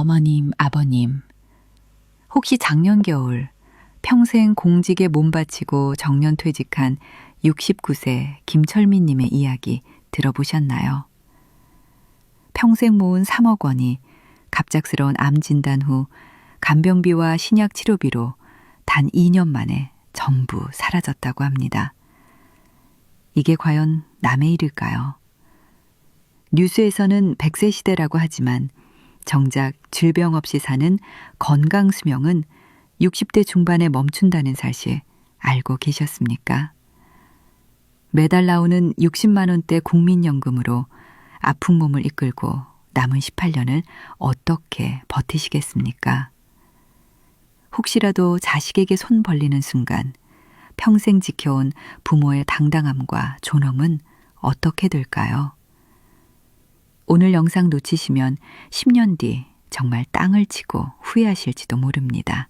어머님, 아버님, 혹시 작년 겨울 평생 공직에 몸바치고 정년퇴직한 69세 김철민님의 이야기 들어보셨나요? 평생 모은 3억 원이 갑작스러운 암 진단 후 간병비와 신약 치료비로 단 2년 만에 전부 사라졌다고 합니다. 이게 과연 남의 일일까요? 뉴스에서는 100세 시대라고 하지만 정작 질병 없이 사는 건강 수명은 60대 중반에 멈춘다는 사실 알고 계셨습니까? 매달 나오는 60만 원대 국민연금으로 아픈 몸을 이끌고 남은 18년을 어떻게 버티시겠습니까? 혹시라도 자식에게 손 벌리는 순간 평생 지켜온 부모의 당당함과 존엄은 어떻게 될까요? 오늘 영상 놓치시면 10년 뒤 정말 땅을 치고 후회하실지도 모릅니다.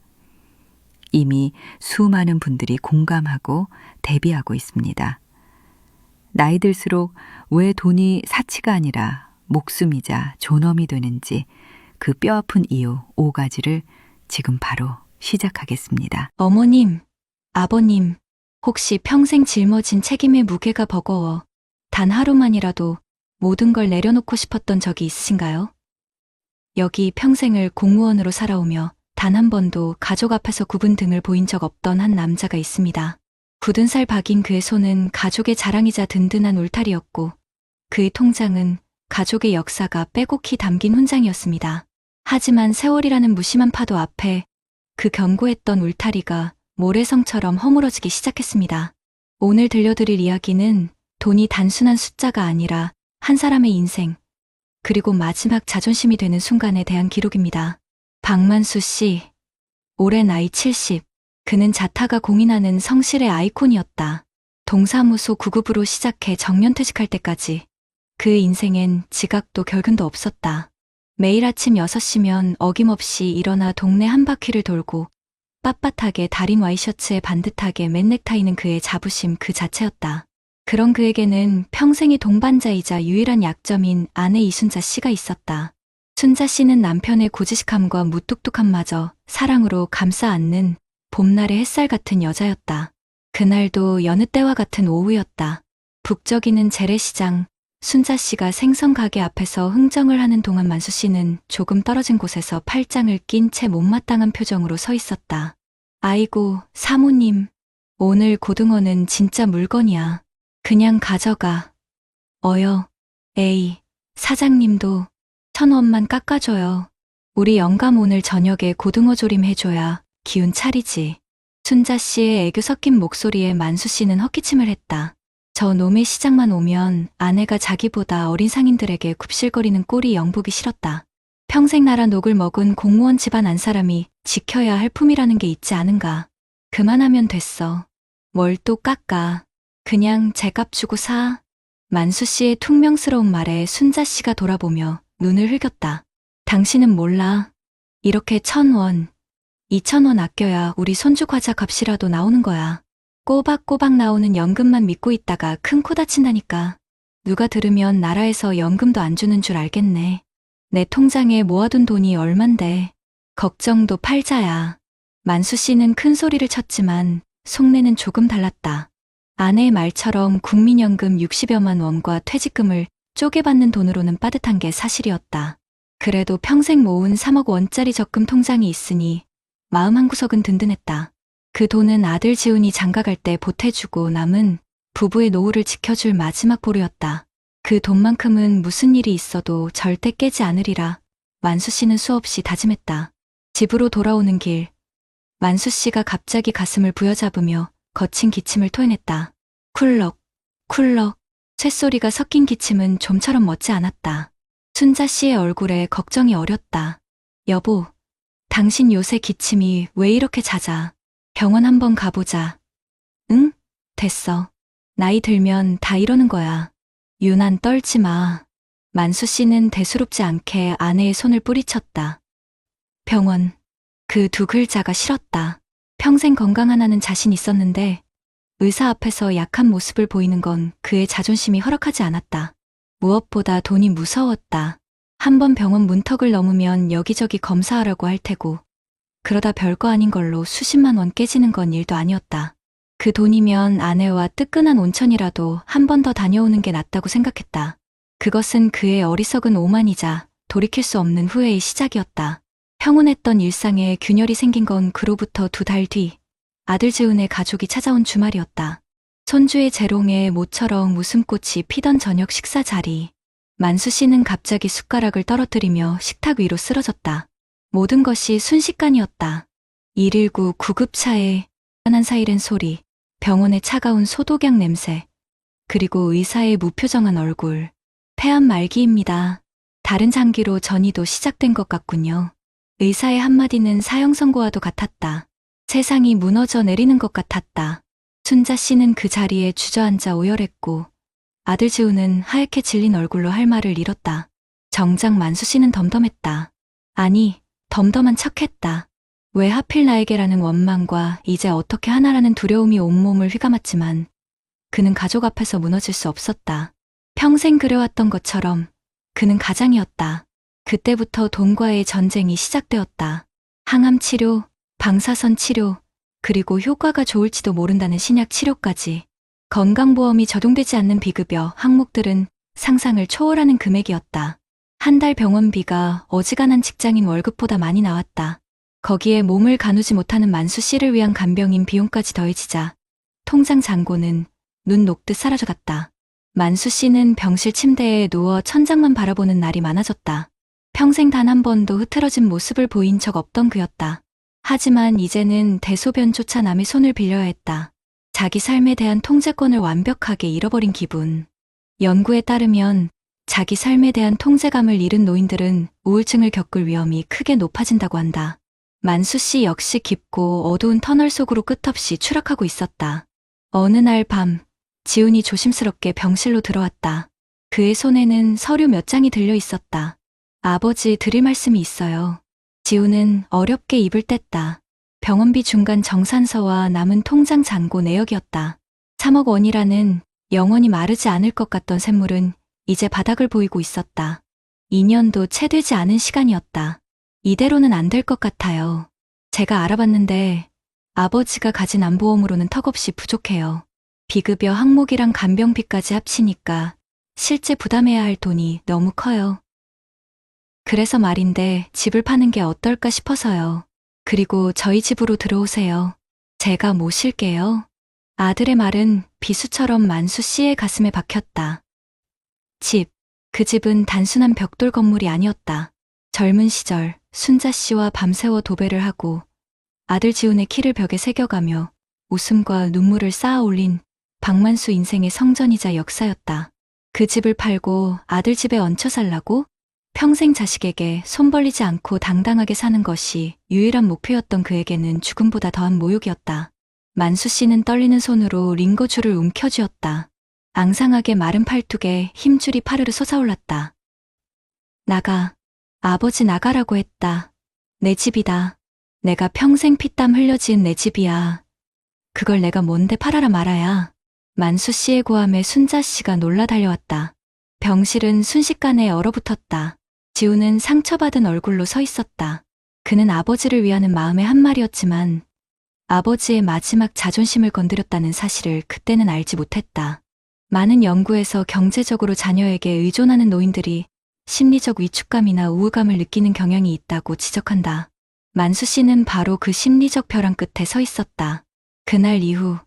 이미 수많은 분들이 공감하고 대비하고 있습니다. 나이 들수록 왜 돈이 사치가 아니라 목숨이자 존엄이 되는지 그 뼈아픈 이유 5가지를 지금 바로 시작하겠습니다. 어머님, 아버님, 혹시 평생 짊어진 책임의 무게가 버거워 단 하루만이라도 모든 걸 내려놓고 싶었던 적이 있으신가요? 여기 평생을 공무원으로 살아오며 단 한 번도 가족 앞에서 굽은 등을 보인 적 없던 한 남자가 있습니다. 굳은 살 박인 그의 손은 가족의 자랑이자 든든한 울타리였고 그의 통장은 가족의 역사가 빼곡히 담긴 훈장이었습니다. 하지만 세월이라는 무심한 파도 앞에 그 견고했던 울타리가 모래성처럼 허물어지기 시작했습니다. 오늘 들려드릴 이야기는 돈이 단순한 숫자가 아니라 한 사람의 인생, 그리고 마지막 자존심이 되는 순간에 대한 기록입니다. 박만수 씨, 올해 나이 70. 그는 자타가 공인하는 성실의 아이콘이었다. 동사무소 9급으로 시작해 정년퇴직할 때까지 그의 인생엔 지각도 결근도 없었다. 매일 아침 6시면 어김없이 일어나 동네 한 바퀴를 돌고 빳빳하게 다린 와이셔츠에 반듯하게 맨 넥타이는 그의 자부심 그 자체였다. 그런 그에게는 평생의 동반자이자 유일한 약점인 아내 이순자 씨가 있었다. 순자 씨는 남편의 고지식함과 무뚝뚝함마저 사랑으로 감싸 안는 봄날의 햇살 같은 여자였다. 그날도 여느 때와 같은 오후였다. 북적이는 재래시장, 순자 씨가 생선 가게 앞에서 흥정을 하는 동안 만수 씨는 조금 떨어진 곳에서 팔짱을 낀 채 못마땅한 표정으로 서 있었다. 아이고, 사모님, 오늘 고등어는 진짜 물건이야. 그냥 가져가. 에이, 사장님도 1,000원만 깎아줘요. 우리 영감 오늘 저녁에 고등어 조림 해줘야 기운 차리지. 순자 씨의 애교 섞인 목소리에 만수 씨는 헛기침을 했다. 저 놈의 시장만 오면 아내가 자기보다 어린 상인들에게 굽실거리는 꼴이 영 보기 싫었다. 평생 나라 녹을 먹은 공무원 집안 안 사람이 지켜야 할 품이라는 게 있지 않은가. 그만하면 됐어. 뭘 또 깎아. 그냥 제값 주고 사. 만수 씨의 퉁명스러운 말에 순자 씨가 돌아보며 눈을 흘겼다. 당신은 몰라. 이렇게 1,000원, 2,000원 아껴야 우리 손주 과자 값이라도 나오는 거야. 꼬박꼬박 나오는 연금만 믿고 있다가 큰 코 다친다니까. 누가 들으면 나라에서 연금도 안 주는 줄 알겠네. 내 통장에 모아둔 돈이 얼만데. 걱정도 팔자야. 만수 씨는 큰 소리를 쳤지만 속내는 조금 달랐다. 아내의 말처럼 국민연금 60여만 원과 퇴직금을 쪼개받는 돈으로는 빠듯한 게 사실이었다. 그래도 평생 모은 3억 원짜리 적금 통장이 있으니 마음 한구석은 든든했다. 그 돈은 아들 지훈이 장가갈 때 보태주고 남은 부부의 노후를 지켜줄 마지막 보루였다. 그 돈만큼은 무슨 일이 있어도 절대 깨지 않으리라 만수 씨는 수없이 다짐했다. 집으로 돌아오는 길, 만수 씨가 갑자기 가슴을 부여잡으며 거친 기침을 토해냈다. 쿨럭, 쿨럭. 쇳소리가 섞인 기침은 좀처럼 멋지 않았다. 순자 씨의 얼굴에 걱정이 어렸다. 여보, 당신 요새 기침이 왜 이렇게 잦아? 병원 한번 가보자. 응? 됐어. 나이 들면 다 이러는 거야. 유난 떨지 마. 만수 씨는 대수롭지 않게 아내의 손을 뿌리쳤다. 병원. 그 두 글자가 싫었다. 평생 건강하다는 자신 있었는데 의사 앞에서 약한 모습을 보이는 건 그의 자존심이 허락하지 않았다. 무엇보다 돈이 무서웠다. 한번 병원 문턱을 넘으면 여기저기 검사하라고 할 테고 그러다 별거 아닌 걸로 수십만 원 깨지는 건 일도 아니었다. 그 돈이면 아내와 뜨끈한 온천이라도 한 번 더 다녀오는 게 낫다고 생각했다. 그것은 그의 어리석은 오만이자 돌이킬 수 없는 후회의 시작이었다. 평온했던 일상에 균열이 생긴 건 그로부터 2달 뒤 아들 지훈의 가족이 찾아온 주말이었다. 손주의 재롱에 모처럼 웃음꽃이 피던 저녁 식사 자리. 만수 씨는 갑자기 숟가락을 떨어뜨리며 식탁 위로 쓰러졌다. 모든 것이 순식간이었다. 119 구급차에 한 사이렌 소리, 병원의 차가운 소독약 냄새, 그리고 의사의 무표정한 얼굴. 폐암 말기입니다. 다른 장기로 전이도 시작된 것 같군요. 의사의 한마디는 사형 선고와도 같았다. 세상이 무너져 내리는 것 같았다. 순자 씨는 그 자리에 주저앉아 오열했고 아들 지우는 하얗게 질린 얼굴로 할 말을 잃었다. 정작 만수 씨는 덤덤했다. 아니, 덤덤한 척했다. 왜 하필 나에게라는 원망과 이제 어떻게 하나라는 두려움이 온몸을 휘감았지만 그는 가족 앞에서 무너질 수 없었다. 평생 그려왔던 것처럼 그는 가장이었다. 그때부터 돈과의 전쟁이 시작되었다. 항암 치료, 방사선 치료, 그리고 효과가 좋을지도 모른다는 신약 치료까지. 건강보험이 적용되지 않는 비급여 항목들은 상상을 초월하는 금액이었다. 한 달 병원비가 어지간한 직장인 월급보다 많이 나왔다. 거기에 몸을 가누지 못하는 만수 씨를 위한 간병인 비용까지 더해지자 통장 잔고는 눈 녹듯 사라져갔다. 만수 씨는 병실 침대에 누워 천장만 바라보는 날이 많아졌다. 평생 단 한 번도 흐트러진 모습을 보인 적 없던 그였다. 하지만 이제는 대소변조차 남의 손을 빌려야 했다. 자기 삶에 대한 통제권을 완벽하게 잃어버린 기분. 연구에 따르면 자기 삶에 대한 통제감을 잃은 노인들은 우울증을 겪을 위험이 크게 높아진다고 한다. 만수 씨 역시 깊고 어두운 터널 속으로 끝없이 추락하고 있었다. 어느 날 밤, 지훈이 조심스럽게 병실로 들어왔다. 그의 손에는 서류 몇 장이 들려 있었다. 아버지 드릴 말씀이 있어요. 지훈은 어렵게 입을 뗐다. 병원비 중간 정산서와 남은 통장 잔고 내역이었다. 3억 원이라는 영원히 마르지 않을 것 같던 샘물은 이제 바닥을 보이고 있었다. 2년도 채 되지 않은 시간이었다. 이대로는 안 될 것 같아요. 제가 알아봤는데 아버지가 가진 암보험으로는 턱없이 부족해요. 비급여 항목이랑 간병비까지 합치니까 실제 부담해야 할 돈이 너무 커요. 그래서 말인데 집을 파는 게 어떨까 싶어서요. 그리고 저희 집으로 들어오세요. 제가 모실게요. 아들의 말은 비수처럼 만수 씨의 가슴에 박혔다. 집, 그 집은 단순한 벽돌 건물이 아니었다. 젊은 시절 순자 씨와 밤새워 도배를 하고 아들 지훈의 키를 벽에 새겨가며 웃음과 눈물을 쌓아 올린 박만수 인생의 성전이자 역사였다. 그 집을 팔고 아들 집에 얹혀 살라고 평생 자식에게 손 벌리지 않고 당당하게 사는 것이 유일한 목표였던 그에게는 죽음보다 더한 모욕이었다. 만수 씨는 떨리는 손으로 링거줄을 움켜쥐었다. 앙상하게 마른 팔뚝에 힘줄이 파르르 솟아올랐다. 나가. 아버지 나가라고 했다. 내 집이다. 내가 평생 피땀 흘려 지은 내 집이야. 그걸 내가 뭔데 팔아라 말아야. 만수 씨의 고함에 순자 씨가 놀라 달려왔다. 병실은 순식간에 얼어붙었다. 지우는 상처받은 얼굴로 서 있었다. 그는 아버지를 위하는 마음의 한말이었지만 아버지의 마지막 자존심을 건드렸다는 사실을 그때는 알지 못했다. 많은 연구에서 경제적으로 자녀에게 의존하는 노인들이 심리적 위축감이나 우울감을 느끼는 경향이 있다고 지적한다. 만수 씨는 바로 그 심리적 벼랑 끝에 서 있었다. 그날 이후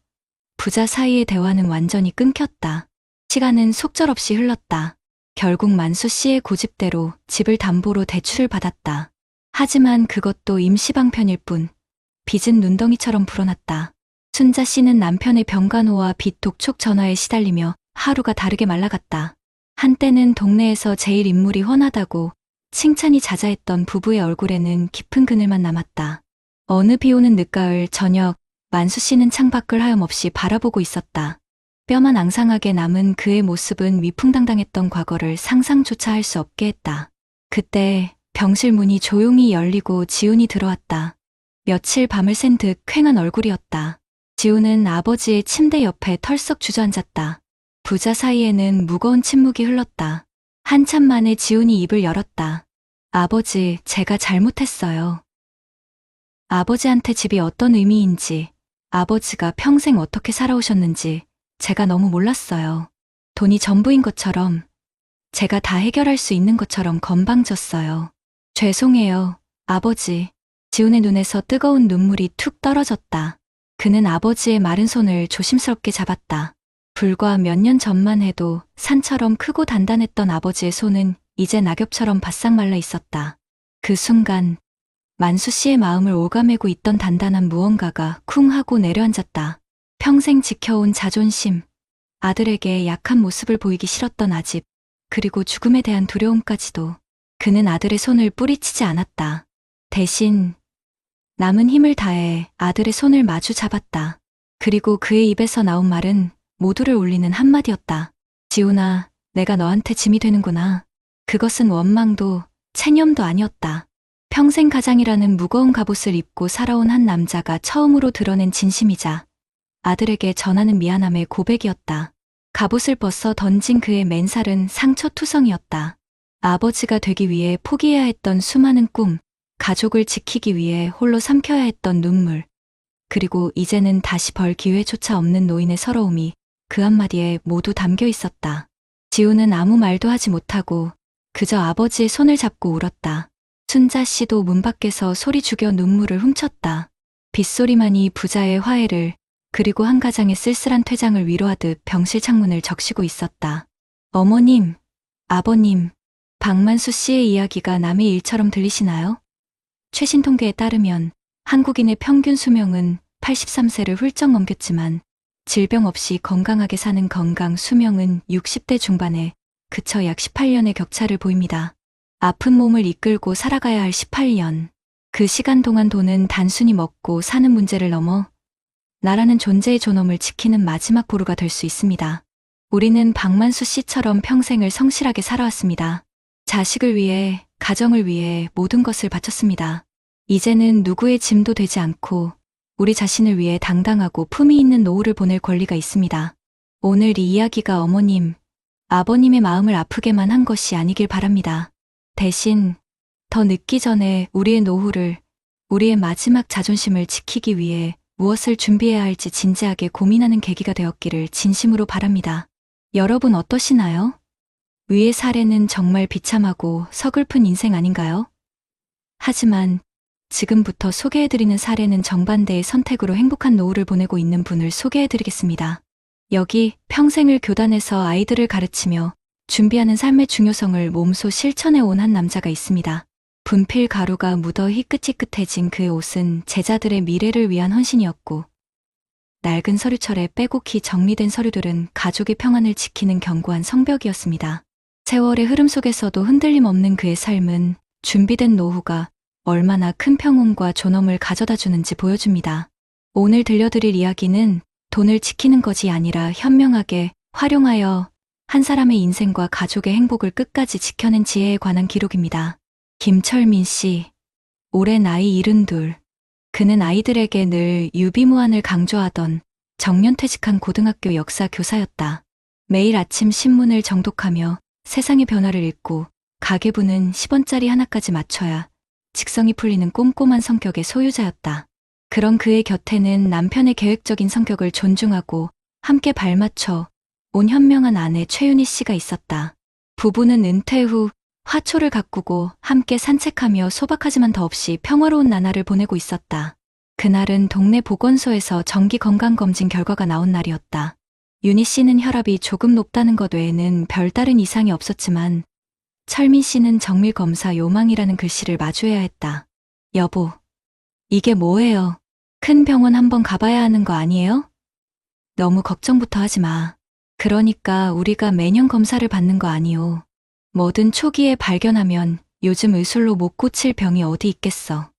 부자 사이의 대화는 완전히 끊겼다. 시간은 속절없이 흘렀다. 결국 만수 씨의 고집대로 집을 담보로 대출을 받았다. 하지만 그것도 임시방편일 뿐 빚은 눈덩이처럼 불어났다. 순자 씨는 남편의 병간호와 빚 독촉 전화에 시달리며 하루가 다르게 말라갔다. 한때는 동네에서 제일 인물이 훤하다고 칭찬이 자자했던 부부의 얼굴에는 깊은 그늘만 남았다. 어느 비오는 늦가을 저녁, 만수 씨는 창밖을 하염없이 바라보고 있었다. 뼈만 앙상하게 남은 그의 모습은 위풍당당했던 과거를 상상조차 할 수 없게 했다. 그때 병실 문이 조용히 열리고 지훈이 들어왔다. 며칠 밤을 샌 듯 퀭한 얼굴이었다. 지훈은 아버지의 침대 옆에 털썩 주저앉았다. 부자 사이에는 무거운 침묵이 흘렀다. 한참 만에 지훈이 입을 열었다. 아버지, 제가 잘못했어요. 아버지한테 집이 어떤 의미인지, 아버지가 평생 어떻게 살아오셨는지 제가 너무 몰랐어요. 돈이 전부인 것처럼, 제가 다 해결할 수 있는 것처럼 건방졌어요. 죄송해요, 아버지. 지훈의 눈에서 뜨거운 눈물이 툭 떨어졌다. 그는 아버지의 마른 손을 조심스럽게 잡았다. 불과 몇 년 전만 해도 산처럼 크고 단단했던 아버지의 손은 이제 낙엽처럼 바싹 말라 있었다. 그 순간 만수 씨의 마음을 오가매고 있던 단단한 무언가가 쿵 하고 내려앉았다. 평생 지켜온 자존심, 아들에게 약한 모습을 보이기 싫었던 아집, 그리고 죽음에 대한 두려움까지도. 그는 아들의 손을 뿌리치지 않았다. 대신 남은 힘을 다해 아들의 손을 마주 잡았다. 그리고 그의 입에서 나온 말은 모두를 울리는 한마디였다. 지훈아, 내가 너한테 짐이 되는구나. 그것은 원망도 체념도 아니었다. 평생 가장이라는 무거운 갑옷을 입고 살아온 한 남자가 처음으로 드러낸 진심이자 아들에게 전하는 미안함의 고백이었다. 갑옷을 벗어 던진 그의 맨살은 상처투성이었다. 아버지가 되기 위해 포기해야 했던 수많은 꿈, 가족을 지키기 위해 홀로 삼켜야 했던 눈물, 그리고 이제는 다시 벌 기회조차 없는 노인의 서러움이 그 한마디에 모두 담겨 있었다. 지훈은 아무 말도 하지 못하고 그저 아버지의 손을 잡고 울었다. 순자 씨도 문 밖에서 소리 죽여 눈물을 훔쳤다. 빗소리만이 부자의 화해를, 그리고 한 가장의 쓸쓸한 퇴장을 위로하듯 병실 창문을 적시고 있었다. 어머님, 아버님, 박만수 씨의 이야기가 남의 일처럼 들리시나요? 최신 통계에 따르면 한국인의 평균 수명은 83세를 훌쩍 넘겼지만 질병 없이 건강하게 사는 건강 수명은 60대 중반에 그쳐 약 18년의 격차를 보입니다. 아픈 몸을 이끌고 살아가야 할 18년. 그 시간 동안 돈은 단순히 먹고 사는 문제를 넘어 나라는 존재의 존엄을 지키는 마지막 보루가 될 수 있습니다. 우리는 박만수 씨처럼 평생을 성실하게 살아왔습니다. 자식을 위해, 가정을 위해 모든 것을 바쳤습니다. 이제는 누구의 짐도 되지 않고 우리 자신을 위해 당당하고 품위 있는 노후를 보낼 권리가 있습니다. 오늘 이 이야기가 어머님, 아버님의 마음을 아프게만 한 것이 아니길 바랍니다. 대신 더 늦기 전에 우리의 노후를, 우리의 마지막 자존심을 지키기 위해 무엇을 준비해야 할지 진지하게 고민하는 계기가 되었기를 진심으로 바랍니다. 여러분 어떠시나요? 위의 사례는 정말 비참하고 서글픈 인생 아닌가요? 하지만 지금부터 소개해드리는 사례는 정반대의 선택으로 행복한 노후를 보내고 있는 분을 소개해드리겠습니다. 여기 평생을 교단에서 아이들을 가르치며 준비하는 삶의 중요성을 몸소 실천해온 한 남자가 있습니다. 분필 가루가 묻어 희끗희끗해진 그의 옷은 제자들의 미래를 위한 헌신이었고, 낡은 서류철에 빼곡히 정리된 서류들은 가족의 평안을 지키는 견고한 성벽이었습니다. 세월의 흐름 속에서도 흔들림 없는 그의 삶은 준비된 노후가 얼마나 큰 평온과 존엄을 가져다 주는지 보여줍니다. 오늘 들려드릴 이야기는 돈을 지키는 것이 아니라 현명하게 활용하여 한 사람의 인생과 가족의 행복을 끝까지 지켜낸 지혜에 관한 기록입니다. 김철민 씨, 올해 나이 72. 그는 아이들에게 늘 유비무환을 강조하던 정년퇴직한 고등학교 역사 교사였다. 매일 아침 신문을 정독하며 세상의 변화를 읽고 가계부는 10원짜리 하나까지 맞춰야 직성이 풀리는 꼼꼼한 성격의 소유자였다. 그런 그의 곁에는 남편의 계획적인 성격을 존중하고 함께 발맞춰 온 현명한 아내 최윤희 씨가 있었다. 부부는 은퇴 후 화초를 가꾸고 함께 산책하며 소박하지만 더없이 평화로운 나날을 보내고 있었다. 그날은 동네 보건소에서 정기 건강검진 결과가 나온 날이었다. 윤희 씨는 혈압이 조금 높다는 것 외에는 별다른 이상이 없었지만 철민 씨는 정밀검사 요망이라는 글씨를 마주해야 했다. 여보, 이게 뭐예요? 큰 병원 한번 가봐야 하는 거 아니에요? 너무 걱정부터 하지 마. 그러니까 우리가 매년 검사를 받는 거 아니오. 뭐든 초기에 발견하면 요즘 의술로 못 고칠 병이 어디 있겠어.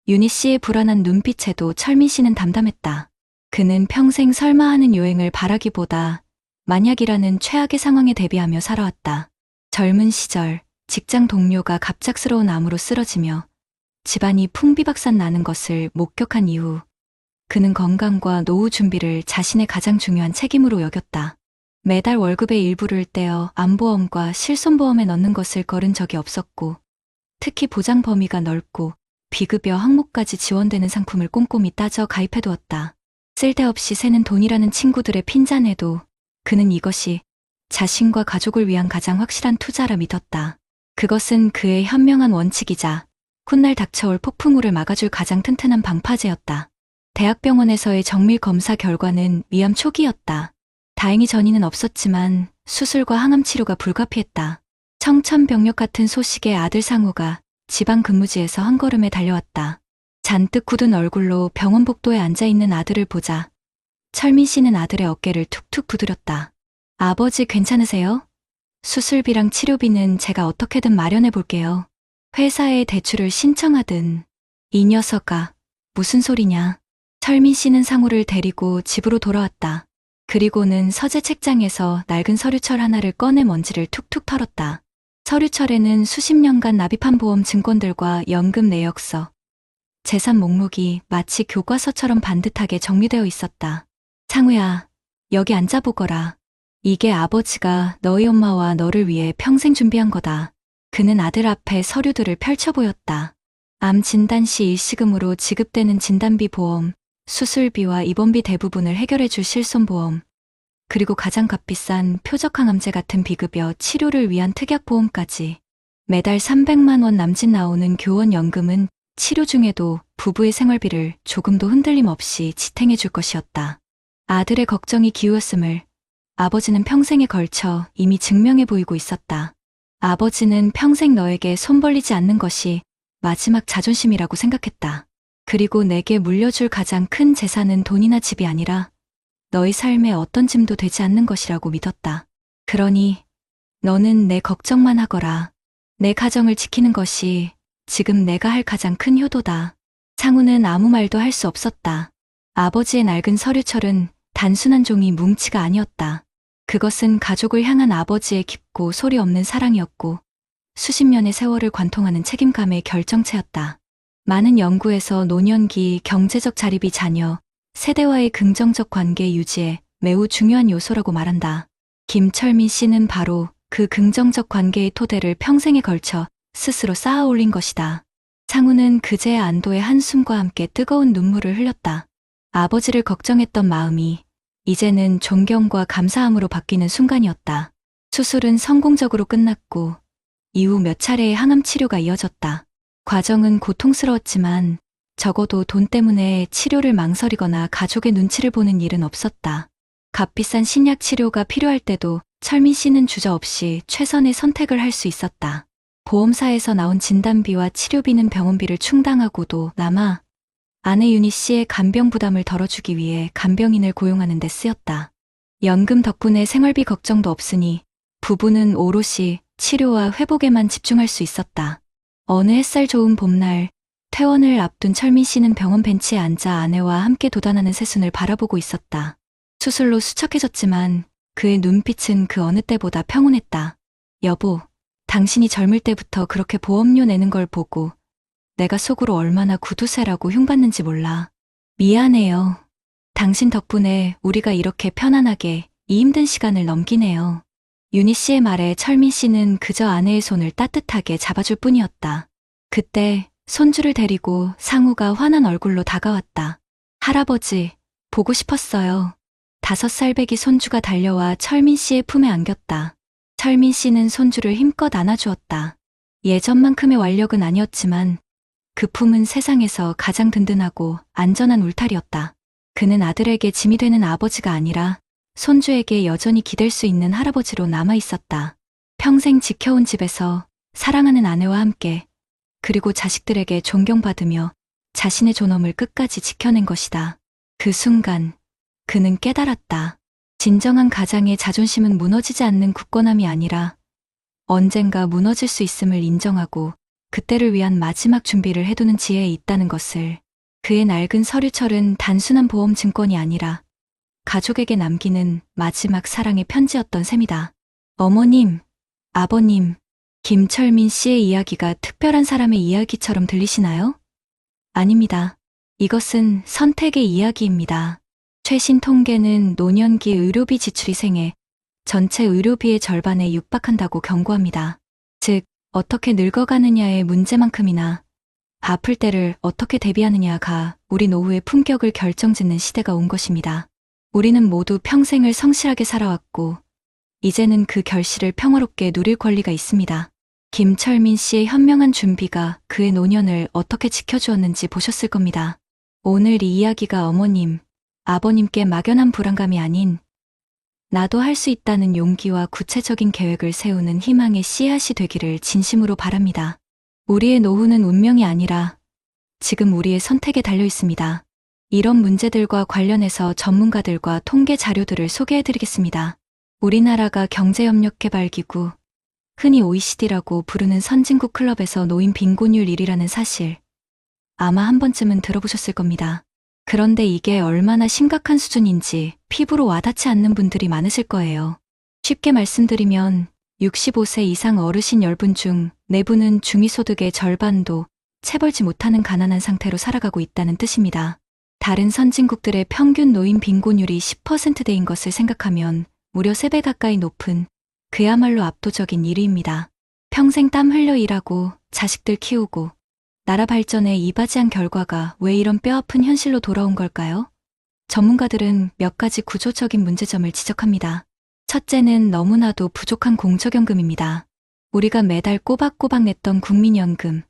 윤희 씨의 불안한 눈빛에도 철민 씨는 담담했다. 그는 평생 설마 하는 요행을 바라기보다 만약이라는 최악의 상황에 대비하며 살아왔다. 젊은 시절 직장 동료가 갑작스러운 암으로 쓰러지며 집안이 풍비박산 나는 것을 목격한 이후 그는 건강과 노후 준비를 자신의 가장 중요한 책임으로 여겼다. 매달 월급의 일부를 떼어 암보험과 실손보험에 넣는 것을 거른 적이 없었고, 특히 보장 범위가 넓고 비급여 항목까지 지원되는 상품을 꼼꼼히 따져 가입해두었다. 쓸데없이 새는 돈이라는 친구들의 핀잔에도 그는 이것이 자신과 가족을 위한 가장 확실한 투자라 믿었다. 그것은 그의 현명한 원칙이자 훗날 닥쳐올 폭풍우를 막아줄 가장 튼튼한 방파제였다. 대학병원에서의 정밀 검사 결과는 위암 초기였다. 다행히 전이는 없었지만 수술과 항암 치료가 불가피했다. 청천벽력 같은 소식에 아들 상우가 지방 근무지에서 한 걸음에 달려왔다. 잔뜩 굳은 얼굴로 병원 복도에 앉아있는 아들을 보자 철민 씨는 아들의 어깨를 툭툭 두드렸다. 아버지 괜찮으세요? 수술비랑 치료비는 제가 어떻게든 마련해 볼게요. 회사에 대출을 신청하든. 이 녀석아, 무슨 소리냐. 철민 씨는 상우를 데리고 집으로 돌아왔다. 그리고는 서재 책장에서 낡은 서류철 하나를 꺼내 먼지를 툭툭 털었다. 서류철에는 수십 년간 납입한 보험 증권들과 연금 내역서, 재산 목록이 마치 교과서처럼 반듯하게 정리되어 있었다. 상우야, 여기 앉아보거라. 이게 아버지가 너희 엄마와 너를 위해 평생 준비한 거다. 그는 아들 앞에 서류들을 펼쳐 보였다. 암 진단 시 일시금으로 지급되는 진단비 보험, 수술비와 입원비 대부분을 해결해줄 실손보험, 그리고 가장 값비싼 표적항암제 같은 비급여 치료를 위한 특약보험까지. 매달 300만 원 남짓 나오는 교원연금은 치료 중에도 부부의 생활비를 조금도 흔들림 없이 지탱해 줄 것이었다. 아들의 걱정이 기우었음을 아버지는 평생에 걸쳐 이미 증명해 보이고 있었다. 아버지는 평생 너에게 손 벌리지 않는 것이 마지막 자존심이라고 생각했다. 그리고 내게 물려줄 가장 큰 재산은 돈이나 집이 아니라 너희 삶에 어떤 짐도 되지 않는 것이라고 믿었다. 그러니 너는 내 걱정만 하거라. 내 가정을 지키는 것이 지금 내가 할 가장 큰 효도다. 상우는 아무 말도 할 수 없었다. 아버지의 낡은 서류철은 단순한 종이 뭉치가 아니었다. 그것은 가족을 향한 아버지의 깊고 소리 없는 사랑이었고 수십 년의 세월을 관통하는 책임감의 결정체였다. 많은 연구에서 노년기 경제적 자립이 자녀, 세대와의 긍정적 관계 유지에 매우 중요한 요소라고 말한다. 김철민 씨는 바로 그 긍정적 관계의 토대를 평생에 걸쳐 스스로 쌓아 올린 것이다. 상우는 그제야 안도의 한숨과 함께 뜨거운 눈물을 흘렸다. 아버지를 걱정했던 마음이 이제는 존경과 감사함으로 바뀌는 순간이었다. 수술은 성공적으로 끝났고 이후 몇 차례의 항암 치료가 이어졌다. 과정은 고통스러웠지만 적어도 돈 때문에 치료를 망설이거나 가족의 눈치를 보는 일은 없었다. 값비싼 신약 치료가 필요할 때도 철민 씨는 주저없이 최선의 선택을 할 수 있었다. 보험사에서 나온 진단비와 치료비는 병원비를 충당하고도 남아 아내 윤희 씨의 간병 부담을 덜어주기 위해 간병인을 고용하는 데 쓰였다. 연금 덕분에 생활비 걱정도 없으니 부부는 오롯이 치료와 회복에만 집중할 수 있었다. 어느 햇살 좋은 봄날, 퇴원을 앞둔 철민 씨는 병원 벤치에 앉아 아내와 함께 도단하는 새순을 바라보고 있었다. 수술로 수척해졌지만 그의 눈빛은 그 어느 때보다 평온했다. 여보, 당신이 젊을 때부터 그렇게 보험료 내는 걸 보고 내가 속으로 얼마나 구두쇠라고 흉받는지 몰라. 미안해요. 당신 덕분에 우리가 이렇게 편안하게 이 힘든 시간을 넘기네요. 윤희 씨의 말에 철민 씨는 그저 아내의 손을 따뜻하게 잡아줄 뿐이었다. 그때 손주를 데리고 상우가 환한 얼굴로 다가왔다. 할아버지, 보고 싶었어요. 5살 배기 손주가 달려와 철민 씨의 품에 안겼다. 철민 씨는 손주를 힘껏 안아주었다. 예전만큼의 완력은 아니었지만 그 품은 세상에서 가장 든든하고 안전한 울타리였다. 그는 아들에게 짐이 되는 아버지가 아니라 손주에게 여전히 기댈 수 있는 할아버지로 남아 있었다. 평생 지켜온 집에서 사랑하는 아내와 함께 그리고 자식들에게 존경받으며 자신의 존엄을 끝까지 지켜낸 것이다. 그 순간 그는 깨달았다. 진정한 가장의 자존심은 무너지지 않는 굳건함이 아니라 언젠가 무너질 수 있음을 인정하고 그때를 위한 마지막 준비를 해두는 지혜에 있다는 것을. 그의 낡은 서류철은 단순한 보험 증권이 아니라 가족에게 남기는 마지막 사랑의 편지였던 셈이다. 어머님, 아버님, 김철민 씨의 이야기가 특별한 사람의 이야기처럼 들리시나요? 아닙니다. 이것은 선택의 이야기입니다. 최신 통계는 노년기 의료비 지출이 생애 전체 의료비의 절반에 육박한다고 경고합니다. 즉, 어떻게 늙어가느냐의 문제만큼이나 아플 때를 어떻게 대비하느냐가 우리 노후의 품격을 결정짓는 시대가 온 것입니다. 우리는 모두 평생을 성실하게 살아왔고 이제는 그 결실을 평화롭게 누릴 권리가 있습니다. 김철민 씨의 현명한 준비가 그의 노년을 어떻게 지켜주었는지 보셨을 겁니다. 오늘 이 이야기가 어머님, 아버님께 막연한 불안감이 아닌 나도 할 수 있다는 용기와 구체적인 계획을 세우는 희망의 씨앗이 되기를 진심으로 바랍니다. 우리의 노후는 운명이 아니라 지금 우리의 선택에 달려 있습니다. 이런 문제들과 관련해서 전문가들과 통계 자료들을 소개해드리겠습니다. 우리나라가 경제협력개발기구, 흔히 OECD라고 부르는 선진국 클럽에서 노인 빈곤율 1위라는 사실, 아마 한 번쯤은 들어보셨을 겁니다. 그런데 이게 얼마나 심각한 수준인지 피부로 와닿지 않는 분들이 많으실 거예요. 쉽게 말씀드리면 65세 이상 어르신 10분 중 4분은 중위소득의 절반도 채 벌지 못하는 가난한 상태로 살아가고 있다는 뜻입니다. 다른 선진국들의 평균 노인 빈곤율이 10%대인 것을 생각하면 무려 3배 가까이 높은 그야말로 압도적인 1위입니다. 평생 땀 흘려 일하고 자식들 키우고 나라 발전에 이바지한 결과가 왜 이런 뼈아픈 현실로 돌아온 걸까요? 전문가들은 몇 가지 구조적인 문제점을 지적합니다. 첫째는 너무나도 부족한 공적연금입니다. 우리가 매달 꼬박꼬박 냈던 국민연금,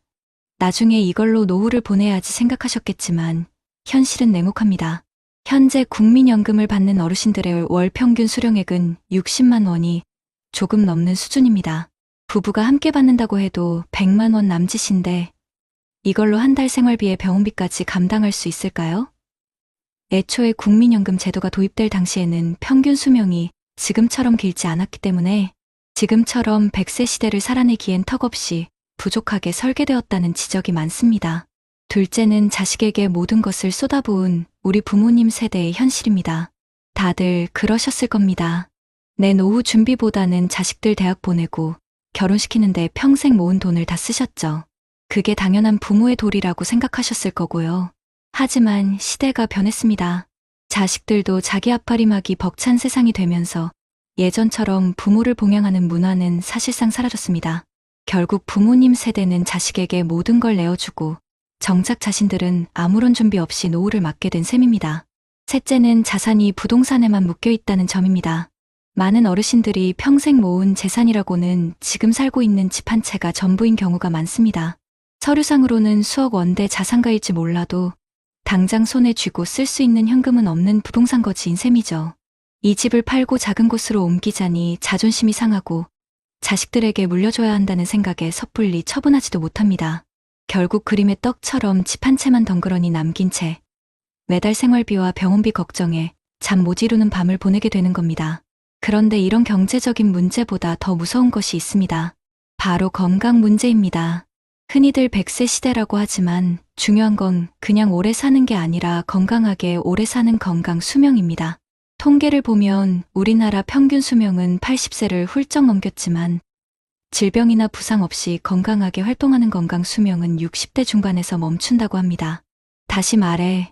나중에 이걸로 노후를 보내야지 생각하셨겠지만 현실은 냉혹합니다. 현재 국민연금을 받는 어르신들의 월 평균 수령액은 60만 원이 조금 넘는 수준입니다. 부부가 함께 받는다고 해도 100만 원 남짓인데 이걸로 한 달 생활비에 병원비까지 감당할 수 있을까요? 애초에 국민연금 제도가 도입될 당시에는 평균 수명이 지금처럼 길지 않았기 때문에 지금처럼 100세 시대를 살아내기엔 턱없이 부족하게 설계되었다는 지적이 많습니다. 둘째는 자식에게 모든 것을 쏟아부은 우리 부모님 세대의 현실입니다. 다들 그러셨을 겁니다. 내 노후 준비보다는 자식들 대학 보내고 결혼시키는데 평생 모은 돈을 다 쓰셨죠. 그게 당연한 부모의 도리라고 생각하셨을 거고요. 하지만 시대가 변했습니다. 자식들도 자기 앞가림하기 벅찬 세상이 되면서 예전처럼 부모를 봉양하는 문화는 사실상 사라졌습니다. 결국 부모님 세대는 자식에게 모든 걸 내어주고 정작 자신들은 아무런 준비 없이 노후를 맞게 된 셈입니다. 셋째는 자산이 부동산에만 묶여 있다는 점입니다. 많은 어르신들이 평생 모은 재산이라고는 지금 살고 있는 집 한 채가 전부인 경우가 많습니다. 서류상으로는 수억 원대 자산가일지 몰라도 당장 손에 쥐고 쓸 수 있는 현금은 없는 부동산 거지인 셈이죠. 이 집을 팔고 작은 곳으로 옮기자니 자존심이 상하고 자식들에게 물려줘야 한다는 생각에 섣불리 처분하지도 못합니다. 결국 그림의 떡처럼 집 한 채만 덩그러니 남긴 채 매달 생활비와 병원비 걱정에 잠 못 이루는 밤을 보내게 되는 겁니다. 그런데 이런 경제적인 문제보다 더 무서운 것이 있습니다. 바로 건강 문제입니다. 흔히들 100세 시대라고 하지만 중요한 건 그냥 오래 사는 게 아니라 건강하게 오래 사는 건강 수명입니다. 통계를 보면 우리나라 평균 수명은 80세를 훌쩍 넘겼지만 질병이나 부상 없이 건강하게 활동하는 건강 수명은 60대 중반에서 멈춘다고 합니다. 다시 말해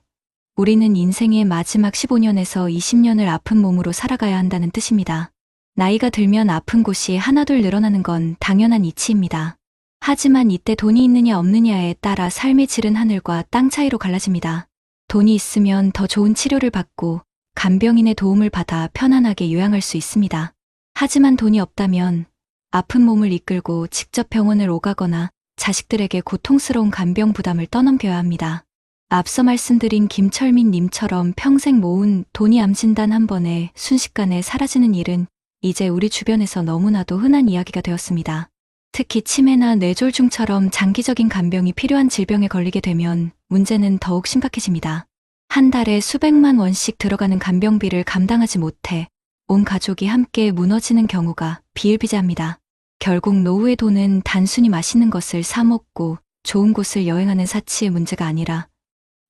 우리는 인생의 마지막 15년에서 20년을 아픈 몸으로 살아가야 한다는 뜻입니다. 나이가 들면 아픈 곳이 하나둘 늘어나는 건 당연한 이치입니다. 하지만 이때 돈이 있느냐 없느냐에 따라 삶의 질은 하늘과 땅 차이로 갈라집니다. 돈이 있으면 더 좋은 치료를 받고 간병인의 도움을 받아 편안하게 요양할 수 있습니다. 하지만 돈이 없다면 아픈 몸을 이끌고 직접 병원을 오가거나 자식들에게 고통스러운 간병 부담을 떠넘겨야 합니다. 앞서 말씀드린 김철민 님처럼 평생 모은 돈이 암진단 한 번에 순식간에 사라지는 일은 이제 우리 주변에서 너무나도 흔한 이야기가 되었습니다. 특히 치매나 뇌졸중처럼 장기적인 간병이 필요한 질병에 걸리게 되면 문제는 더욱 심각해집니다. 한 달에 수백만 원씩 들어가는 간병비를 감당하지 못해 온 가족이 함께 무너지는 경우가 비일비재합니다. 결국 노후의 돈은 단순히 맛있는 것을 사 먹고 좋은 곳을 여행하는 사치의 문제가 아니라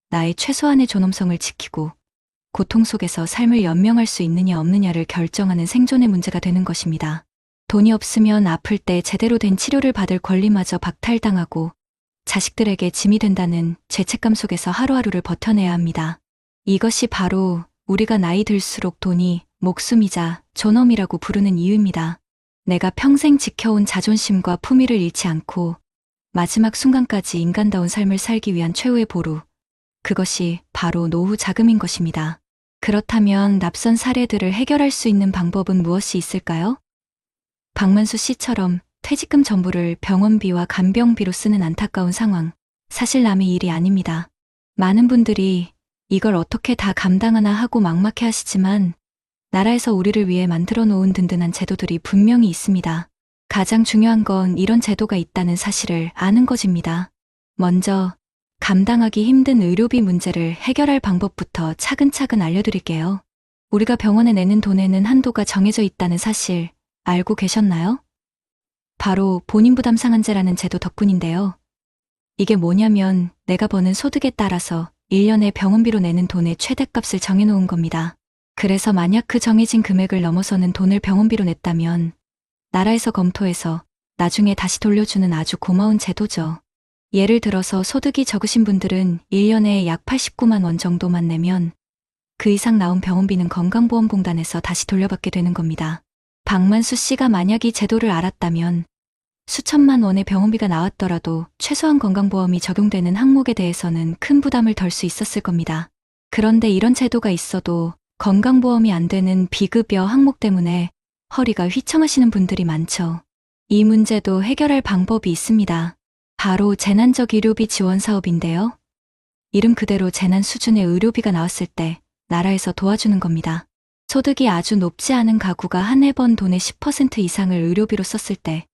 나의 최소한의 존엄성을 지키고 고통 속에서 삶을 연명할 수 있느냐 없느냐를 결정하는 생존의 문제가 되는 것입니다. 돈이 없으면 아플 때 제대로 된 치료를 받을 권리마저 박탈당하고 자식들에게 짐이 된다는 죄책감 속에서 하루하루를 버텨내야 합니다. 이것이 바로 우리가 나이 들수록 돈이 목숨이자 존엄이라고 부르는 이유입니다. 내가 평생 지켜온 자존심과 품위를 잃지 않고 마지막 순간까지 인간다운 삶을 살기 위한 최후의 보루. 그것이 바로 노후 자금인 것입니다. 그렇다면 납선 사례들을 해결할 수 있는 방법은 무엇이 있을까요? 박만수 씨처럼 퇴직금 전부를 병원비와 간병비로 쓰는 안타까운 상황, 사실 남의 일이 아닙니다. 많은 분들이 이걸 어떻게 다 감당하나 하고 막막해 하시지만 나라에서 우리를 위해 만들어 놓은 든든한 제도들이 분명히 있습니다. 가장 중요한 건 이런 제도가 있다는 사실을 아는 것입니다. 먼저 감당하기 힘든 의료비 문제를 해결할 방법부터 차근차근 알려드릴게요. 우리가 병원에 내는 돈에는 한도가 정해져 있다는 사실 알고 계셨나요? 바로 본인부담 상한제라는 제도 덕분인데요. 이게 뭐냐면 내가 버는 소득에 따라서 1년에 병원비로 내는 돈의 최대값을 정해놓은 겁니다. 그래서 만약 그 정해진 금액을 넘어서는 돈을 병원비로 냈다면 나라에서 검토해서 나중에 다시 돌려주는 아주 고마운 제도죠. 예를 들어서 소득이 적으신 분들은 1년에 약 89만 원 정도만 내면 그 이상 나온 병원비는 건강보험공단에서 다시 돌려받게 되는 겁니다. 박만수 씨가 만약 이 제도를 알았다면 수천만 원의 병원비가 나왔더라도 최소한 건강보험이 적용되는 항목에 대해서는 큰 부담을 덜 수 있었을 겁니다. 그런데 이런 제도가 있어도 건강보험이 안 되는 비급여 항목 때문에 허리가 휘청하시는 분들이 많죠. 이 문제도 해결할 방법이 있습니다. 바로 재난적 의료비 지원 사업인데요. 이름 그대로 재난 수준의 의료비가 나왔을 때 나라에서 도와주는 겁니다. 소득이 아주 높지 않은 가구가 한 해 번 돈의 10% 이상을 의료비로 썼을 때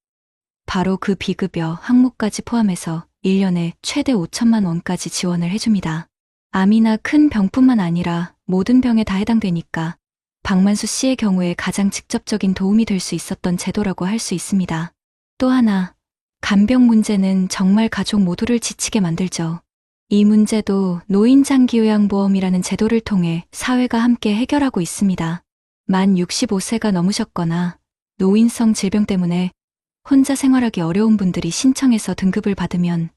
바로 그 비급여 항목까지 포함해서 1년에 최대 5천만 원까지 지원을 해줍니다. 암이나 큰 병뿐만 아니라 모든 병에 다 해당되니까 박만수 씨의 경우에 가장 직접적인 도움이 될 수 있었던 제도라고 할 수 있습니다. 또 하나, 간병 문제는 정말 가족 모두를 지치게 만들죠. 이 문제도 노인장기요양보험이라는 제도를 통해 사회가 함께 해결하고 있습니다. 만 65세가 넘으셨거나 노인성 질병 때문에 혼자 생활하기 어려운 분들이 신청해서 등급을 받으면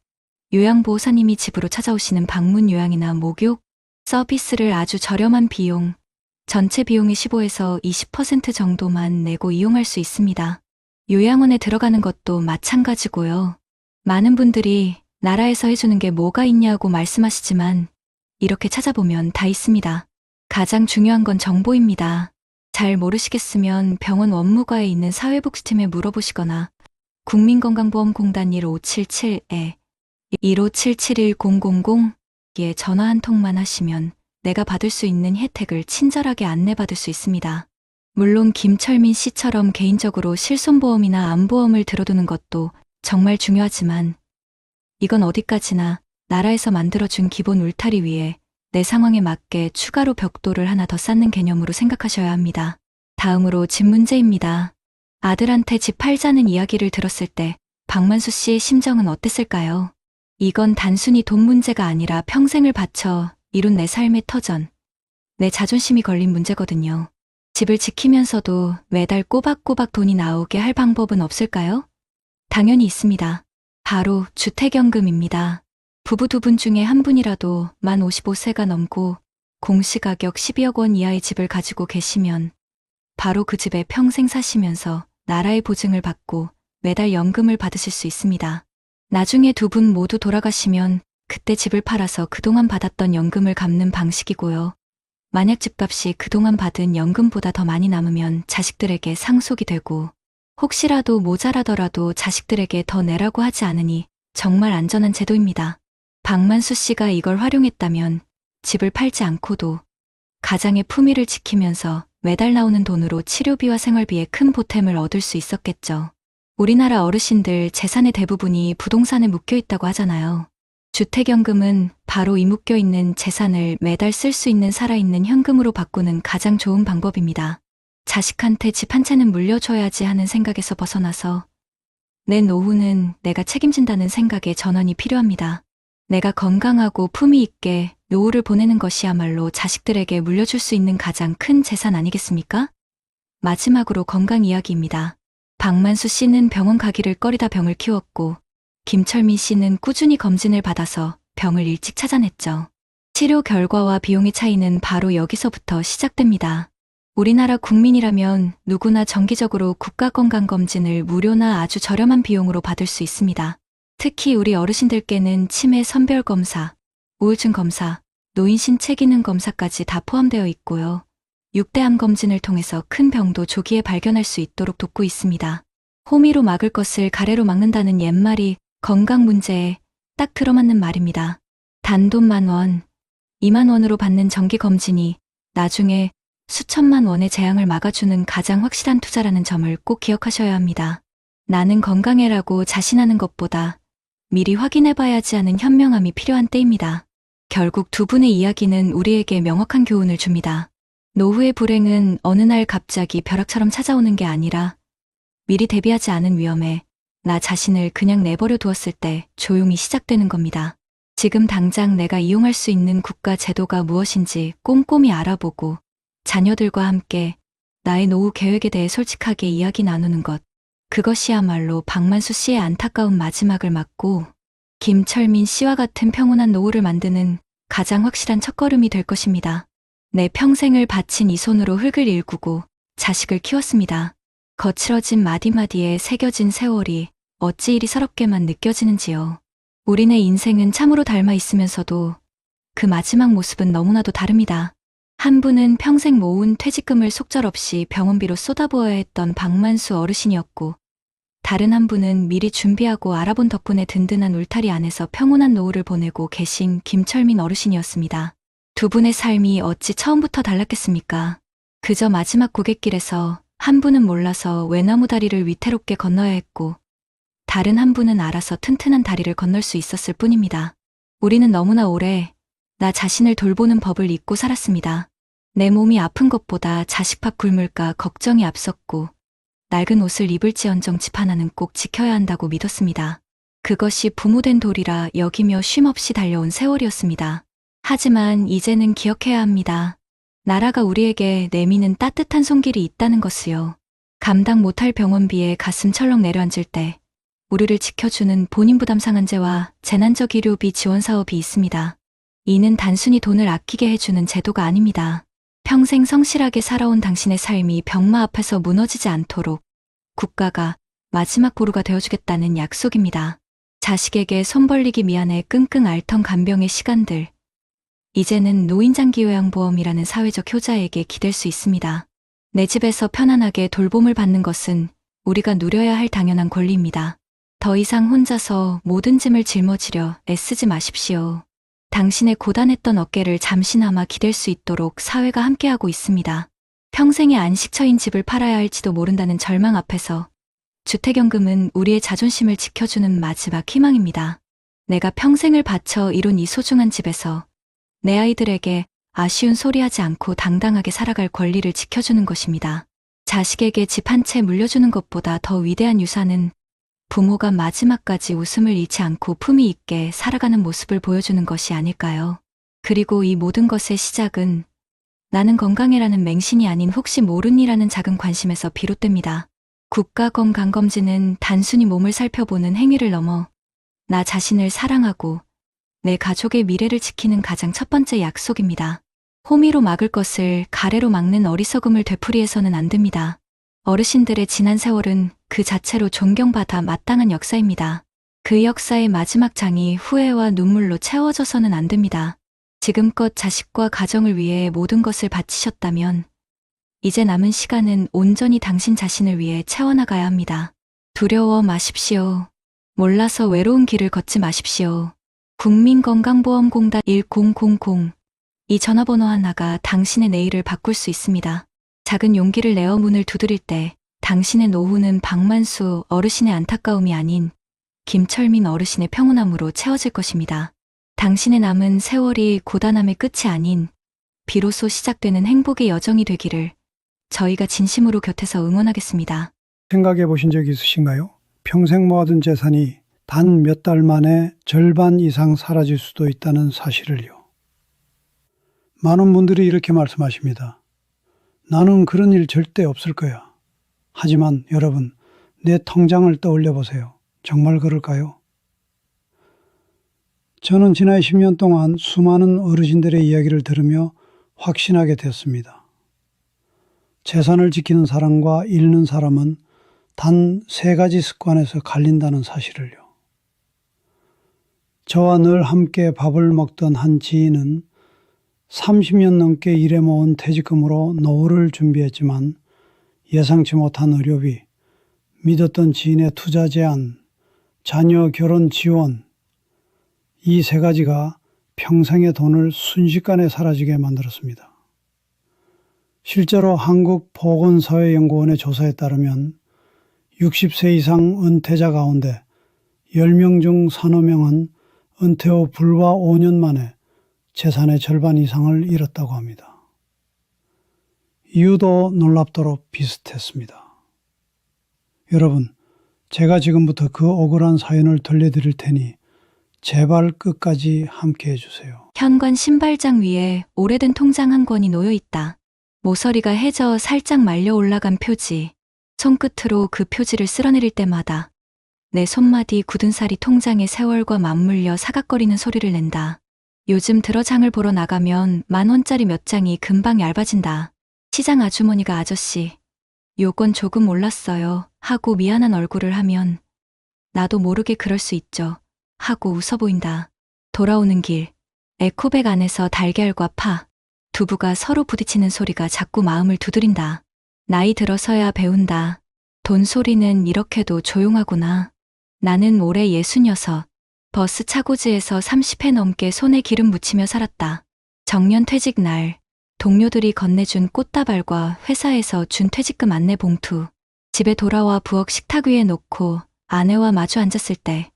요양보호사님이 집으로 찾아오시는 방문 요양이나 목욕 서비스를 아주 저렴한 비용, 전체 비용의 15에서 20% 정도만 내고 이용할 수 있습니다. 요양원에 들어가는 것도 마찬가지고요. 많은 분들이 나라에서 해주는 게 뭐가 있냐고 말씀하시지만 이렇게 찾아보면 다 있습니다. 가장 중요한 건 정보입니다. 잘 모르시겠으면 병원 원무과에 있는 사회복지팀에 물어보시거나 국민건강보험공단 1577에 15771000에 전화 한 통만 하시면 내가 받을 수 있는 혜택을 친절하게 안내받을 수 있습니다. 물론 김철민 씨처럼 개인적으로 실손보험이나 암보험을 들어두는 것도 정말 중요하지만 이건 어디까지나 나라에서 만들어준 기본 울타리 위에 내 상황에 맞게 추가로 벽돌을 하나 더 쌓는 개념으로 생각하셔야 합니다. 다음으로 집 문제입니다. 아들한테 집 팔자는 이야기를 들었을 때 박만수 씨의 심정은 어땠을까요? 이건 단순히 돈 문제가 아니라 평생을 바쳐 이룬 내 삶의 터전, 내 자존심이 걸린 문제거든요. 집을 지키면서도 매달 꼬박꼬박 돈이 나오게 할 방법은 없을까요? 당연히 있습니다. 바로 주택연금입니다. 부부 두 분 중에 한 분이라도 만 55세가 넘고 공시가격 12억 원 이하의 집을 가지고 계시면 바로 그 집에 평생 사시면서 나라의 보증을 받고 매달 연금을 받으실 수 있습니다. 나중에 두 분 모두 돌아가시면 그때 집을 팔아서 그동안 받았던 연금을 갚는 방식이고요. 만약 집값이 그동안 받은 연금보다 더 많이 남으면 자식들에게 상속이 되고 혹시라도 모자라더라도 자식들에게 더 내라고 하지 않으니 정말 안전한 제도입니다. 박만수 씨가 이걸 활용했다면 집을 팔지 않고도 가장의 품위를 지키면서 매달 나오는 돈으로 치료비와 생활비에 큰 보탬을 얻을 수 있었겠죠. 우리나라 어르신들 재산의 대부분이 부동산에 묶여 있다고 하잖아요. 주택연금은 바로 이 묶여있는 재산을 매달 쓸 수 있는 살아있는 현금으로 바꾸는 가장 좋은 방법입니다. 자식한테 집 한 채는 물려줘야지 하는 생각에서 벗어나서 내 노후는 내가 책임진다는 생각에 전환이 필요합니다. 내가 건강하고 품위 있게 노후를 보내는 것이야말로 자식들에게 물려줄 수 있는 가장 큰 재산 아니겠습니까? 마지막으로 건강 이야기입니다. 박만수 씨는 병원 가기를 꺼리다 병을 키웠고 김철민 씨는 꾸준히 검진을 받아서 병을 일찍 찾아냈죠. 치료 결과와 비용의 차이는 바로 여기서부터 시작됩니다. 우리나라 국민이라면 누구나 정기적으로 국가건강검진을 무료나 아주 저렴한 비용으로 받을 수 있습니다. 특히 우리 어르신들께는 치매 선별검사, 우울증 검사, 노인 신체 기능 검사까지 다 포함되어 있고요. 6대암 검진을 통해서 큰 병도 조기에 발견할 수 있도록 돕고 있습니다. 호미로 막을 것을 가래로 막는다는 옛말이 건강 문제에 딱 들어맞는 말입니다. 단돈 10,000원, 20,000원으로 받는 정기검진이 나중에 수천만 원의 재앙을 막아주는 가장 확실한 투자라는 점을 꼭 기억하셔야 합니다. 나는 건강해라고 자신하는 것보다 미리 확인해봐야지 하는 현명함이 필요한 때입니다. 결국 두 분의 이야기는 우리에게 명확한 교훈을 줍니다. 노후의 불행은 어느 날 갑자기 벼락처럼 찾아오는 게 아니라 미리 대비하지 않은 위험에 나 자신을 그냥 내버려 두었을 때 조용히 시작되는 겁니다. 지금 당장 내가 이용할 수 있는 국가 제도가 무엇인지 꼼꼼히 알아보고 자녀들과 함께 나의 노후 계획에 대해 솔직하게 이야기 나누는 것. 그것이야말로 박만수 씨의 안타까운 마지막을 막고 김철민 씨와 같은 평온한 노후를 만드는 가장 확실한 첫걸음이 될 것입니다. 내 평생을 바친 이 손으로 흙을 일구고 자식을 키웠습니다. 거칠어진 마디마디에 새겨진 세월이 어찌 이리 서럽게만 느껴지는지요. 우리네 인생은 참으로 닮아 있으면서도 그 마지막 모습은 너무나도 다릅니다. 한 분은 평생 모은 퇴직금을 속절없이 병원비로 쏟아부어야 했던 박만수 어르신이었고, 다른 한 분은 미리 준비하고 알아본 덕분에 든든한 울타리 안에서 평온한 노후를 보내고 계신 김철민 어르신이었습니다. 두 분의 삶이 어찌 처음부터 달랐겠습니까? 그저 마지막 고갯길에서 한 분은 몰라서 외나무 다리를 위태롭게 건너야 했고, 다른 한 분은 알아서 튼튼한 다리를 건널 수 있었을 뿐입니다. 우리는 너무나 오래 나 자신을 돌보는 법을 잊고 살았습니다. 내 몸이 아픈 것보다 자식 밥 굶을까 걱정이 앞섰고, 낡은 옷을 입을지언정 집 하나는 꼭 지켜야 한다고 믿었습니다. 그것이 부모된 도리라 여기며 쉼없이 달려온 세월이었습니다. 하지만 이제는 기억해야 합니다. 나라가 우리에게 내미는 따뜻한 손길이 있다는 것을요. 감당 못할 병원비에 가슴 철렁 내려앉을 때 우리를 지켜주는 본인 부담 상한제와 재난적 의료비 지원 사업이 있습니다. 이는 단순히 돈을 아끼게 해주는 제도가 아닙니다. 평생 성실하게 살아온 당신의 삶이 병마 앞에서 무너지지 않도록 국가가 마지막 보루가 되어주겠다는 약속입니다. 자식에게 손 벌리기 미안해 끙끙 앓던 간병의 시간들. 이제는 노인장기요양보험이라는 사회적 효자에게 기댈 수 있습니다. 내 집에서 편안하게 돌봄을 받는 것은 우리가 누려야 할 당연한 권리입니다. 더 이상 혼자서 모든 짐을 짊어지려 애쓰지 마십시오. 당신의 고단했던 어깨를 잠시나마 기댈 수 있도록 사회가 함께하고 있습니다. 평생의 안식처인 집을 팔아야 할지도 모른다는 절망 앞에서 주택연금은 우리의 자존심을 지켜주는 마지막 희망입니다. 내가 평생을 바쳐 이룬 이 소중한 집에서 내 아이들에게 아쉬운 소리하지 않고 당당하게 살아갈 권리를 지켜주는 것입니다. 자식에게 집 한 채 물려주는 것보다 더 위대한 유산은 부모가 마지막까지 웃음을 잃지 않고 품위 있게 살아가는 모습을 보여주는 것이 아닐까요? 그리고 이 모든 것의 시작은 나는 건강해라는 맹신이 아닌 혹시 모르니라는 작은 관심에서 비롯됩니다. 국가건강검진은 단순히 몸을 살펴보는 행위를 넘어 나 자신을 사랑하고 내 가족의 미래를 지키는 가장 첫 번째 약속입니다. 호미로 막을 것을 가래로 막는 어리석음을 되풀이해서는 안 됩니다. 어르신들의 지난 세월은 그 자체로 존경받아 마땅한 역사입니다. 그 역사의 마지막 장이 후회와 눈물로 채워져서는 안 됩니다. 지금껏 자식과 가정을 위해 모든 것을 바치셨다면 이제 남은 시간은 온전히 당신 자신을 위해 채워나가야 합니다. 두려워 마십시오. 몰라서 외로운 길을 걷지 마십시오. 국민건강보험공단 1000, 이 전화번호 하나가 당신의 내일을 바꿀 수 있습니다. 작은 용기를 내어 문을 두드릴 때 당신의 노후는 박만수 어르신의 안타까움이 아닌 김철민 어르신의 평온함으로 채워질 것입니다. 당신의 남은 세월이 고단함의 끝이 아닌 비로소 시작되는 행복의 여정이 되기를 저희가 진심으로 곁에서 응원하겠습니다. 생각해 보신 적 있으신가요? 평생 모아둔 재산이 단 몇 달 만에 절반 이상 사라질 수도 있다는 사실을요. 많은 분들이 이렇게 말씀하십니다. 나는 그런 일 절대 없을 거야. 하지만 여러분, 내 통장을 떠올려 보세요. 정말 그럴까요? 저는 지난 10년 동안 수많은 어르신들의 이야기를 들으며 확신하게 됐습니다. 재산을 지키는 사람과 잃는 사람은 단 3가지 습관에서 갈린다는 사실을요. 저와 늘 함께 밥을 먹던 한 지인은 30년 넘게 일해 모은 퇴직금으로 노후를 준비했지만 예상치 못한 의료비, 믿었던 지인의 투자 제안, 자녀 결혼 지원, 이 3가지가 평생의 돈을 순식간에 사라지게 만들었습니다. 실제로 한국보건사회연구원의 조사에 따르면 60세 이상 은퇴자 가운데 10명 중 3~4명은 은퇴 후 불과 5년 만에 재산의 절반 이상을 잃었다고 합니다. 이유도 놀랍도록 비슷했습니다. 여러분, 제가 지금부터 그 억울한 사연을 들려드릴 테니 제발 끝까지 함께 해주세요. 현관 신발장 위에 오래된 통장 한 권이 놓여 있다. 모서리가 해져 살짝 말려 올라간 표지. 손끝으로 그 표지를 쓸어내릴 때마다 내 손마디 굳은 살이 통장의 세월과 맞물려 사각거리는 소리를 낸다. 요즘 들어 장을 보러 나가면 10,000원짜리 몇 장이 금방 얇아진다. 시장 아주머니가 아저씨, 요건 조금 올랐어요 하고 미안한 얼굴을 하면 나도 모르게 그럴 수 있죠 하고 웃어 보인다. 돌아오는 길, 에코백 안에서 달걀과 파, 두부가 서로 부딪히는 소리가 자꾸 마음을 두드린다. 나이 들어서야 배운다. 돈 소리는 이렇게도 조용하구나. 나는 올해 66, 버스 차고지에서 30회 넘게 손에 기름 묻히며 살았다. 정년 퇴직 날, 동료들이 건네준 꽃다발과 회사에서 준 퇴직금 안내 봉투, 집에 돌아와 부엌 식탁 위에 놓고 아내와 마주 앉았을 때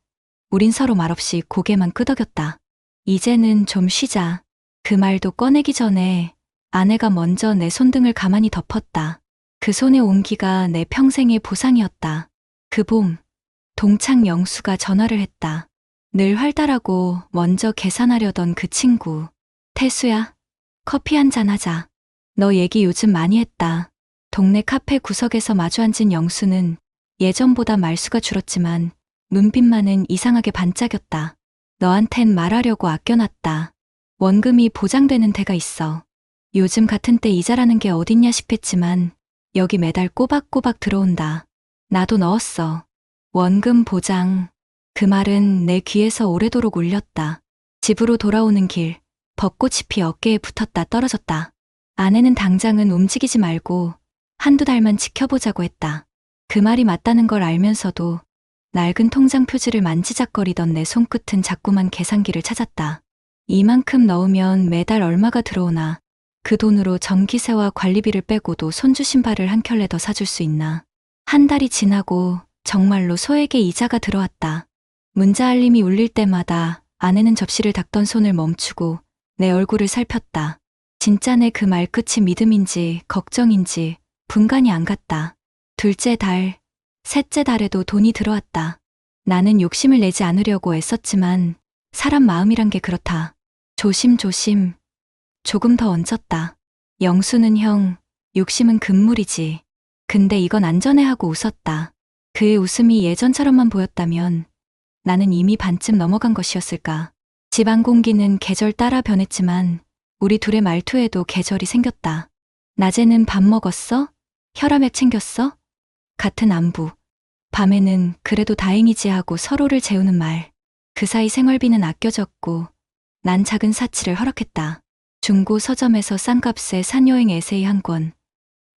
우린 서로 말없이 고개만 끄덕였다. 이제는 좀 쉬자. 그 말도 꺼내기 전에 아내가 먼저 내 손등을 가만히 덮었다. 그 손의 온기가 내 평생의 보상이었다. 그 봄, 동창 영수가 전화를 했다. 늘 활달하고 먼저 계산하려던 그 친구. 태수야, 커피 한잔 하자. 너 얘기 요즘 많이 했다. 동네 카페 구석에서 마주 앉은 영수는 예전보다 말수가 줄었지만 눈빛만은 이상하게 반짝였다. 너한텐 말하려고 아껴놨다. 원금이 보장되는 데가 있어. 요즘 같은 때 이자라는 게 어딨냐 싶었지만 여기 매달 꼬박꼬박 들어온다. 나도 넣었어. 원금 보장. 그 말은 내 귀에서 오래도록 울렸다. 집으로 돌아오는 길, 벚꽃잎이 어깨에 붙었다 떨어졌다. 아내는 당장은 움직이지 말고 한두 달만 지켜보자고 했다. 그 말이 맞다는 걸 알면서도 낡은 통장 표지를 만지작거리던 내 손끝은 자꾸만 계산기를 찾았다. 이만큼 넣으면 매달 얼마가 들어오나, 그 돈으로 전기세와 관리비를 빼고도 손주 신발을 한 켤레 더 사줄 수 있나. 한 달이 지나고 정말로 소액의 이자가 들어왔다. 문자 알림이 울릴 때마다 아내는 접시를 닦던 손을 멈추고 내 얼굴을 살폈다. 진짜 내 그 말끝이 믿음인지 걱정인지 분간이 안 갔다. 둘째 달, 셋째 달에도 돈이 들어왔다. 나는 욕심을 내지 않으려고 애썼지만 사람 마음이란 게 그렇다. 조심조심, 조금 더 얹었다. 영수는 형, 욕심은 금물이지. 근데 이건 안전해 하고 웃었다. 그의 웃음이 예전처럼만 보였다면 나는 이미 반쯤 넘어간 것이었을까. 집안 공기는 계절 따라 변했지만 우리 둘의 말투에도 계절이 생겼다. 낮에는 밥 먹었어? 혈압약 챙겼어? 같은 안부. 밤에는 그래도 다행이지 하고 서로를 재우는 말. 그 사이 생활비는 아껴졌고 난 작은 사치를 허락했다. 중고 서점에서 싼 값에 산여행 에세이 한 권.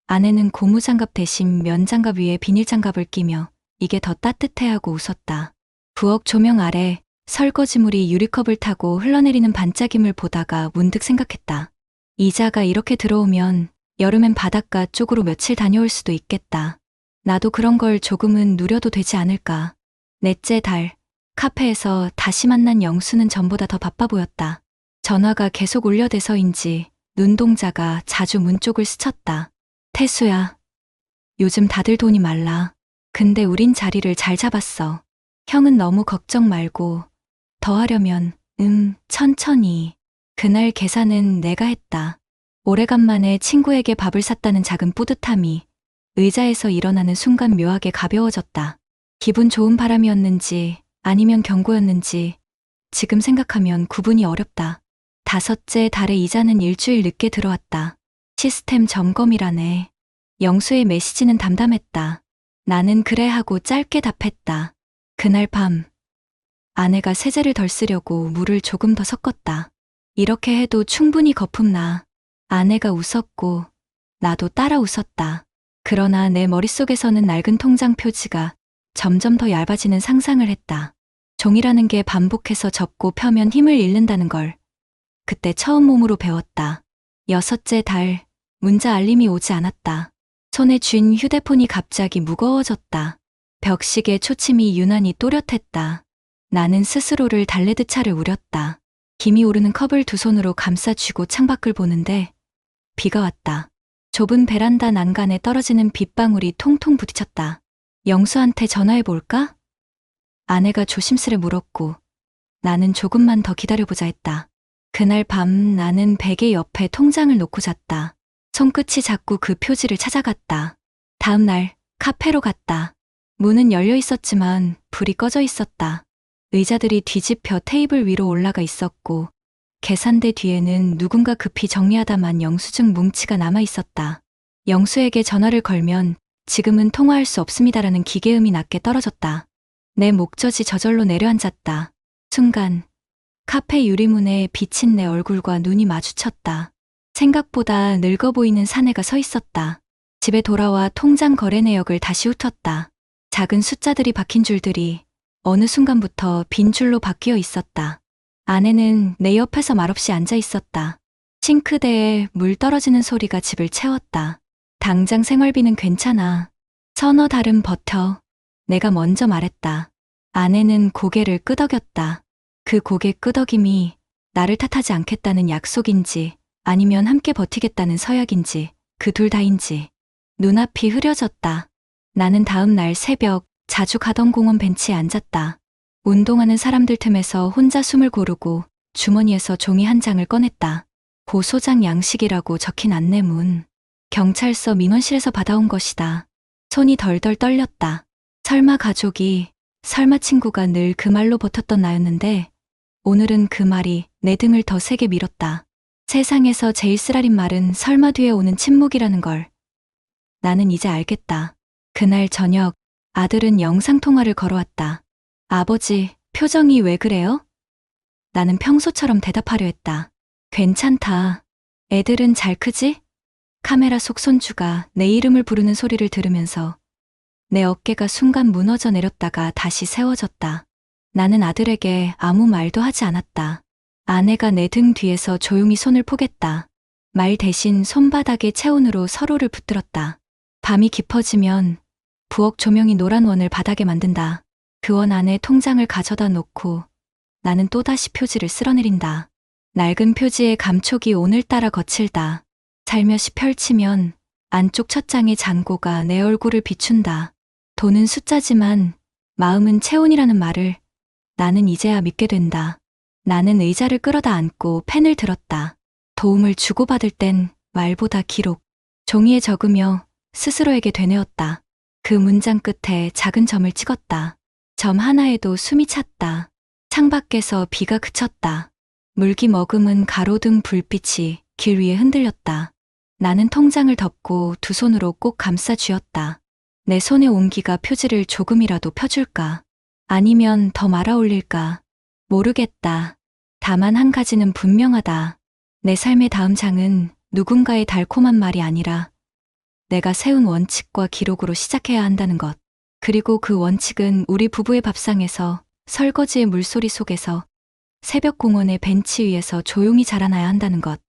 아내는 고무장갑 대신 면장갑 위에 비닐장갑을 끼며 이게 더 따뜻해 하고 웃었다. 부엌 조명 아래 설거지물이 유리컵을 타고 흘러내리는 반짝임을 보다가 문득 생각했다. 이자가 이렇게 들어오면 여름엔 바닷가 쪽으로 며칠 다녀올 수도 있겠다. 나도 그런 걸 조금은 누려도 되지 않을까. 넷째 달, 카페에서 다시 만난 영수는 전보다 더 바빠 보였다. 전화가 계속 울려대서인지 눈동자가 자주 문 쪽을 스쳤다. 태수야, 요즘 다들 돈이 말라. 근데 우린 자리를 잘 잡았어. 형은 너무 걱정 말고 더 하려면 천천히. 그날 계산은 내가 했다. 오래간만에 친구에게 밥을 샀다는 작은 뿌듯함이 의자에서 일어나는 순간 묘하게 가벼워졌다. 기분 좋은 바람이었는지 아니면 경고였는지 지금 생각하면 구분이 어렵다. 다섯째 달에 이자는 일주일 늦게 들어왔다. 시스템 점검이라네. 영수의 메시지는 담담했다. 나는 그래 하고 짧게 답했다. 그날 밤 아내가 세제를 덜 쓰려고 물을 조금 더 섞었다. 이렇게 해도 충분히 거품나. 아내가 웃었고 나도 따라 웃었다. 그러나 내 머릿속에서는 낡은 통장 표지가 점점 더 얇아지는 상상을 했다. 종이라는 게 반복해서 접고 펴면 힘을 잃는다는 걸 그때 처음 몸으로 배웠다. 6째 달, 문자 알림이 오지 않았다. 손에 쥔 휴대폰이 갑자기 무거워졌다. 벽식의 초침이 유난히 또렷했다. 나는 스스로를 달래듯 차를 우렸다. 김이 오르는 컵을 두 손으로 감싸 쥐고 창밖을 보는데 비가 왔다. 좁은 베란다 난간에 떨어지는 빗방울이 통통 부딪혔다. 영수한테 전화해볼까? 아내가 조심스레 물었고 나는 조금만 더 기다려보자 했다. 그날 밤 나는 베개 옆에 통장을 놓고 잤다. 손끝이 자꾸 그 표지를 찾아갔다. 다음 날 카페로 갔다. 문은 열려 있었지만 불이 꺼져 있었다. 의자들이 뒤집혀 테이블 위로 올라가 있었고 계산대 뒤에는 누군가 급히 정리하다만 영수증 뭉치가 남아 있었다. 영수에게 전화를 걸면 지금은 통화할 수 없습니다라는 기계음이 낮게 떨어졌다. 내 목젖이 저절로 내려앉았다. 순간 카페 유리문에 비친 내 얼굴과 눈이 마주쳤다. 생각보다 늙어 보이는 사내가 서 있었다. 집에 돌아와 통장 거래 내역을 다시 훑었다. 작은 숫자들이 박힌 줄들이 어느 순간부터 빈 줄로 바뀌어 있었다. 아내는 내 옆에서 말없이 앉아 있었다. 싱크대에 물 떨어지는 소리가 집을 채웠다. 당장 생활비는 괜찮아. 서너 달은 버텨. 내가 먼저 말했다. 아내는 고개를 끄덕였다. 그 고개 끄덕임이 나를 탓하지 않겠다는 약속인지 아니면 함께 버티겠다는 서약인지 그 둘 다인지. 눈앞이 흐려졌다. 나는 다음 날 새벽 자주 가던 공원 벤치에 앉았다. 운동하는 사람들 틈에서 혼자 숨을 고르고 주머니에서 종이 한 장을 꺼냈다. 보소장 양식이라고 적힌 안내문. 경찰서 민원실에서 받아온 것이다. 손이 덜덜 떨렸다. 설마 가족이, 설마 친구가 늘 그 말로 버텼던 나였는데 오늘은 그 말이 내 등을 더 세게 밀었다. 세상에서 제일 쓰라린 말은 설마 뒤에 오는 침묵이라는 걸. 나는 이제 알겠다. 그날 저녁 아들은 영상통화를 걸어왔다. 아버지, 표정이 왜 그래요? 나는 평소처럼 대답하려 했다. 괜찮다. 애들은 잘 크지? 카메라 속 손주가 내 이름을 부르는 소리를 들으면서 내 어깨가 순간 무너져 내렸다가 다시 세워졌다. 나는 아들에게 아무 말도 하지 않았다. 아내가 내 등 뒤에서 조용히 손을 포겠다. 말 대신 손바닥에 체온으로 서로를 붙들었다. 밤이 깊어지면 부엌 조명이 노란 원을 바닥에 만든다. 그 원 안에 통장을 가져다 놓고 나는 또다시 표지를 쓸어내린다. 낡은 표지의 감촉이 오늘따라 거칠다. 살며시 펼치면 안쪽 첫 장의 잔고가 내 얼굴을 비춘다. 돈은 숫자지만 마음은 체온이라는 말을 나는 이제야 믿게 된다. 나는 의자를 끌어다 앉고 펜을 들었다. 도움을 주고받을 땐 말보다 기록, 종이에 적으며 스스로에게 되뇌었다. 그 문장 끝에 작은 점을 찍었다. 점 하나에도 숨이 찼다. 창밖에서 비가 그쳤다. 물기 머금은 가로등 불빛이 길 위에 흔들렸다. 나는 통장을 덮고 두 손으로 꼭 감싸 쥐었다. 내 손의 온기가 표지를 조금이라도 펴줄까? 아니면 더 말아 올릴까? 모르겠다. 다만 한 가지는 분명하다. 내 삶의 다음 장은 누군가의 달콤한 말이 아니라 내가 세운 원칙과 기록으로 시작해야 한다는 것. 그리고 그 원칙은 우리 부부의 밥상에서, 설거지의 물소리 속에서, 새벽 공원의 벤치 위에서 조용히 자라나야 한다는 것.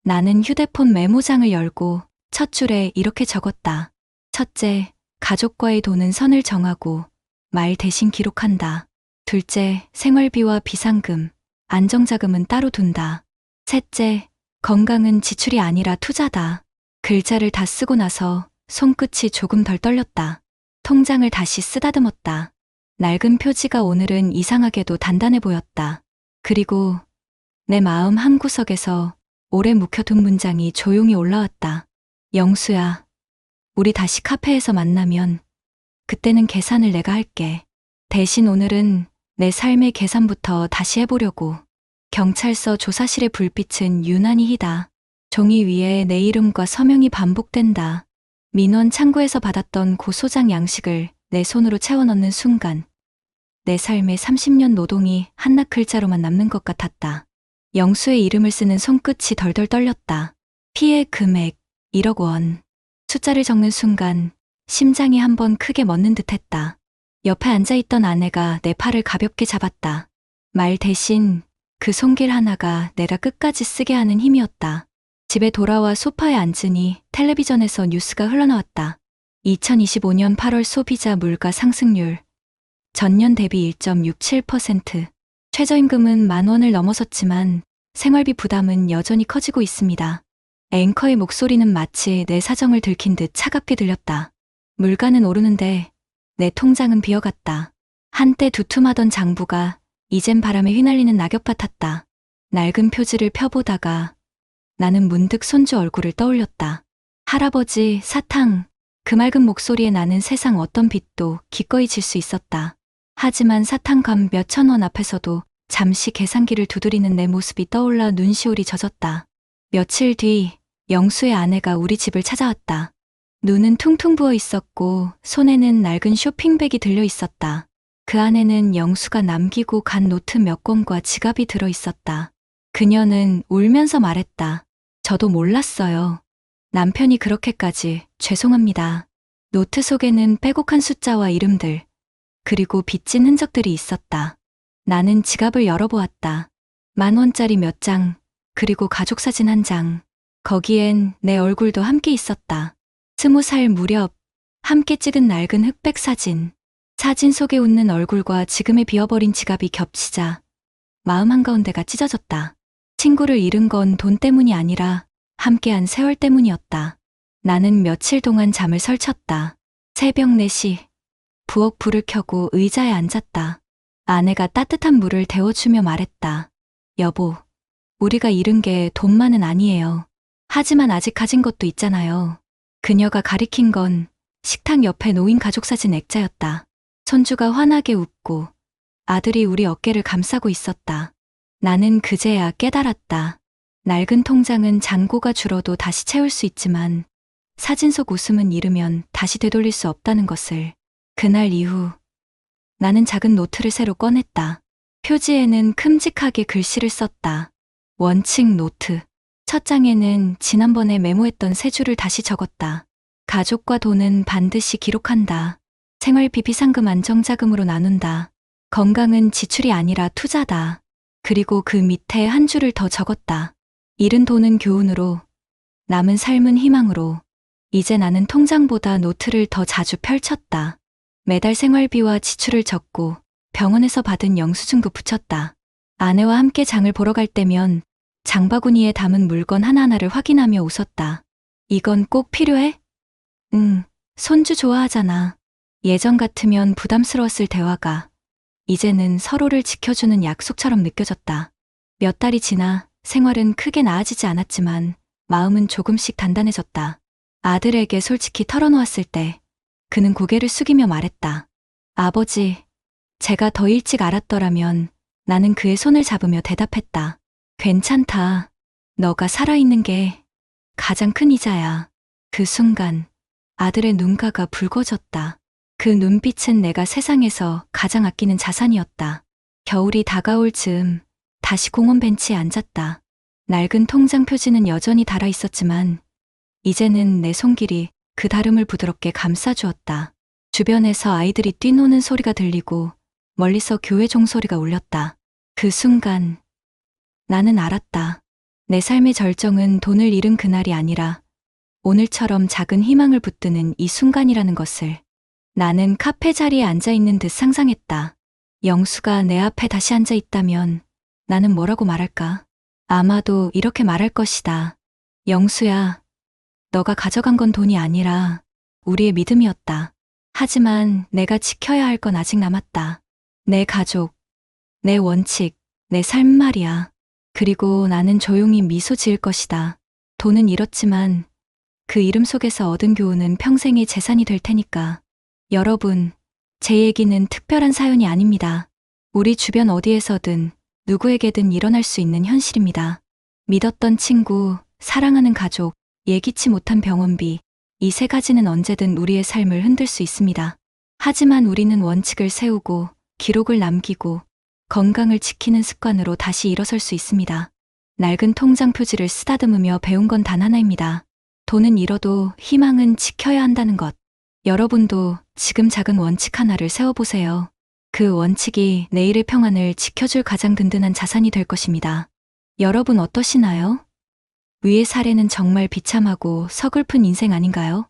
나는 휴대폰 메모장을 열고 첫 줄에 이렇게 적었다. 첫째, 가족과의 돈은 선을 정하고 말 대신 기록한다. 둘째, 생활비와 비상금, 안정자금은 따로 둔다. 셋째, 건강은 지출이 아니라 투자다. 글자를 다 쓰고 나서 손끝이 조금 덜 떨렸다. 통장을 다시 쓰다듬었다. 낡은 표지가 오늘은 이상하게도 단단해 보였다. 그리고 내 마음 한구석에서 오래 묵혀둔 문장이 조용히 올라왔다. 영수야, 우리 다시 카페에서 만나면 그때는 계산을 내가 할게. 대신 오늘은 내 삶의 계산부터 다시 해보려고. 경찰서 조사실의 불빛은 유난히 희다. 종이 위에 내 이름과 서명이 반복된다. 민원 창구에서 받았던 고소장 양식을 내 손으로 채워 넣는 순간 내 삶의 30년 노동이 한낱 글자로만 남는 것 같았다. 영수의 이름을 쓰는 손끝이 덜덜 떨렸다. 피해 금액 1억 원. 숫자를 적는 순간 심장이 한번 크게 멎는 듯했다. 옆에 앉아있던 아내가 내 팔을 가볍게 잡았다. 말 대신 그 손길 하나가 내가 끝까지 쓰게 하는 힘이었다. 집에 돌아와 소파에 앉으니 텔레비전에서 뉴스가 흘러나왔다. 2025년 8월 소비자 물가 상승률 전년 대비 1.67%. 최저임금은 10,000원을 넘어섰지만 생활비 부담은 여전히 커지고 있습니다. 앵커의 목소리는 마치 내 사정을 들킨 듯 차갑게 들렸다. 물가는 오르는데 내 통장은 비어갔다. 한때 두툼하던 장부가 이젠 바람에 휘날리는 낙엽 같았다. 낡은 표지를 펴보다가 나는 문득 손주 얼굴을 떠올렸다. 할아버지, 사탕. 그 맑은 목소리에 나는 세상 어떤 빚도 기꺼이 질 수 있었다. 하지만 사탕감 몇천 원 앞에서도 잠시 계산기를 두드리는 내 모습이 떠올라 눈시울이 젖었다. 며칠 뒤 영수의 아내가 우리 집을 찾아왔다. 눈은 퉁퉁 부어 있었고 손에는 낡은 쇼핑백이 들려 있었다. 그 안에는 영수가 남기고 간 노트 몇 권과 지갑이 들어 있었다. 그녀는 울면서 말했다. 저도 몰랐어요. 남편이 그렇게까지 죄송합니다. 노트 속에는 빼곡한 숫자와 이름들, 그리고 빚진 흔적들이 있었다. 나는 지갑을 열어보았다. 10,000원짜리 몇 장, 그리고 가족사진 한 장. 거기엔 내 얼굴도 함께 있었다. 20살 무렵 함께 찍은 낡은 흑백 사진. 사진 속에 웃는 얼굴과 지금의 비어버린 지갑이 겹치자 마음 한가운데가 찢어졌다. 친구를 잃은 건 돈 때문이 아니라 함께한 세월 때문이었다. 나는 며칠 동안 잠을 설쳤다. 새벽 4시 부엌 불을 켜고 의자에 앉았다. 아내가 따뜻한 물을 데워주며 말했다. 여보, 우리가 잃은 게 돈만은 아니에요. 하지만 아직 가진 것도 있잖아요. 그녀가 가리킨 건 식탁 옆에 놓인 가족사진 액자였다. 손주가 환하게 웃고 아들이 우리 어깨를 감싸고 있었다. 나는 그제야 깨달았다. 낡은 통장은 잔고가 줄어도 다시 채울 수 있지만 사진 속 웃음은 잃으면 다시 되돌릴 수 없다는 것을. 그날 이후 나는 작은 노트를 새로 꺼냈다. 표지에는 큼직하게 글씨를 썼다. 원칙 노트. 첫 장에는 지난번에 메모했던 세 줄을 다시 적었다. 가족과 돈은 반드시 기록한다. 생활비 비상금 안정자금으로 나눈다. 건강은 지출이 아니라 투자다. 그리고 그 밑에 한 줄을 더 적었다. 잃은 돈은 교훈으로, 남은 삶은 희망으로. 이제 나는 통장보다 노트를 더 자주 펼쳤다. 매달 생활비와 지출을 적고 병원에서 받은 영수증도 붙였다. 아내와 함께 장을 보러 갈 때면 장바구니에 담은 물건 하나하나를 확인하며 웃었다. 이건 꼭 필요해? 응, 손주 좋아하잖아. 예전 같으면 부담스러웠을 대화가 이제는 서로를 지켜주는 약속처럼 느껴졌다. 몇 달이 지나 생활은 크게 나아지지 않았지만 마음은 조금씩 단단해졌다. 아들에게 솔직히 털어놓았을 때 그는 고개를 숙이며 말했다. 아버지, 제가 더 일찍 알았더라면. 나는 그의 손을 잡으며 대답했다. 괜찮다. 너가 살아있는 게 가장 큰 이자야. 그 순간 아들의 눈가가 붉어졌다. 그 눈빛은 내가 세상에서 가장 아끼는 자산이었다. 겨울이 다가올 즈음 다시 공원 벤치에 앉았다. 낡은 통장 표지는 여전히 달아 있었지만 이제는 내 손길이 그 다름을 부드럽게 감싸주었다. 주변에서 아이들이 뛰노는 소리가 들리고 멀리서 교회 종소리가 울렸다. 그 순간 나는 알았다. 내 삶의 절정은 돈을 잃은 그날이 아니라 오늘처럼 작은 희망을 붙드는 이 순간이라는 것을. 나는 카페 자리에 앉아있는 듯 상상했다. 영수가 내 앞에 다시 앉아있다면 나는 뭐라고 말할까? 아마도 이렇게 말할 것이다. 영수야, 너가 가져간 건 돈이 아니라 우리의 믿음이었다. 하지만 내가 지켜야 할 건 아직 남았다. 내 가족, 내 원칙, 내 삶 말이야. 그리고 나는 조용히 미소 지을 것이다. 돈은 잃었지만 그 이름 속에서 얻은 교훈은 평생의 재산이 될 테니까. 여러분, 제 얘기는 특별한 사연이 아닙니다. 우리 주변 어디에서든 누구에게든 일어날 수 있는 현실입니다. 믿었던 친구, 사랑하는 가족, 예기치 못한 병원비, 이 세 가지는 언제든 우리의 삶을 흔들 수 있습니다. 하지만 우리는 원칙을 세우고 기록을 남기고 건강을 지키는 습관으로 다시 일어설 수 있습니다. 낡은 통장 표지를 쓰다듬으며 배운 건 단 하나입니다. 돈은 잃어도 희망은 지켜야 한다는 것. 여러분도 지금 작은 원칙 하나를 세워보세요. 그 원칙이 내일의 평안을 지켜줄 가장 든든한 자산이 될 것입니다. 여러분 어떠시나요? 위의 사례는 정말 비참하고 서글픈 인생 아닌가요?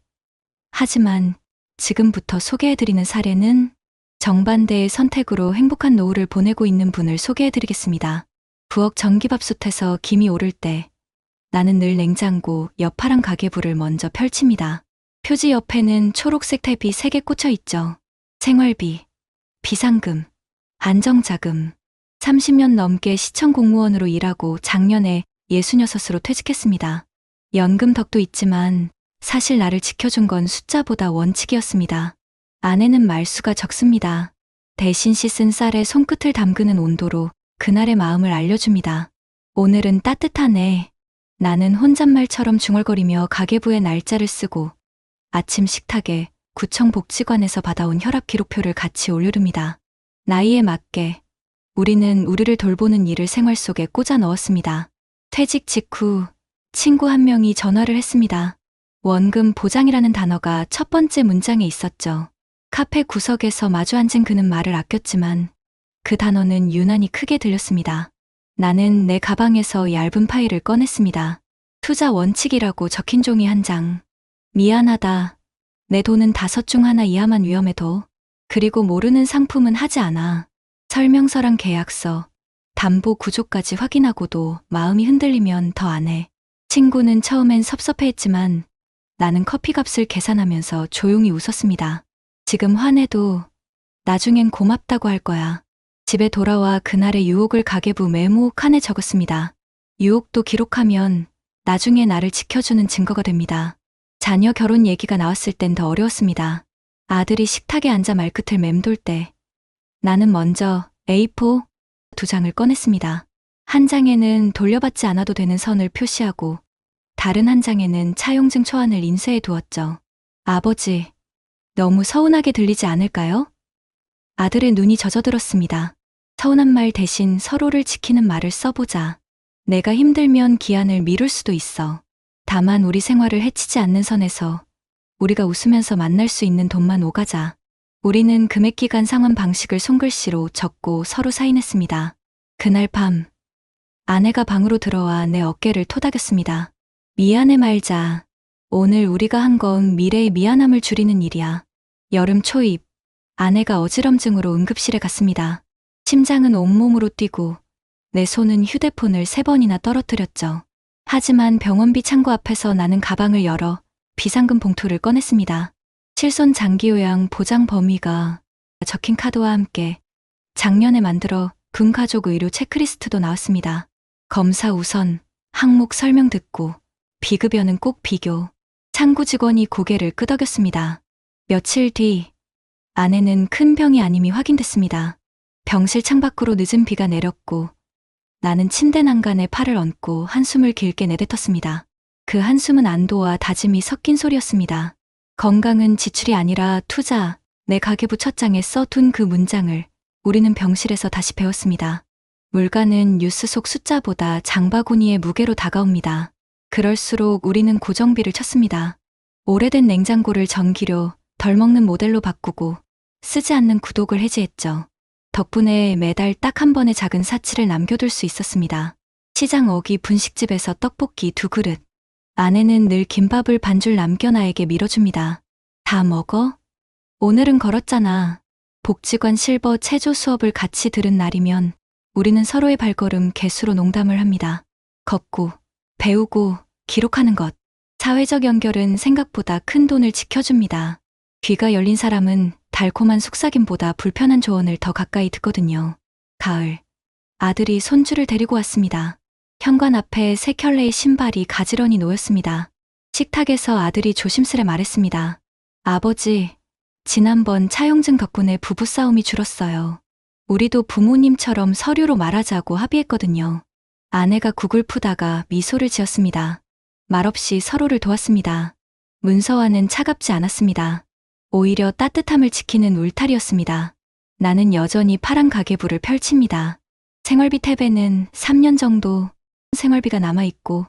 하지만 지금부터 소개해드리는 사례는 정반대의 선택으로 행복한 노후를 보내고 있는 분을 소개해드리겠습니다. 부엌 전기밥솥에서 김이 오를 때 나는 늘 냉장고 옆 파란 가계부를 먼저 펼칩니다. 표지 옆에는 초록색 탭이 3개 꽂혀 있죠. 생활비, 비상금, 안정자금. 30년 넘게 시청 공무원으로 일하고 작년에 66으로 퇴직했습니다. 연금 덕도 있지만 사실 나를 지켜준 건 숫자보다 원칙이었습니다. 아내는 말수가 적습니다. 대신 씻은 쌀에 손끝을 담그는 온도로 그날의 마음을 알려줍니다. 오늘은 따뜻하네. 나는 혼잣말처럼 중얼거리며 가계부에 날짜를 쓰고 아침 식탁에 구청 복지관에서 받아온 혈압 기록표를 같이 올려둡니다. 나이에 맞게 우리는 우리를 돌보는 일을 생활 속에 꽂아 넣었습니다. 퇴직 직후 친구 한 명이 전화를 했습니다. 원금 보장이라는 단어가 첫 번째 문장에 있었죠. 카페 구석에서 마주 앉은 그는 말을 아꼈지만 그 단어는 유난히 크게 들렸습니다. 나는 내 가방에서 얇은 파일을 꺼냈습니다. 투자 원칙이라고 적힌 종이 한 장. 미안하다. 내 돈은 5 중 하나 이하만 위험해도. 그리고 모르는 상품은 하지 않아. 설명서랑 계약서, 담보 구조까지 확인하고도 마음이 흔들리면 더 안 해. 친구는 처음엔 섭섭해했지만 나는 커피값을 계산하면서 조용히 웃었습니다. 지금 화내도 나중엔 고맙다고 할 거야. 집에 돌아와 그날의 유혹을 가계부 메모 칸에 적었습니다. 유혹도 기록하면 나중에 나를 지켜주는 증거가 됩니다. 자녀 결혼 얘기가 나왔을 땐 더 어려웠습니다. 아들이 식탁에 앉아 말끝을 맴돌 때 나는 먼저 A4 2장을 꺼냈습니다. 한 장에는 돌려받지 않아도 되는 선을 표시하고 다른 한 장에는 차용증 초안을 인쇄해 두었죠. 아버지, 너무 서운하게 들리지 않을까요? 아들의 눈이 젖어들었습니다. 서운한 말 대신 서로를 지키는 말을 써보자. 내가 힘들면 기한을 미룰 수도 있어. 다만 우리 생활을 해치지 않는 선에서 우리가 웃으면서 만날 수 있는 돈만 오가자. 우리는 금액 기간 상환 방식을 손글씨로 적고 서로 사인했습니다. 그날 밤 아내가 방으로 들어와 내 어깨를 토닥였습니다. 미안해 말자. 오늘 우리가 한 건 미래의 미안함을 줄이는 일이야. 여름 초입 아내가 어지럼증으로 응급실에 갔습니다. 심장은 온몸으로 뛰고 내 손은 휴대폰을 3번이나 떨어뜨렸죠. 하지만 병원비 창고 앞에서 나는 가방을 열어 비상금 봉투를 꺼냈습니다. 실손 장기 요양 보장 범위가 적힌 카드와 함께 작년에 만들어 군 가족 의료 체크리스트도 나왔습니다. 검사 우선, 항목 설명 듣고 비급여는 꼭 비교. 창구 직원이 고개를 끄덕였습니다. 며칠 뒤 아내는 큰 병이 아님이 확인됐습니다. 병실 창밖으로 늦은 비가 내렸고 나는 침대 난간에 팔을 얹고 한숨을 길게 내뱉었습니다. 그 한숨은 안도와 다짐이 섞인 소리였습니다. 건강은 지출이 아니라 투자. 내 가계부 첫 장에 써둔 그 문장을 우리는 병실에서 다시 배웠습니다. 물가는 뉴스 속 숫자보다 장바구니의 무게로 다가옵니다. 그럴수록 우리는 고정비를 쳤습니다. 오래된 냉장고를 전기료, 덜 먹는 모델로 바꾸고 쓰지 않는 구독을 해지했죠. 덕분에 매달 딱 한 번의 작은 사치를 남겨둘 수 있었습니다. 시장 어기 분식집에서 떡볶이 2그릇. 아내는 늘 김밥을 반줄 남겨 나에게 밀어줍니다. 다 먹어? 오늘은 걸었잖아. 복지관 실버 체조 수업을 같이 들은 날이면 우리는 서로의 발걸음 개수로 농담을 합니다. 걷고, 배우고, 기록하는 것. 사회적 연결은 생각보다 큰 돈을 지켜줍니다. 귀가 열린 사람은 달콤한 속삭임보다 불편한 조언을 더 가까이 듣거든요. 가을, 아들이 손주를 데리고 왔습니다. 현관 앞에 세 켤레의 신발이 가지런히 놓였습니다. 식탁에서 아들이 조심스레 말했습니다. 아버지, 지난번 차용증 덕분에 부부싸움이 줄었어요. 우리도 부모님처럼 서류로 말하자고 합의했거든요. 아내가 국을 푸다가 미소를 지었습니다. 말없이 서로를 도왔습니다. 문서와는 차갑지 않았습니다. 오히려 따뜻함을 지키는 울타리였습니다. 나는 여전히 파란 가계부를 펼칩니다. 생활비 탭에는 3년 정도 생활비가 남아있고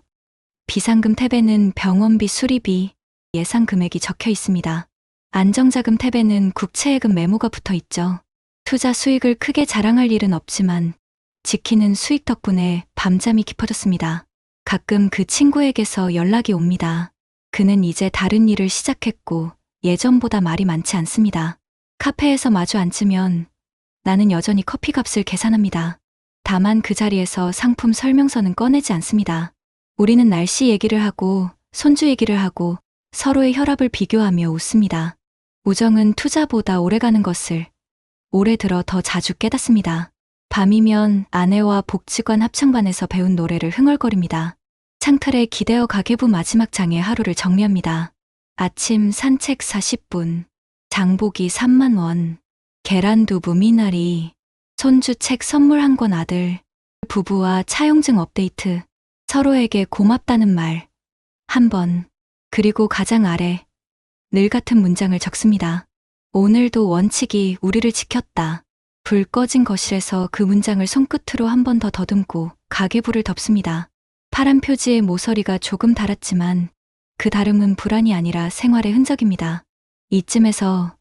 비상금 탭에는 병원비, 수리비, 예상 금액이 적혀 있습니다. 안정자금 탭에는 국채예금 메모가 붙어 있죠. 투자 수익을 크게 자랑할 일은 없지만 지키는 수익 덕분에 밤잠이 깊어졌습니다. 가끔 그 친구에게서 연락이 옵니다. 그는 이제 다른 일을 시작했고 예전보다 말이 많지 않습니다. 카페에서 마주 앉으면 나는 여전히 커피값을 계산합니다. 다만 그 자리에서 상품 설명서는 꺼내지 않습니다. 우리는 날씨 얘기를 하고 손주 얘기를 하고 서로의 혈압을 비교하며 웃습니다. 우정은 투자보다 오래가는 것을 올해 들어 더 자주 깨닫습니다. 밤이면 아내와 복지관 합창반에서 배운 노래를 흥얼거립니다. 창틀에 기대어 가계부 마지막 장의 하루를 정리합니다. 아침 산책 40분, 장보기 3만 원, 계란두부 미나리, 손주 책 선물 한 권 아들, 부부와 차용증 업데이트, 서로에게 고맙다는 말, 한 번, 그리고 가장 아래, 늘 같은 문장을 적습니다. 오늘도 원칙이 우리를 지켰다. 불 꺼진 거실에서 그 문장을 손끝으로 한 번 더 더듬고 가계부를 덮습니다. 파란 표지의 모서리가 조금 달았지만 그 다름은 불안이 아니라 생활의 흔적입니다. 이쯤에서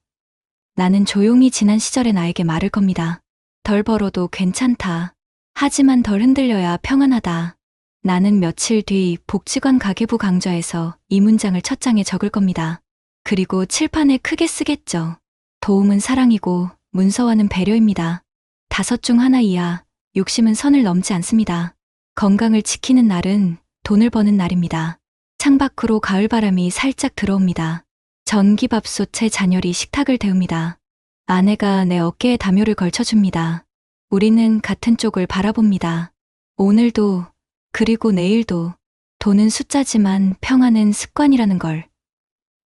나는 조용히 지난 시절의 나에게 말을 겁니다. 덜 벌어도 괜찮다. 하지만 덜 흔들려야 평안하다. 나는 며칠 뒤 복지관 가계부 강좌에서 이 문장을 첫 장에 적을 겁니다. 그리고 칠판에 크게 쓰겠죠. 도움은 사랑이고 문서와는 배려입니다. 5 중 하나 이하, 욕심은 선을 넘지 않습니다. 건강을 지키는 날은 돈을 버는 날입니다. 창밖으로 가을바람이 살짝 들어옵니다. 전기밥솥에 잔열이 식탁을 데웁니다. 아내가 내 어깨에 담요를 걸쳐줍니다. 우리는 같은 쪽을 바라봅니다. 오늘도 그리고 내일도 돈은 숫자지만 평안은 습관이라는 걸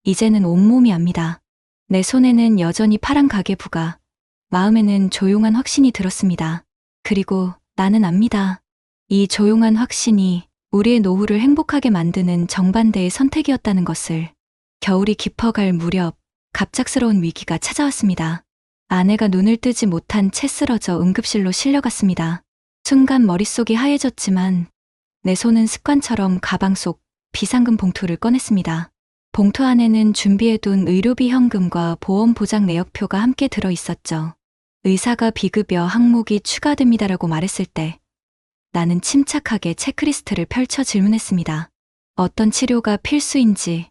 이제는 온몸이 압니다. 내 손에는 여전히 파란 가계부가, 마음에는 조용한 확신이 들었습니다. 그리고 나는 압니다. 이 조용한 확신이 우리의 노후를 행복하게 만드는 정반대의 선택이었다는 것을. 겨울이 깊어갈 무렵 갑작스러운 위기가 찾아왔습니다. 아내가 눈을 뜨지 못한 채 쓰러져 응급실로 실려갔습니다. 순간 머릿속이 하얘졌지만 내 손은 습관처럼 가방 속 비상금 봉투를 꺼냈습니다. 봉투 안에는 준비해둔 의료비 현금과 보험 보장 내역표가 함께 들어 있었죠. 의사가 비급여 항목이 추가됩니다라고 말했을 때 나는 침착하게 체크리스트를 펼쳐 질문했습니다. 어떤 치료가 필수인지,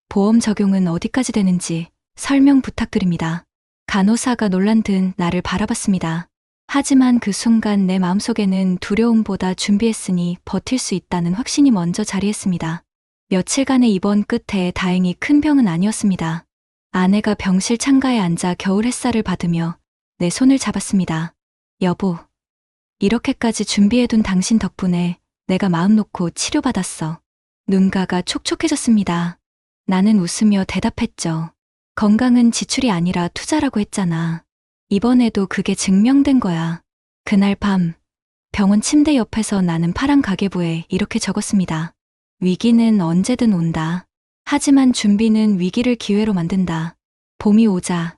보험 적용은 어디까지 되는지 설명 부탁드립니다. 간호사가 놀란 듯 나를 바라봤습니다. 하지만 그 순간 내 마음속에는 두려움보다 준비했으니 버틸 수 있다는 확신이 먼저 자리했습니다. 며칠간의 입원 끝에 다행히 큰 병은 아니었습니다. 아내가 병실 창가에 앉아 겨울 햇살을 받으며 내 손을 잡았습니다. 여보, 이렇게까지 준비해둔 당신 덕분에 내가 마음 놓고 치료받았어. 눈가가 촉촉해졌습니다. 나는 웃으며 대답했죠. 건강은 지출이 아니라 투자라고 했잖아. 이번에도 그게 증명된 거야. 그날 밤 병원 침대 옆에서 나는 파란 가계부에 이렇게 적었습니다. 위기는 언제든 온다. 하지만 준비는 위기를 기회로 만든다. 봄이 오자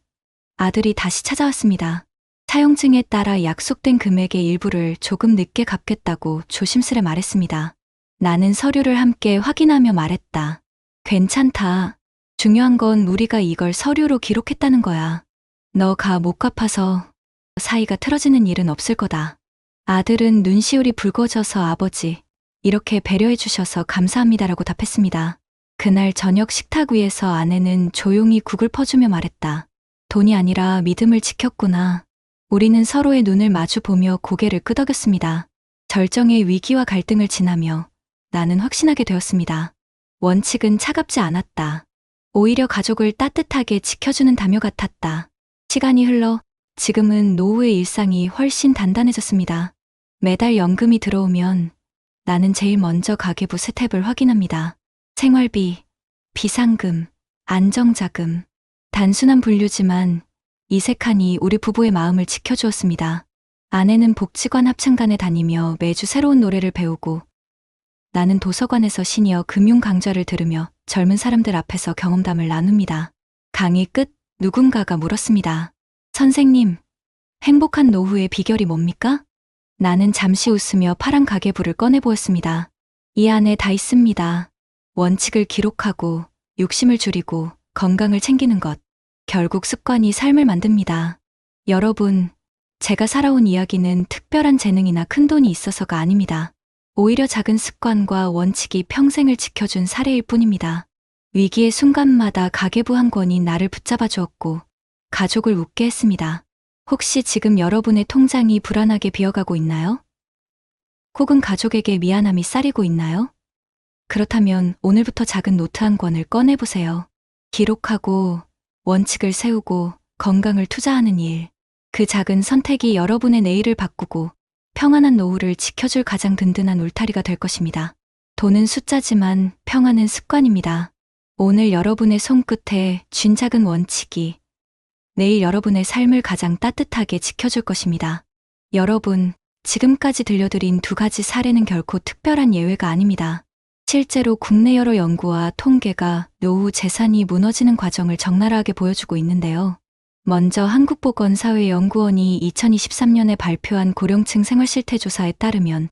아들이 다시 찾아왔습니다. 차용증에 따라 약속된 금액의 일부를 조금 늦게 갚겠다고 조심스레 말했습니다. 나는 서류를 함께 확인하며 말했다. 괜찮다. 중요한 건 우리가 이걸 서류로 기록했다는 거야. 너가 못 갚아서 사이가 틀어지는 일은 없을 거다. 아들은 눈시울이 붉어져서 아버지, 이렇게 배려해 주셔서 감사합니다라고 답했습니다. 그날 저녁 식탁 위에서 아내는 조용히 국을 퍼주며 말했다. 돈이 아니라 믿음을 지켰구나. 우리는 서로의 눈을 마주 보며 고개를 끄덕였습니다. 절정의 위기와 갈등을 지나며 나는 확신하게 되었습니다. 원칙은 차갑지 않았다. 오히려 가족을 따뜻하게 지켜주는 담요 같았다. 시간이 흘러 지금은 노후의 일상이 훨씬 단단해졌습니다. 매달 연금이 들어오면 나는 제일 먼저 가계부 스텝을 확인합니다. 생활비, 비상금, 안정자금. 단순한 분류지만 이 세 칸이 우리 부부의 마음을 지켜주었습니다. 아내는 복지관 합창단에 다니며 매주 새로운 노래를 배우고 나는 도서관에서 시니어 금융 강좌를 들으며 젊은 사람들 앞에서 경험담을 나눕니다. 강의 끝 누군가가 물었습니다. 선생님, 행복한 노후의 비결이 뭡니까? 나는 잠시 웃으며 파란 가계부를 꺼내 보였습니다. 이 안에 다 있습니다. 원칙을 기록하고 욕심을 줄이고 건강을 챙기는 것. 결국 습관이 삶을 만듭니다. 여러분, 제가 살아온 이야기는 특별한 재능이나 큰 돈이 있어서가 아닙니다. 오히려 작은 습관과 원칙이 평생을 지켜준 사례일 뿐입니다. 위기의 순간마다 가계부 한 권이 나를 붙잡아 주었고 가족을 웃게 했습니다. 혹시 지금 여러분의 통장이 불안하게 비어가고 있나요? 혹은 가족에게 미안함이 쌓이고 있나요? 그렇다면 오늘부터 작은 노트 한 권을 꺼내보세요. 기록하고 원칙을 세우고 건강을 투자하는 일. 그 작은 선택이 여러분의 내일을 바꾸고 평안한 노후를 지켜줄 가장 든든한 울타리가 될 것입니다. 돈은 숫자지만 평안은 습관입니다. 오늘 여러분의 손끝에 쥔 작은 원칙이 내일 여러분의 삶을 가장 따뜻하게 지켜줄 것입니다. 여러분, 지금까지 들려드린 두 가지 사례는 결코 특별한 예외가 아닙니다. 실제로 국내 여러 연구와 통계가 노후 재산이 무너지는 과정을 적나라하게 보여주고 있는데요. 먼저 한국보건사회연구원이 2023년에 발표한 고령층 생활실태조사에 따르면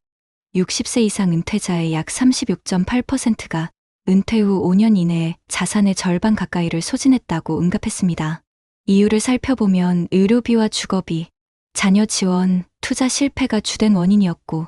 60세 이상 은퇴자의 약 36.8%가 은퇴 후 5년 이내에 자산의 절반 가까이를 소진했다고 응답했습니다. 이유를 살펴보면 의료비와 주거비, 자녀 지원, 투자 실패가 주된 원인이었고,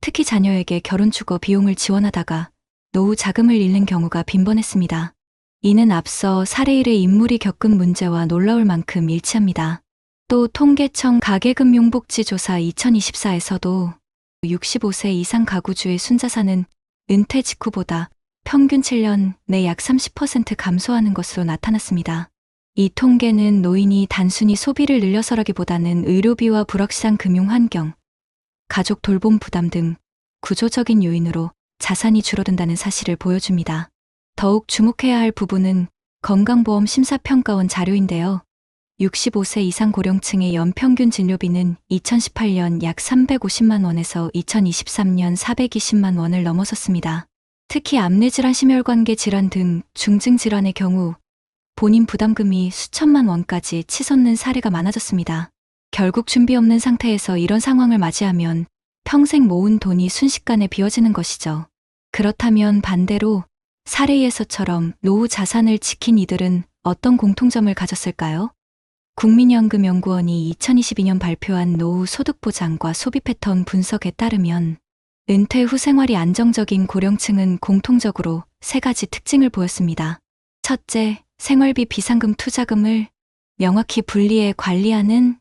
특히 자녀에게 결혼 주거 비용을 지원하다가 노후 자금을 잃는 경우가 빈번했습니다. 이는 앞서 사례 1의 인물이 겪은 문제와 놀라울 만큼 일치합니다. 또 통계청 가계금융복지조사 2024에서도 65세 이상 가구주의 순자산은 은퇴 직후보다 평균 7년 내 약 30% 감소하는 것으로 나타났습니다. 이 통계는 노인이 단순히 소비를 늘려서라기보다는 의료비와 불확실한 금융 환경, 가족 돌봄 부담 등 구조적인 요인으로 자산이 줄어든다는 사실을 보여줍니다. 더욱 주목해야 할 부분은 건강보험 심사평가원 자료인데요. 65세 이상 고령층의 연평균 진료비는 2018년 약 350만 원에서 2023년 420만 원을 넘어섰습니다. 특히 암내질환, 심혈관계 질환 등 중증 질환의 경우 본인 부담금이 수천만 원까지 치솟는 사례가 많아졌습니다. 결국 준비 없는 상태에서 이런 상황을 맞이하면 평생 모은 돈이 순식간에 비워지는 것이죠. 그렇다면 반대로 사례에서처럼 노후 자산을 지킨 이들은 어떤 공통점을 가졌을까요? 국민연금연구원이 2022년 발표한 노후 소득보장과 소비 패턴 분석에 따르면 은퇴 후 생활이 안정적인 고령층은 공통적으로 세 가지 특징을 보였습니다. 첫째, 생활비 비상금 투자금을 명확히 분리해 관리하는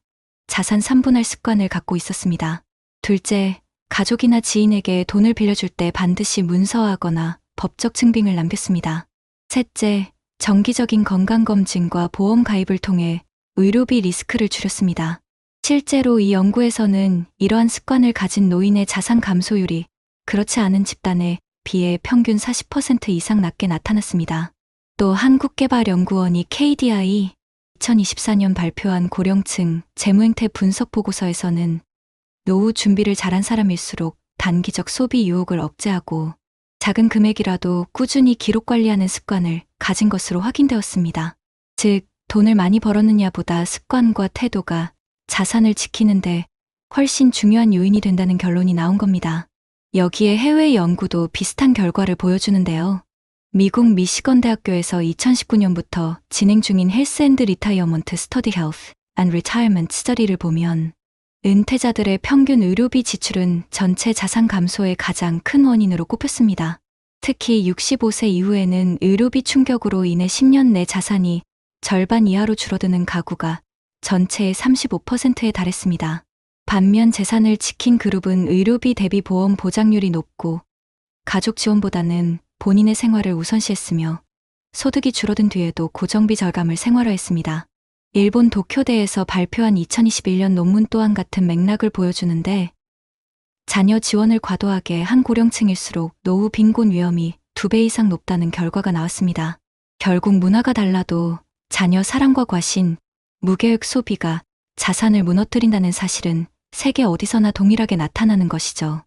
자산 3분할 습관을 갖고 있었습니다. 둘째, 가족이나 지인에게 돈을 빌려줄 때 반드시 문서하거나 법적 증빙을 남겼습니다. 셋째, 정기적인 건강검진과 보험 가입을 통해 의료비 리스크를 줄였습니다. 실제로 이 연구에서는 이러한 습관을 가진 노인의 자산 감소율이 그렇지 않은 집단에 비해 평균 40% 이상 낮게 나타났습니다. 또 한국개발연구원이 KDI 2024년 발표한 고령층 재무행태 분석 보고서에서는 노후 준비를 잘한 사람일수록 단기적 소비 유혹을 억제하고 작은 금액이라도 꾸준히 기록 관리하는 습관을 가진 것으로 확인되었습니다. 즉, 돈을 많이 벌었느냐보다 습관과 태도가 자산을 지키는데 훨씬 중요한 요인이 된다는 결론이 나온 겁니다. 여기에 해외 연구도 비슷한 결과를 보여주는데요. 미국 미시건 대학교에서 2019년부터 진행 중인 헬스 앤드 리타이어먼트 스터디 헬스 앤 리타이어먼트 스터디를 보면 은퇴자들의 평균 의료비 지출은 전체 자산 감소의 가장 큰 원인으로 꼽혔습니다. 특히 65세 이후에는 의료비 충격으로 인해 10년 내 자산이 절반 이하로 줄어드는 가구가 전체의 35%에 달했습니다. 반면 재산을 지킨 그룹은 의료비 대비 보험 보장률이 높고 가족 지원보다는 본인의 생활을 우선시했으며 소득이 줄어든 뒤에도 고정비 절감을 생활화했습니다. 일본 도쿄대에서 발표한 2021년 논문 또한 같은 맥락을 보여주는데 자녀 지원을 과도하게 한 고령층일수록 노후 빈곤 위험이 2배 이상 높다는 결과가 나왔습니다. 결국 문화가 달라도 자녀 사랑과 과신, 무계획 소비가 자산을 무너뜨린다는 사실은 세계 어디서나 동일하게 나타나는 것이죠.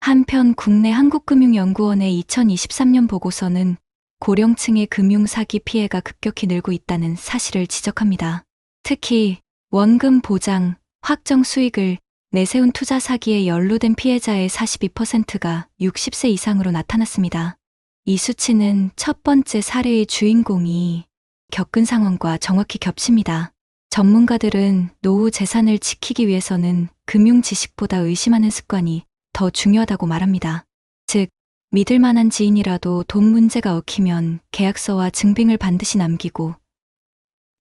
한편 국내 한국금융연구원의 2023년 보고서는 고령층의 금융사기 피해가 급격히 늘고 있다는 사실을 지적합니다. 특히 원금 보장, 확정 수익을 내세운 투자 사기에 연루된 피해자의 42%가 60세 이상으로 나타났습니다. 이 수치는 첫 번째 사례의 주인공이 겪은 상황과 정확히 겹칩니다. 전문가들은 노후 재산을 지키기 위해서는 금융 지식보다 의심하는 습관이 더 중요하다고 말합니다. 즉, 믿을 만한 지인이라도 돈 문제가 얽히면 계약서와 증빙을 반드시 남기고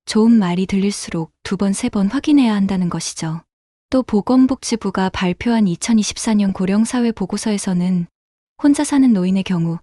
좋은 말이 들릴수록 2번, 3번 확인해야 한다는 것이죠. 또 보건복지부가 발표한 2024년 고령사회 보고서에서는 혼자 사는 노인의 경우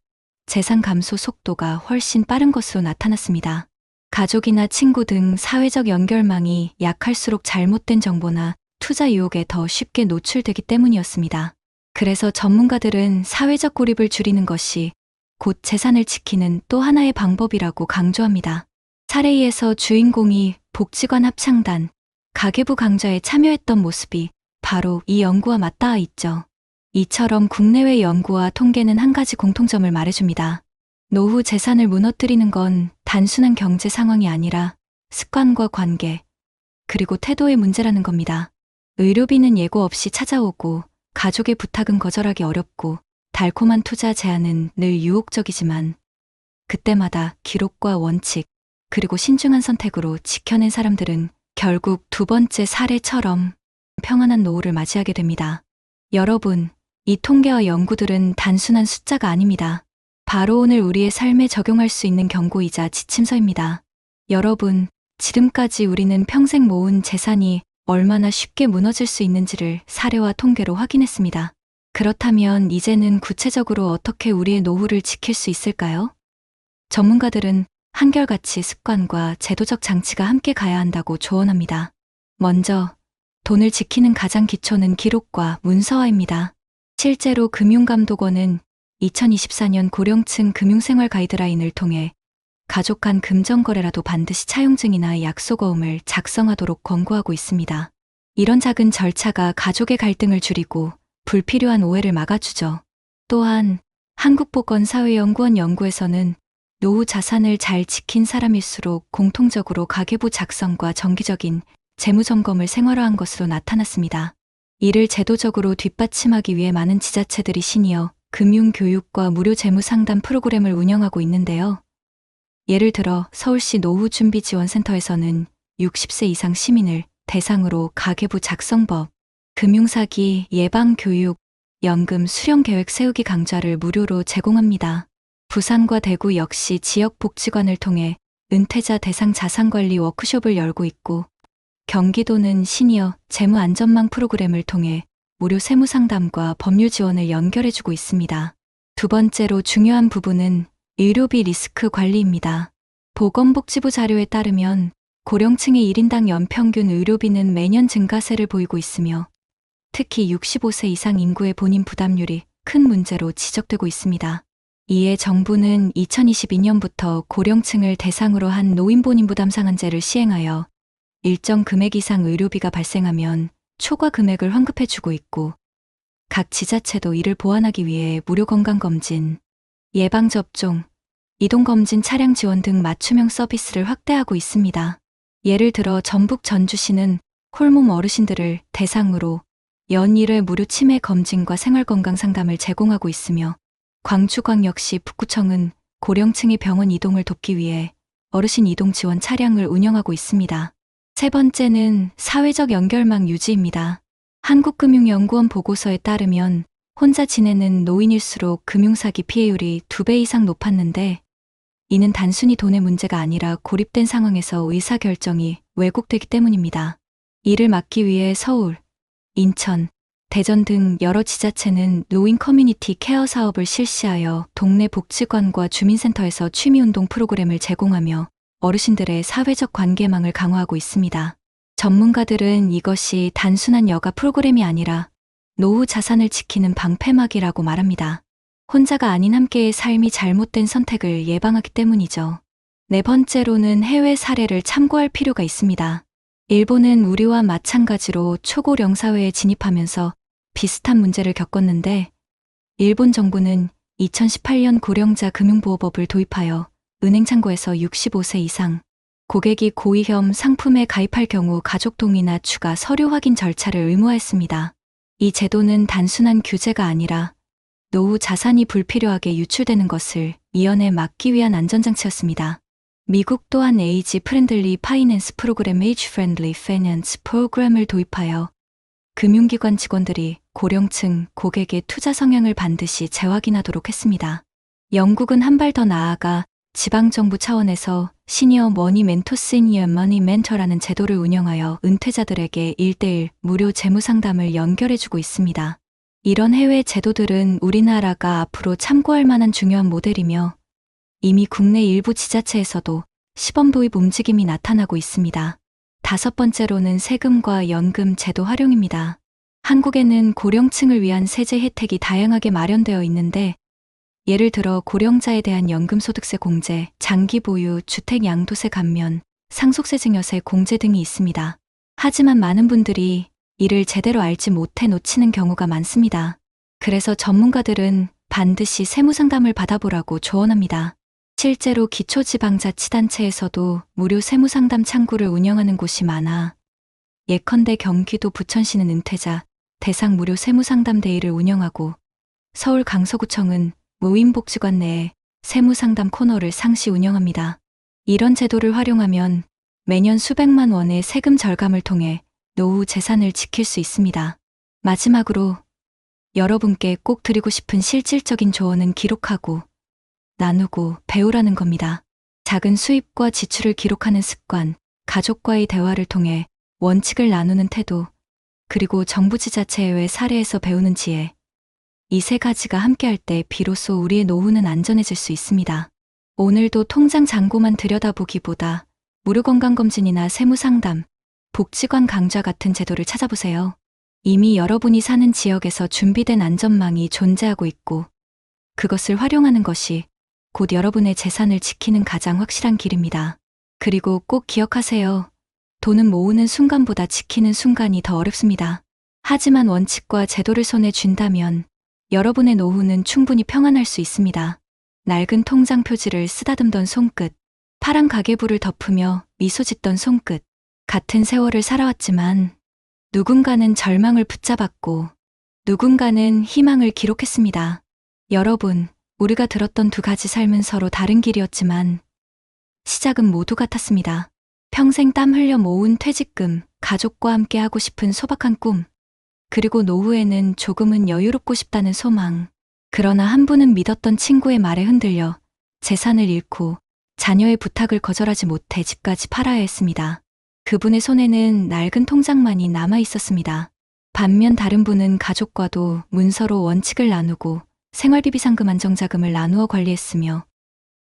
재산 감소 속도가 훨씬 빠른 것으로 나타났습니다. 가족이나 친구 등 사회적 연결망이 약할수록 잘못된 정보나 투자 유혹에 더 쉽게 노출되기 때문이었습니다. 그래서 전문가들은 사회적 고립을 줄이는 것이 곧 재산을 지키는 또 하나의 방법이라고 강조합니다. 사례에서 주인공이 복지관 합창단, 가계부 강좌에 참여했던 모습이 바로 이 연구와 맞닿아 있죠. 이처럼 국내외 연구와 통계는 한 가지 공통점을 말해줍니다. 노후 재산을 무너뜨리는 건 단순한 경제 상황이 아니라 습관과 관계, 그리고 태도의 문제라는 겁니다. 의료비는 예고 없이 찾아오고 가족의 부탁은 거절하기 어렵고 달콤한 투자 제안은 늘 유혹적이지만 그때마다 기록과 원칙, 그리고 신중한 선택으로 지켜낸 사람들은 결국 2번째 사례처럼 평안한 노후를 맞이하게 됩니다. 여러분, 이 통계와 연구들은 단순한 숫자가 아닙니다. 바로 오늘 우리의 삶에 적용할 수 있는 경고이자 지침서입니다. 여러분, 지금까지 우리는 평생 모은 재산이 얼마나 쉽게 무너질 수 있는지를 사례와 통계로 확인했습니다. 그렇다면 이제는 구체적으로 어떻게 우리의 노후를 지킬 수 있을까요? 전문가들은 한결같이 습관과 제도적 장치가 함께 가야 한다고 조언합니다. 먼저, 돈을 지키는 가장 기초는 기록과 문서화입니다. 실제로 금융감독원은 2024년 고령층 금융생활 가이드라인을 통해 가족 간 금전거래라도 반드시 차용증이나 약속어음을 작성하도록 권고하고 있습니다. 이런 작은 절차가 가족의 갈등을 줄이고 불필요한 오해를 막아주죠. 또한 한국보건사회연구원 연구에서는 노후 자산을 잘 지킨 사람일수록 공통적으로 가계부 작성과 정기적인 재무점검을 생활화한 것으로 나타났습니다. 이를 제도적으로 뒷받침하기 위해 많은 지자체들이 시니어 금융교육과 무료 재무상담 프로그램을 운영하고 있는데요. 예를 들어 서울시 노후준비지원센터에서는 60세 이상 시민을 대상으로 가계부 작성법, 금융사기 예방교육, 연금 수령계획 세우기 강좌를 무료로 제공합니다. 부산과 대구 역시 지역복지관을 통해 은퇴자 대상 자산관리 워크숍을 열고 있고, 경기도는 시니어 재무안전망 프로그램을 통해 무료 세무상담과 법률 지원을 연결해주고 있습니다. 2번째로 중요한 부분은 의료비 리스크 관리입니다. 보건복지부 자료에 따르면 고령층의 1인당 연평균 의료비는 매년 증가세를 보이고 있으며 특히 65세 이상 인구의 본인 부담률이 큰 문제로 지적되고 있습니다. 이에 정부는 2022년부터 고령층을 대상으로 한 노인 본인 부담 상한제를 시행하여 일정 금액 이상 의료비가 발생하면 초과 금액을 환급해주고 있고, 각 지자체도 이를 보완하기 위해 무료 건강검진, 예방접종, 이동검진 차량 지원 등 맞춤형 서비스를 확대하고 있습니다. 예를 들어 전북 전주시는 홀몸 어르신들을 대상으로 연 1회 무료 치매 검진과 생활건강 상담을 제공하고 있으며, 광주광역시 북구청은 고령층의 병원 이동을 돕기 위해 어르신 이동 지원 차량을 운영하고 있습니다. 3번째는 사회적 연결망 유지입니다. 한국금융연구원 보고서에 따르면 혼자 지내는 노인일수록 금융사기 피해율이 2배 이상 높았는데, 이는 단순히 돈의 문제가 아니라 고립된 상황에서 의사결정이 왜곡되기 때문입니다. 이를 막기 위해 서울, 인천, 대전 등 여러 지자체는 노인 커뮤니티 케어 사업을 실시하여 동네 복지관과 주민센터에서 취미운동 프로그램을 제공하며 어르신들의 사회적 관계망을 강화하고 있습니다. 전문가들은 이것이 단순한 여가 프로그램이 아니라 노후 자산을 지키는 방패막이라고 말합니다. 혼자가 아닌 함께의 삶이 잘못된 선택을 예방하기 때문이죠. 4번째로는 해외 사례를 참고할 필요가 있습니다. 일본은 우리와 마찬가지로 초고령 사회에 진입하면서 비슷한 문제를 겪었는데 일본 정부는 2018년 고령자 금융보호법을 도입하여 은행 창구에서 65세 이상 고객이 고위험 상품에 가입할 경우 가족 동의나 추가 서류 확인 절차를 의무화했습니다. 이 제도는 단순한 규제가 아니라 노후 자산이 불필요하게 유출되는 것을 미연에 막기 위한 안전장치였습니다. 미국 또한 에이지 프렌들리 파이낸스 프로그램 Age Friendly Finance 프로그램을 도입하여 금융기관 직원들이 고령층 고객의 투자 성향을 반드시 재확인하도록 했습니다. 영국은 한 발 더 나아가 지방정부 차원에서 시니어 머니 멘토 시니어 머니 멘토라는 제도를 운영하여 은퇴자들에게 1:1 무료 재무 상담을 연결해주고 있습니다. 이런 해외 제도들은 우리나라가 앞으로 참고할 만한 중요한 모델이며 이미 국내 일부 지자체에서도 시범 도입 움직임이 나타나고 있습니다. 5번째로는 세금과 연금 제도 활용입니다. 한국에는 고령층을 위한 세제 혜택이 다양하게 마련되어 있는데 예를 들어 고령자에 대한 연금소득세 공제, 장기 보유, 주택 양도세 감면, 상속세 증여세 공제 등이 있습니다. 하지만 많은 분들이 이를 제대로 알지 못해 놓치는 경우가 많습니다. 그래서 전문가들은 반드시 세무상담을 받아보라고 조언합니다. 실제로 기초지방자치단체에서도 무료 세무상담 창구를 운영하는 곳이 많아 예컨대 경기도 부천시는 은퇴자 대상 무료 세무상담 데이를 운영하고 서울 강서구청은 무임복지관 내에 세무상담 코너를 상시 운영합니다. 이런 제도를 활용하면 매년 수백만 원의 세금 절감을 통해 노후 재산을 지킬 수 있습니다. 마지막으로 여러분께 꼭 드리고 싶은 실질적인 조언은 기록하고 나누고 배우라는 겁니다. 작은 수입과 지출을 기록하는 습관, 가족과의 대화를 통해 원칙을 나누는 태도, 그리고 정부 지자체의 사례에서 배우는 지혜. 이 3가지가 함께할 때 비로소 우리의 노후는 안전해질 수 있습니다. 오늘도 통장 잔고만 들여다보기보다 무료 건강검진이나 세무상담, 복지관 강좌 같은 제도를 찾아보세요. 이미 여러분이 사는 지역에서 준비된 안전망이 존재하고 있고 그것을 활용하는 것이 곧 여러분의 재산을 지키는 가장 확실한 길입니다. 그리고 꼭 기억하세요. 돈은 모으는 순간보다 지키는 순간이 더 어렵습니다. 하지만 원칙과 제도를 손에 쥔다면 여러분의 노후는 충분히 평안할 수 있습니다. 낡은 통장 표지를 쓰다듬던 손끝, 파란 가계부를 덮으며 미소 짓던 손끝, 같은 세월을 살아왔지만 누군가는 절망을 붙잡았고 누군가는 희망을 기록했습니다. 여러분, 우리가 들었던 2가지 삶은 서로 다른 길이었지만 시작은 모두 같았습니다. 평생 땀 흘려 모은 퇴직금, 가족과 함께 하고 싶은 소박한 꿈, 그리고 노후에는 조금은 여유롭고 싶다는 소망. 그러나 한 분은 믿었던 친구의 말에 흔들려 재산을 잃고 자녀의 부탁을 거절하지 못해 집까지 팔아야 했습니다. 그분의 손에는 낡은 통장만이 남아 있었습니다. 반면 다른 분은 가족과도 문서로 원칙을 나누고 생활비비 상금 안정자금을 나누어 관리했으며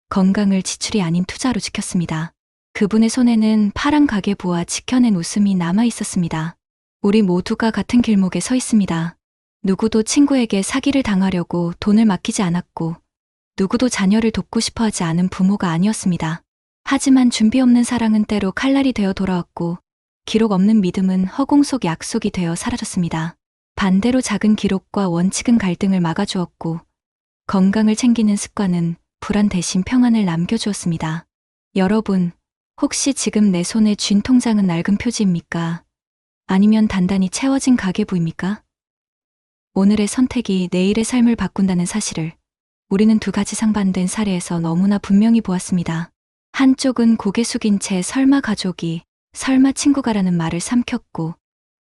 건강을 지출이 아닌 투자로 지켰습니다. 그분의 손에는 파란 가계부와 지켜낸 웃음이 남아 있었습니다. 우리 모두가 같은 길목에 서 있습니다. 누구도 친구에게 사기를 당하려고 돈을 맡기지 않았고 누구도 자녀를 돕고 싶어 하지 않은 부모가 아니었습니다. 하지만 준비 없는 사랑은 때로 칼날이 되어 돌아왔고 기록 없는 믿음은 허공 속 약속이 되어 사라졌습니다. 반대로 작은 기록과 원칙은 갈등을 막아주었고 건강을 챙기는 습관은 불안 대신 평안을 남겨주었습니다. 여러분, 혹시 지금 내 손에 쥔 통장은 낡은 표지입니까? 아니면 단단히 채워진 가계부입니까? 오늘의 선택이 내일의 삶을 바꾼다는 사실을 우리는 2가지 상반된 사례에서 너무나 분명히 보았습니다. 한쪽은 고개 숙인 채 설마 가족이, 설마 친구가라는 말을 삼켰고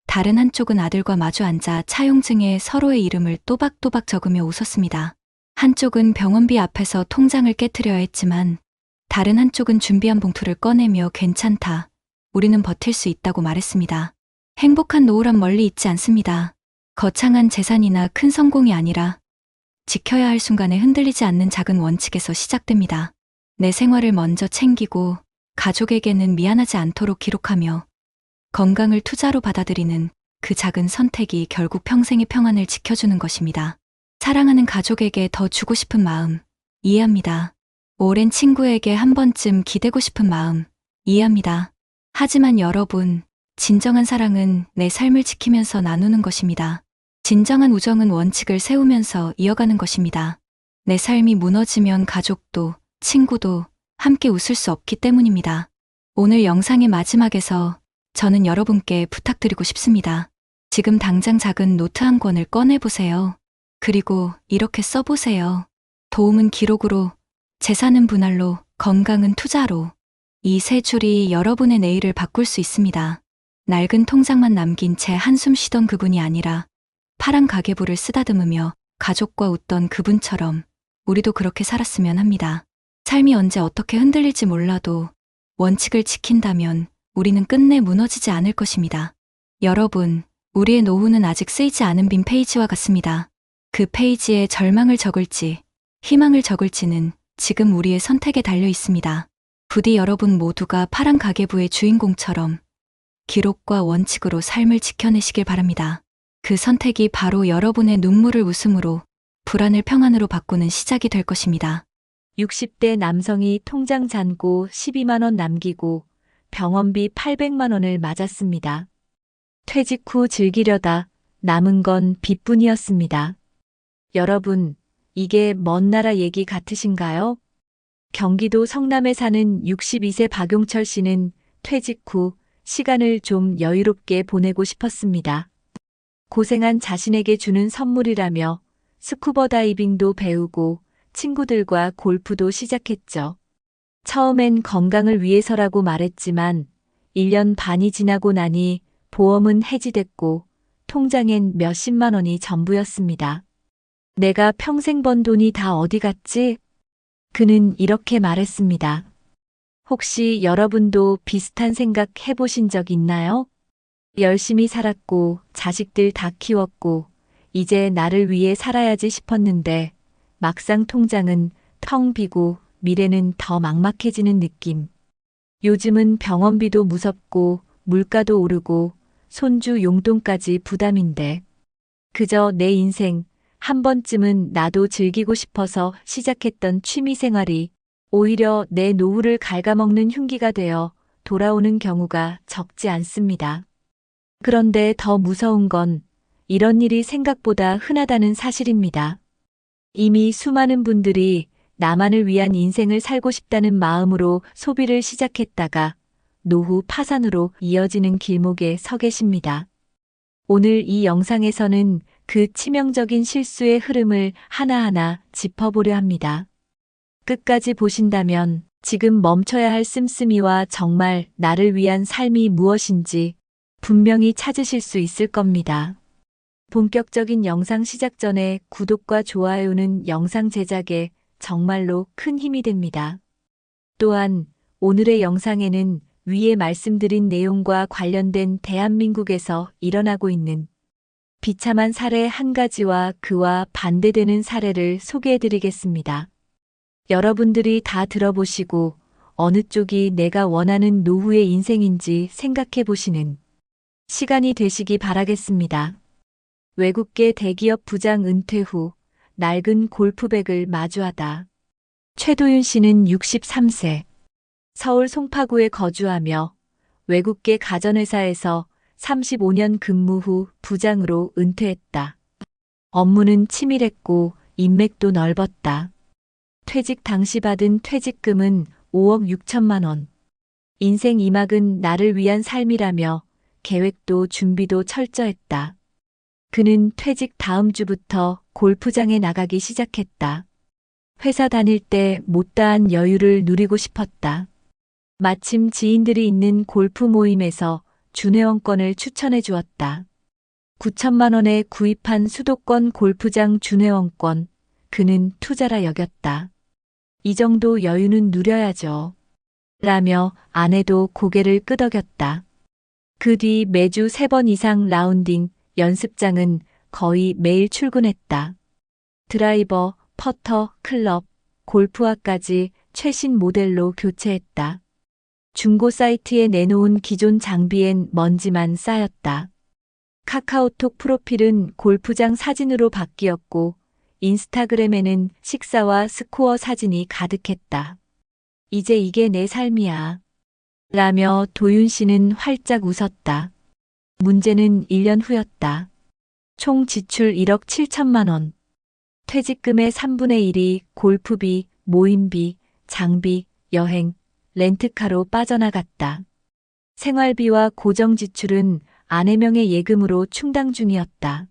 다른 한쪽은 아들과 마주 앉아 차용증에 서로의 이름을 또박또박 적으며 웃었습니다. 한쪽은 병원비 앞에서 통장을 깨트려야 했지만 다른 한쪽은 준비한 봉투를 꺼내며 괜찮다, 우리는 버틸 수 있다고 말했습니다. 행복한 노후란 멀리 있지 않습니다. 거창한 재산이나 큰 성공이 아니라 지켜야 할 순간에 흔들리지 않는 작은 원칙에서 시작됩니다. 내 생활을 먼저 챙기고 가족에게는 미안하지 않도록 기록하며 건강을 투자로 받아들이는 그 작은 선택이 결국 평생의 평안을 지켜주는 것입니다. 사랑하는 가족에게 더 주고 싶은 마음, 이해합니다. 오랜 친구에게 한 번쯤 기대고 싶은 마음, 이해합니다. 하지만 여러분, 진정한 사랑은 내 삶을 지키면서 나누는 것입니다. 진정한 우정은 원칙을 세우면서 이어가는 것입니다. 내 삶이 무너지면 가족도, 친구도 함께 웃을 수 없기 때문입니다. 오늘 영상의 마지막에서 저는 여러분께 부탁드리고 싶습니다. 지금 당장 작은 노트 한 권을 꺼내보세요. 그리고 이렇게 써보세요. 도움은 기록으로, 재산은 분할로, 건강은 투자로. 이 세 줄이 여러분의 내일을 바꿀 수 있습니다. 낡은 통장만 남긴 채 한숨 쉬던 그분이 아니라 파란 가계부를 쓰다듬으며 가족과 웃던 그분처럼 우리도 그렇게 살았으면 합니다. 삶이 언제 어떻게 흔들릴지 몰라도 원칙을 지킨다면 우리는 끝내 무너지지 않을 것입니다. 여러분, 우리의 노후는 아직 쓰이지 않은 빈 페이지와 같습니다. 그 페이지에 절망을 적을지, 희망을 적을지는 지금 우리의 선택에 달려 있습니다. 부디 여러분 모두가 파란 가계부의 주인공처럼 기록과 원칙으로 삶을 지켜내시길 바랍니다. 그 선택이 바로 여러분의 눈물을 웃음으로, 불안을 평안으로 바꾸는 시작이 될 것입니다. 60대 남성이 통장 잔고 12만 원 남기고 병원비 800만 원을 맞았습니다. 퇴직 후 즐기려다 남은 건 빚뿐이었습니다. 여러분, 이게 먼 나라 얘기 같으신가요? 경기도 성남에 사는 62세 박용철 씨는 퇴직 후 시간을 좀 여유롭게 보내고 싶었습니다. 고생한 자신에게 주는 선물이라며 스쿠버 다이빙도 배우고 친구들과 골프도 시작했죠. 처음엔 건강을 위해서라고 말했지만 1년 반이 지나고 나니 보험은 해지됐고 통장엔 몇십만 원이 전부였습니다. 내가 평생 번 돈이 다 어디 갔지? 그는 이렇게 말했습니다. 혹시 여러분도 비슷한 생각 해보신 적 있나요? 열심히 살았고 자식들 다 키웠고 이제 나를 위해 살아야지 싶었는데 막상 통장은 텅 비고 미래는 더 막막해지는 느낌. 요즘은 병원비도 무섭고 물가도 오르고 손주 용돈까지 부담인데 그저 내 인생 한 번쯤은 나도 즐기고 싶어서 시작했던 취미 생활이 오히려 내 노후를 갉아먹는 흉기가 되어 돌아오는 경우가 적지 않습니다. 그런데 더 무서운 건 이런 일이 생각보다 흔하다는 사실입니다. 이미 수많은 분들이 나만을 위한 인생을 살고 싶다는 마음으로 소비를 시작했다가 노후 파산으로 이어지는 길목에 서 계십니다. 오늘 이 영상에서는 그 치명적인 실수의 흐름을 하나하나 짚어보려 합니다. 끝까지 보신다면 지금 멈춰야 할 씀씀이와 정말 나를 위한 삶이 무엇인지 분명히 찾으실 수 있을 겁니다. 본격적인 영상 시작 전에 구독과 좋아요는 영상 제작에 정말로 큰 힘이 됩니다. 또한 오늘의 영상에는 위에 말씀드린 내용과 관련된 대한민국에서 일어나고 있는 비참한 사례 한 가지와 그와 반대되는 사례를 소개해드리겠습니다. 여러분들이 다 들어보시고 어느 쪽이 내가 원하는 노후의 인생인지 생각해보시는 시간이 되시기 바라겠습니다. 외국계 대기업 부장 은퇴 후 낡은 골프백을 마주하다. 최도윤 씨는 63세. 서울 송파구에 거주하며 외국계 가전회사에서 35년 근무 후 부장으로 은퇴했다. 업무는 치밀했고 인맥도 넓었다. 퇴직 당시 받은 퇴직금은 5억 6천만 원. 인생 2막은 나를 위한 삶이라며 계획도 준비도 철저했다. 그는 퇴직 다음 주부터 골프장에 나가기 시작했다. 회사 다닐 때 못다한 여유를 누리고 싶었다. 마침 지인들이 있는 골프 모임에서 준회원권을 추천해 주었다. 9천만 원에 구입한 수도권 골프장 준회원권, 그는 투자라 여겼다. 이 정도 여유는 누려야죠. 라며 아내도 고개를 끄덕였다. 그 뒤 매주 3번 이상 라운딩, 연습장은 거의 매일 출근했다. 드라이버, 퍼터, 클럽, 골프화까지 최신 모델로 교체했다. 중고 사이트에 내놓은 기존 장비엔 먼지만 쌓였다. 카카오톡 프로필은 골프장 사진으로 바뀌었고 인스타그램에는 식사와 스코어 사진이 가득했다. 이제 이게 내 삶이야. 라며 도윤 씨는 활짝 웃었다. 문제는 1년 후였다. 총 지출 1억 7천만 원. 퇴직금의 3분의 1이 골프비, 모임비, 장비, 여행, 렌트카로 빠져나갔다. 생활비와 고정 지출은 아내 명의 예금으로 충당 중이었다.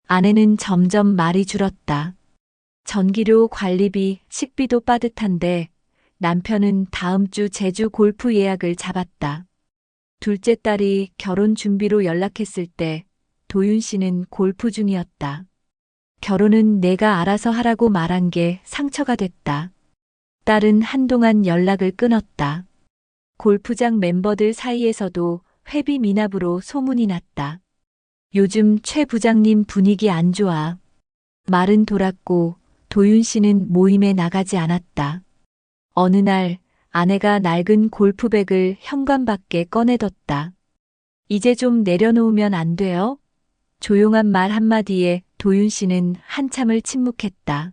아내는 점점 말이 줄었다. 전기료 관리비, 식비도 빠듯한데 남편은 다음 주 제주 골프 예약을 잡았다. 둘째 딸이 결혼 준비로 연락했을 때 도윤 씨는 골프 중이었다. 결혼은 내가 알아서 하라고 말한 게 상처가 됐다. 딸은 한동안 연락을 끊었다. 골프장 멤버들 사이에서도 회비 미납으로 소문이 났다. 요즘 최 부장님 분위기 안 좋아. 말은 돌았고 도윤 씨는 모임에 나가지 않았다. 어느 날 아내가 낡은 골프백을 현관밖에 꺼내뒀다. 이제 좀 내려놓으면 안 돼요? 조용한 말 한마디에 도윤 씨는 한참을 침묵했다.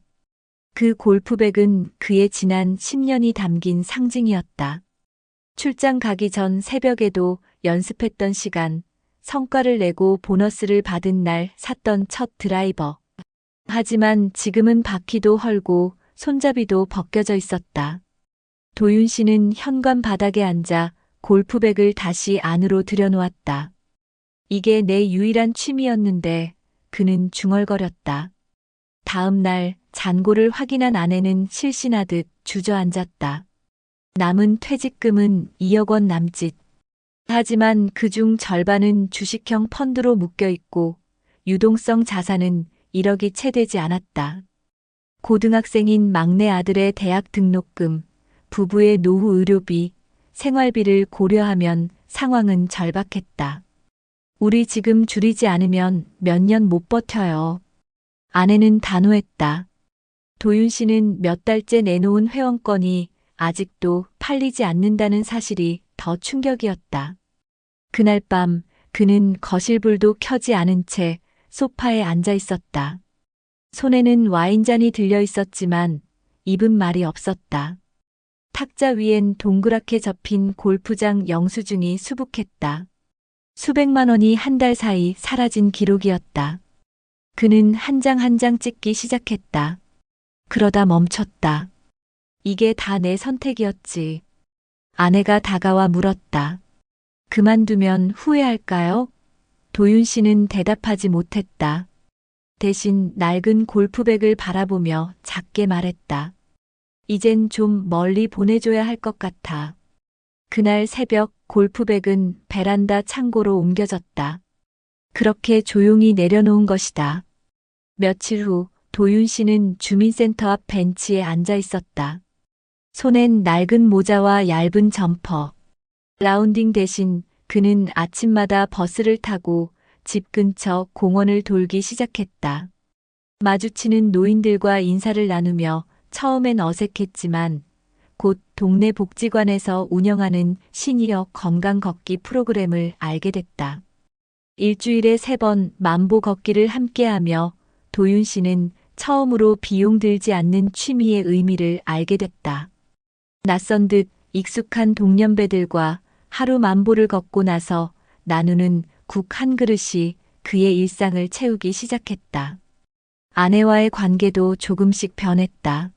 그 골프백은 그의 지난 10년이 담긴 상징이었다. 출장 가기 전 새벽에도 연습했던 시간, 성과를 내고 보너스를 받은 날 샀던 첫 드라이버. 하지만 지금은 바퀴도 헐고 손잡이도 벗겨져 있었다. 도윤 씨는 현관 바닥에 앉아 골프백을 다시 안으로 들여놓았다. 이게 내 유일한 취미였는데 그는 중얼거렸다. 다음 날 잔고를 확인한 아내는 실신하듯 주저앉았다. 남은 퇴직금은 2억 원 남짓. 하지만 그중 절반은 주식형 펀드로 묶여 있고 유동성 자산은 1억이 채 되지 않았다. 고등학생인 막내 아들의 대학 등록금, 부부의 노후 의료비, 생활비를 고려하면 상황은 절박했다. 우리 지금 줄이지 않으면 몇 년 못 버텨요. 아내는 단호했다. 도윤 씨는 몇 달째 내놓은 회원권이 아직도 팔리지 않는다는 사실이 더 충격이었다. 그날 밤 그는 거실불도 켜지 않은 채 소파에 앉아 있었다. 손에는 와인잔이 들려 있었지만 입은 말이 없었다. 탁자 위엔 동그랗게 접힌 골프장 영수증이 수북했다. 수백만 원이 한 달 사이 사라진 기록이었다. 그는 한 장 한 장 찍기 시작했다. 그러다 멈췄다. 이게 다 내 선택이었지. 아내가 다가와 물었다. 그만두면 후회할까요? 도윤 씨는 대답하지 못했다. 대신 낡은 골프백을 바라보며 작게 말했다. 이젠 좀 멀리 보내줘야 할 것 같아. 그날 새벽 골프백은 베란다 창고로 옮겨졌다. 그렇게 조용히 내려놓은 것이다. 며칠 후 도윤 씨는 주민센터 앞 벤치에 앉아 있었다. 손엔 낡은 모자와 얇은 점퍼. 라운딩 대신 그는 아침마다 버스를 타고 집 근처 공원을 돌기 시작했다. 마주치는 노인들과 인사를 나누며 처음엔 어색했지만 곧 동네 복지관에서 운영하는 시니어 건강 걷기 프로그램을 알게 됐다. 일주일에 3번 만보 걷기를 함께하며 도윤 씨는 처음으로 비용 들지 않는 취미의 의미를 알게 됐다. 낯선 듯 익숙한 동년배들과 하루 만보를 걷고 나서 나누는 국 한 그릇이 그의 일상을 채우기 시작했다. 아내와의 관계도 조금씩 변했다.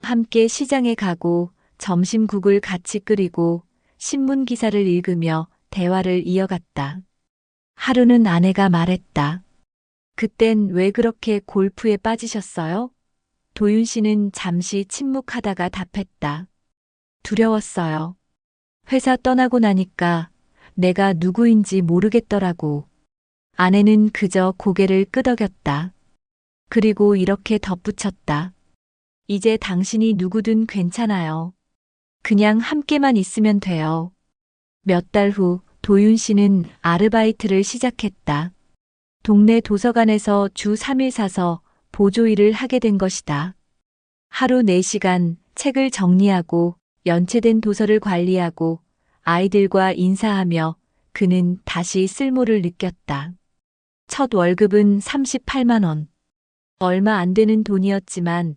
함께 시장에 가고 점심국을 같이 끓이고 신문 기사를 읽으며 대화를 이어갔다. 하루는 아내가 말했다. 그땐 왜 그렇게 골프에 빠지셨어요? 도윤 씨는 잠시 침묵하다가 답했다. 두려웠어요. 회사 떠나고 나니까 내가 누구인지 모르겠더라고. 아내는 그저 고개를 끄덕였다. 그리고 이렇게 덧붙였다. 이제 당신이 누구든 괜찮아요. 그냥 함께만 있으면 돼요. 몇 달 후 도윤 씨는 아르바이트를 시작했다. 동네 도서관에서 주 3일 사서 보조일을 하게 된 것이다. 하루 4시간 책을 정리하고 연체된 도서를 관리하고 아이들과 인사하며 그는 다시 쓸모를 느꼈다. 첫 월급은 38만 원. 얼마 안 되는 돈이었지만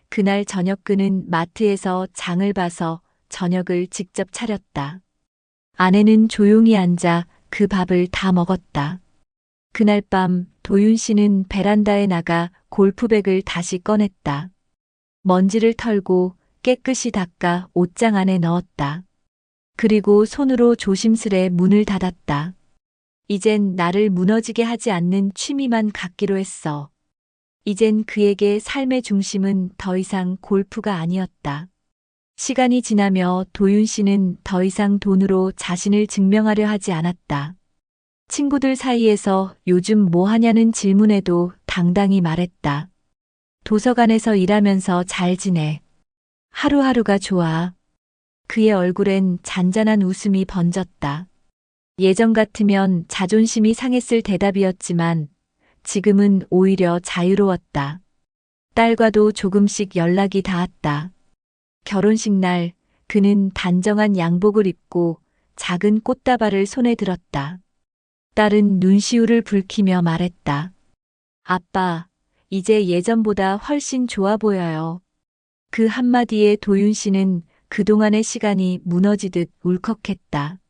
그날 저녁 그는 마트에서 장을 봐서 저녁을 직접 차렸다. 아내는 조용히 앉아 그 밥을 다 먹었다. 그날 밤 도윤 씨는 베란다에 나가 골프백을 다시 꺼냈다. 먼지를 털고 깨끗이 닦아 옷장 안에 넣었다. 그리고 손으로 조심스레 문을 닫았다. 이젠 나를 무너지게 하지 않는 취미만 갖기로 했어. 이젠 그에게 삶의 중심은 더 이상 골프가 아니었다. 시간이 지나며 도윤 씨는 더 이상 돈으로 자신을 증명하려 하지 않았다. 친구들 사이에서 요즘 뭐 하냐는 질문에도 당당히 말했다. 도서관에서 일하면서 잘 지내. 하루하루가 좋아. 그의 얼굴엔 잔잔한 웃음이 번졌다. 예전 같으면 자존심이 상했을 대답이었지만 지금은 오히려 자유로웠다. 딸과도 조금씩 연락이 닿았다. 결혼식 날 그는 단정한 양복을 입고 작은 꽃다발을 손에 들었다. 딸은 눈시울을 붉히며 말했다. 아빠, 이제 예전보다 훨씬 좋아 보여요. 그 한마디에 도윤 씨는 그동안의 시간이 무너지듯 울컥했다.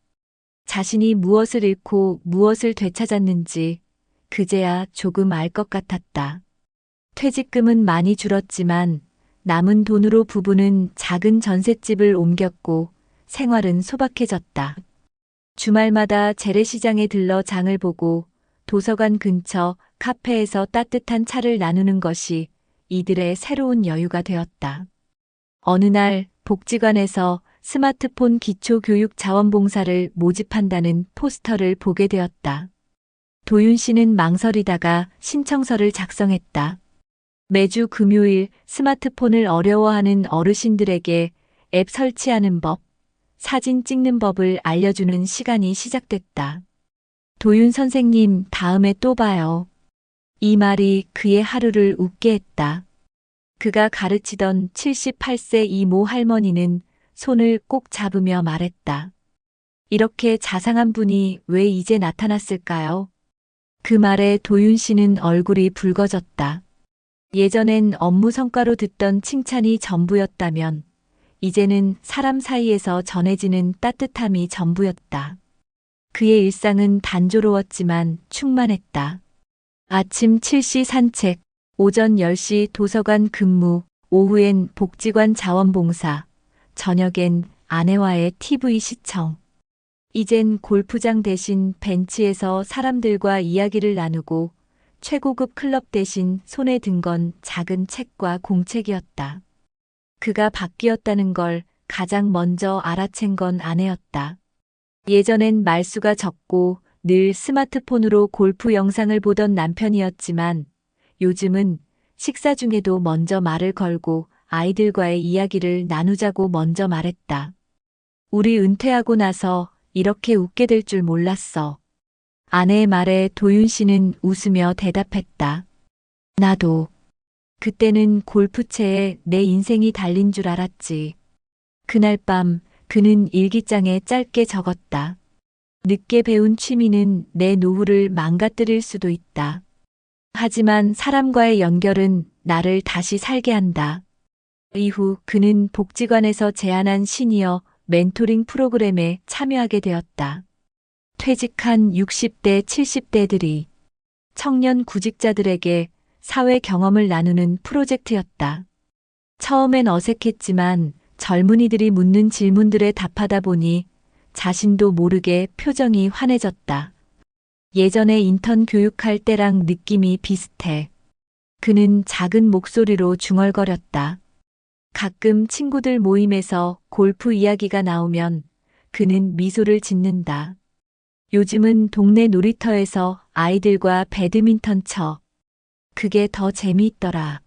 자신이 무엇을 잃고 무엇을 되찾았는지 그제야 조금 알 것 같았다. 퇴직금은 많이 줄었지만 남은 돈으로 부부는 작은 전셋집을 옮겼고 생활은 소박해졌다. 주말마다 재래시장에 들러 장을 보고 도서관 근처 카페에서 따뜻한 차를 나누는 것이 이들의 새로운 여유가 되었다. 어느 날 복지관에서 스마트폰 기초교육 자원봉사를 모집한다는 포스터를 보게 되었다. 도윤 씨는 망설이다가 신청서를 작성했다. 매주 금요일 스마트폰을 어려워하는 어르신들에게 앱 설치하는 법, 사진 찍는 법을 알려주는 시간이 시작됐다. 도윤 선생님, 다음에 또 봐요. 이 말이 그의 하루를 웃게 했다. 그가 가르치던 78세 이모 할머니는 손을 꼭 잡으며 말했다. 이렇게 자상한 분이 왜 이제 나타났을까요? 그 말에 도윤 씨는 얼굴이 붉어졌다. 예전엔 업무 성과로 듣던 칭찬이 전부였다면 이제는 사람 사이에서 전해지는 따뜻함이 전부였다. 그의 일상은 단조로웠지만 충만했다. 아침 7시 산책, 오전 10시 도서관 근무, 오후엔 복지관 자원봉사, 저녁엔 아내와의 TV 시청. 이젠 골프장 대신 벤치에서 사람들과 이야기를 나누고 최고급 클럽 대신 손에 든 건 작은 책과 공책이었다. 그가 바뀌었다는 걸 가장 먼저 알아챈 건 아내였다. 예전엔 말수가 적고 늘 스마트폰으로 골프 영상을 보던 남편이었지만 요즘은 식사 중에도 먼저 말을 걸고 아이들과의 이야기를 나누자고 먼저 말했다. 우리 은퇴하고 나서 이렇게 웃게 될 줄 몰랐어. 아내의 말에 도윤 씨는 웃으며 대답했다. 나도. 그때는 골프채에 내 인생이 달린 줄 알았지. 그날 밤 그는 일기장에 짧게 적었다. 늦게 배운 취미는 내 노후를 망가뜨릴 수도 있다. 하지만 사람과의 연결은 나를 다시 살게 한다. 이후 그는 복지관에서 제안한 시니어 멘토링 프로그램에 참여하게 되었다. 퇴직한 60대, 70대들이 청년 구직자들에게 사회 경험을 나누는 프로젝트였다. 처음엔 어색했지만 젊은이들이 묻는 질문들에 답하다 보니 자신도 모르게 표정이 환해졌다. 예전에 인턴 교육할 때랑 느낌이 비슷해. 그는 작은 목소리로 중얼거렸다. 가끔 친구들 모임에서 골프 이야기가 나오면 그는 미소를 짓는다. 요즘은 동네 놀이터에서 아이들과 배드민턴 쳐. 그게 더 재미있더라.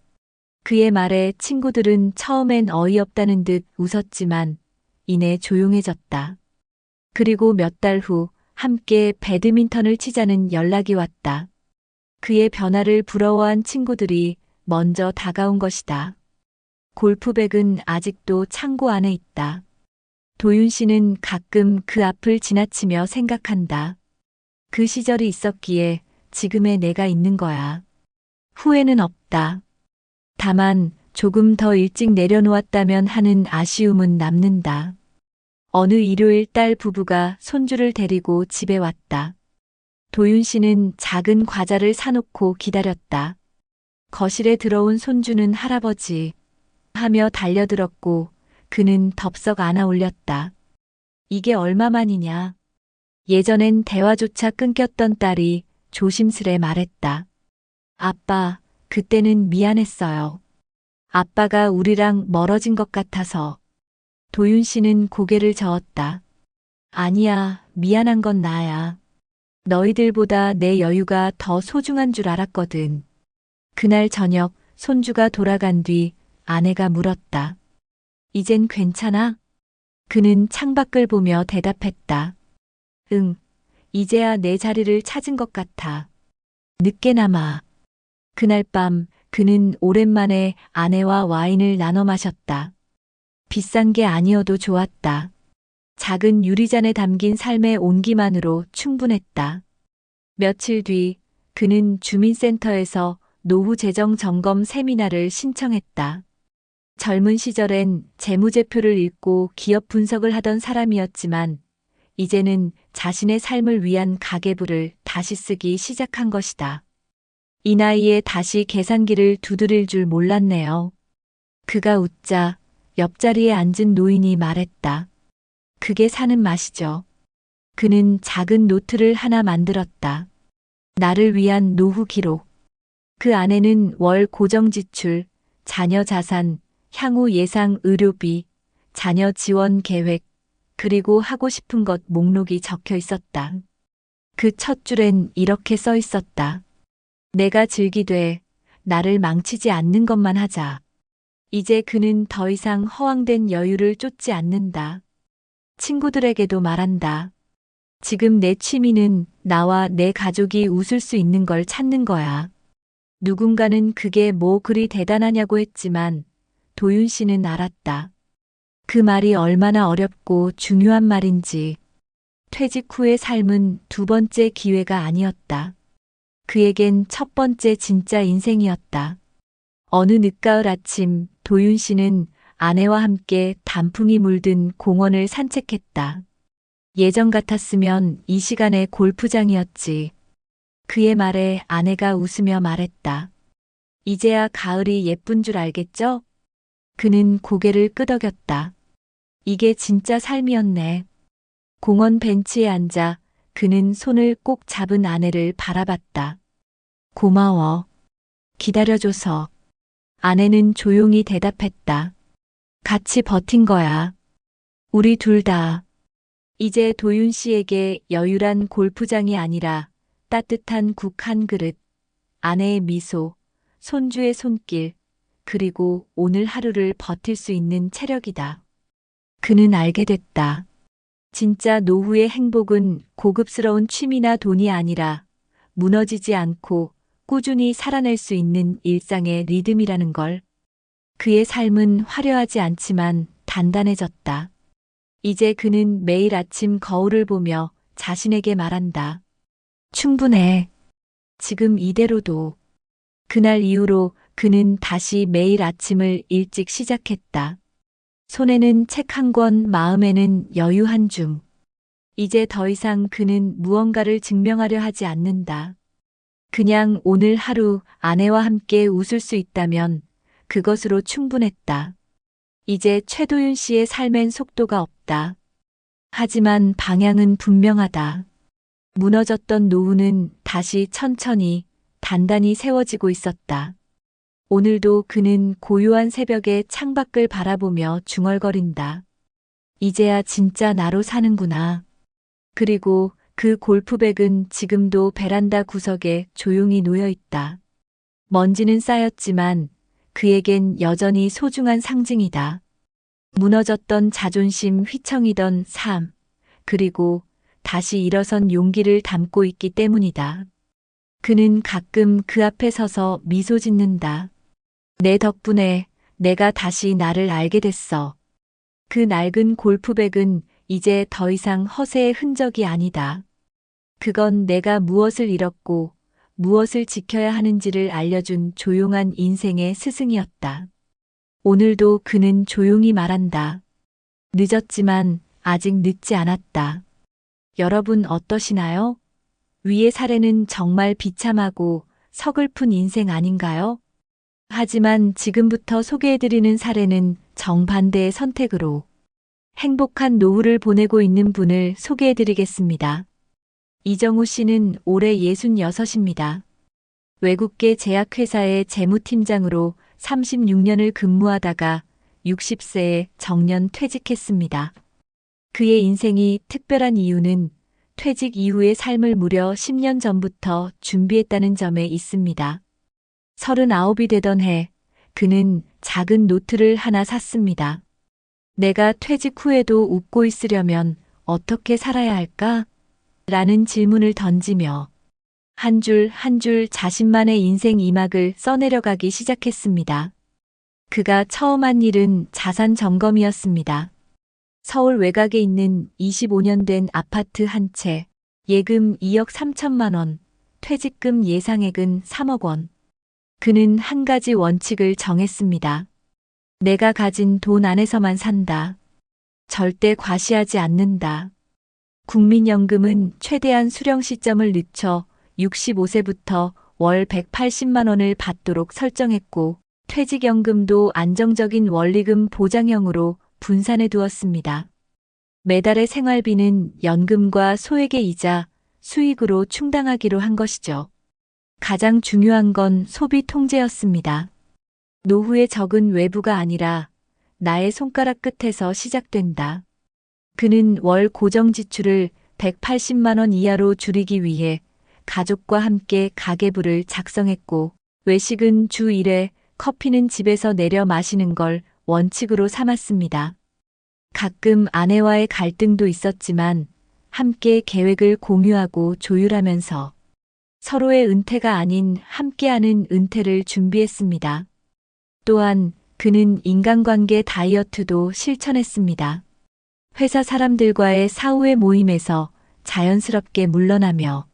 그의 말에 친구들은 처음엔 어이없다는 듯 웃었지만 이내 조용해졌다. 그리고 몇 달 후 함께 배드민턴을 치자는 연락이 왔다. 그의 변화를 부러워한 친구들이 먼저 다가온 것이다. 골프백은 아직도 창고 안에 있다. 도윤 씨는 가끔 그 앞을 지나치며 생각한다. 그 시절이 있었기에 지금의 내가 있는 거야. 후회는 없다. 다만 조금 더 일찍 내려놓았다면 하는 아쉬움은 남는다. 어느 일요일 딸 부부가 손주를 데리고 집에 왔다. 도윤 씨는 작은 과자를 사놓고 기다렸다. 거실에 들어온 손주는 할아버지 하며 달려들었고 그는 덥석 안아 올렸다. 이게 얼마만이냐? 예전엔 대화조차 끊겼던 딸이 조심스레 말했다. 아빠, 그때는 미안했어요. 아빠가 우리랑 멀어진 것 같아서. 도윤 씨는 고개를 저었다. 아니야, 미안한 건 나야. 너희들보다 내 여유가 더 소중한 줄 알았거든. 그날 저녁 손주가 돌아간 뒤 아내가 물었다. 이젠 괜찮아? 그는 창밖을 보며 대답했다. 응, 이제야 내 자리를 찾은 것 같아. 늦게나마. 그날 밤 그는 오랜만에 아내와 와인을 나눠 마셨다. 비싼 게 아니어도 좋았다. 작은 유리잔에 담긴 삶의 온기만으로 충분했다. 며칠 뒤 그는 주민센터에서 노후 재정 점검 세미나를 신청했다. 젊은 시절엔 재무제표를 읽고 기업 분석을 하던 사람이었지만 이제는 자신의 삶을 위한 가계부를 다시 쓰기 시작한 것이다. 이 나이에 다시 계산기를 두드릴 줄 몰랐네요. 그가 웃자 옆자리에 앉은 노인이 말했다. 그게 사는 맛이죠. 그는 작은 노트를 하나 만들었다. 나를 위한 노후 기록. 그 안에는 월 고정 지출, 자녀 자산, 향후 예상 의료비, 자녀 지원 계획, 그리고 하고 싶은 것 목록이 적혀 있었다. 그 첫 줄엔 이렇게 써 있었다. 내가 즐기되 나를 망치지 않는 것만 하자. 이제 그는 더 이상 허황된 여유를 쫓지 않는다. 친구들에게도 말한다. 지금 내 취미는 나와 내 가족이 웃을 수 있는 걸 찾는 거야. 누군가는 그게 뭐 그리 대단하냐고 했지만 도윤 씨는 알았다. 그 말이 얼마나 어렵고 중요한 말인지. 퇴직 후의 삶은 두 번째 기회가 아니었다. 그에겐 첫 번째 진짜 인생이었다. 어느 늦가을 아침 도윤 씨는 아내와 함께 단풍이 물든 공원을 산책했다. 예전 같았으면 이 시간에 골프장이었지. 그의 말에 아내가 웃으며 말했다. 이제야 가을이 예쁜 줄 알겠죠? 그는 고개를 끄덕였다. 이게 진짜 삶이었네. 공원 벤치에 앉아 그는 손을 꼭 잡은 아내를 바라봤다. 고마워. 기다려줘서. 아내는 조용히 대답했다. 같이 버틴 거야. 우리 둘 다. 이제 도윤 씨에게 여유란 골프장이 아니라 따뜻한 국 한 그릇, 아내의 미소, 손주의 손길, 그리고 오늘 하루를 버틸 수 있는 체력이다. 그는 알게 됐다. 진짜 노후의 행복은 고급스러운 취미나 돈이 아니라 무너지지 않고 꾸준히 살아낼 수 있는 일상의 리듬이라는 걸. 그의 삶은 화려하지 않지만 단단해졌다. 이제 그는 매일 아침 거울을 보며 자신에게 말한다. 충분해. 지금 이대로도. 그날 이후로 그는 다시 매일 아침을 일찍 시작했다. 손에는 책 한 권, 마음에는 여유 한 줌. 이제 더 이상 그는 무언가를 증명하려 하지 않는다. 그냥 오늘 하루 아내와 함께 웃을 수 있다면 그것으로 충분했다. 이제 최도윤 씨의 삶엔 속도가 없다. 하지만 방향은 분명하다. 무너졌던 노후는 다시 천천히 단단히 세워지고 있었다. 오늘도 그는 고요한 새벽에 창밖을 바라보며 중얼거린다. 이제야 진짜 나로 사는구나. 그리고 그 골프백은 지금도 베란다 구석에 조용히 놓여 있다. 먼지는 쌓였지만 그에겐 여전히 소중한 상징이다. 무너졌던 자존심 휘청이던 삶, 그리고 다시 일어선 용기를 담고 있기 때문이다. 그는 가끔 그 앞에 서서 미소 짓는다. 내 덕분에 내가 다시 나를 알게 됐어. 그 낡은 골프백은 이제 더 이상 허세의 흔적이 아니다. 그건 내가 무엇을 잃었고 무엇을 지켜야 하는지를 알려준 조용한 인생의 스승이었다. 오늘도 그는 조용히 말한다. 늦었지만 아직 늦지 않았다. 여러분 어떠시나요? 위의 사례는 정말 비참하고 서글픈 인생 아닌가요? 하지만 지금부터 소개해드리는 사례는 정반대의 선택으로 행복한 노후를 보내고 있는 분을 소개해드리겠습니다. 이정우 씨는 올해 66입니다. 외국계 제약회사의 재무팀장으로 36년을 근무하다가 60세에 정년 퇴직했습니다. 그의 인생이 특별한 이유는 퇴직 이후의 삶을 무려 10년 전부터 준비했다는 점에 있습니다. 39이 되던 해, 그는 작은 노트를 하나 샀습니다. 내가 퇴직 후에도 웃고 있으려면 어떻게 살아야 할까? 라는 질문을 던지며 한 줄 한 줄 자신만의 인생 이막을 써내려가기 시작했습니다. 그가 처음 한 일은 자산 점검이었습니다. 서울 외곽에 있는 25년 된 아파트 한 채, 예금 2억 3천만 원, 퇴직금 예상액은 3억 원. 그는 한 가지 원칙을 정했습니다. 내가 가진 돈 안에서만 산다. 절대 과시하지 않는다. 국민연금은 최대한 수령 시점을 늦춰 65세부터 월 180만 원을 받도록 설정했고, 퇴직연금도 안정적인 원리금 보장형으로 분산해 두었습니다. 매달의 생활비는 연금과 소액의 이자, 수익으로 충당하기로 한 것이죠. 가장 중요한 건 소비 통제였습니다. 노후의 적은 외부가 아니라 나의 손가락 끝에서 시작된다. 그는 월 고정 지출을 180만 원 이하로 줄이기 위해 가족과 함께 가계부를 작성했고, 외식은 주 1회, 커피는 집에서 내려 마시는 걸 원칙으로 삼았습니다. 가끔 아내와의 갈등도 있었지만 함께 계획을 공유하고 조율하면서 서로의 은퇴가 아닌 함께하는 은퇴를 준비했습니다. 또한 그는 인간관계 다이어트도 실천했습니다. 회사 사람들과의 사후의 모임에서 자연스럽게 물러나며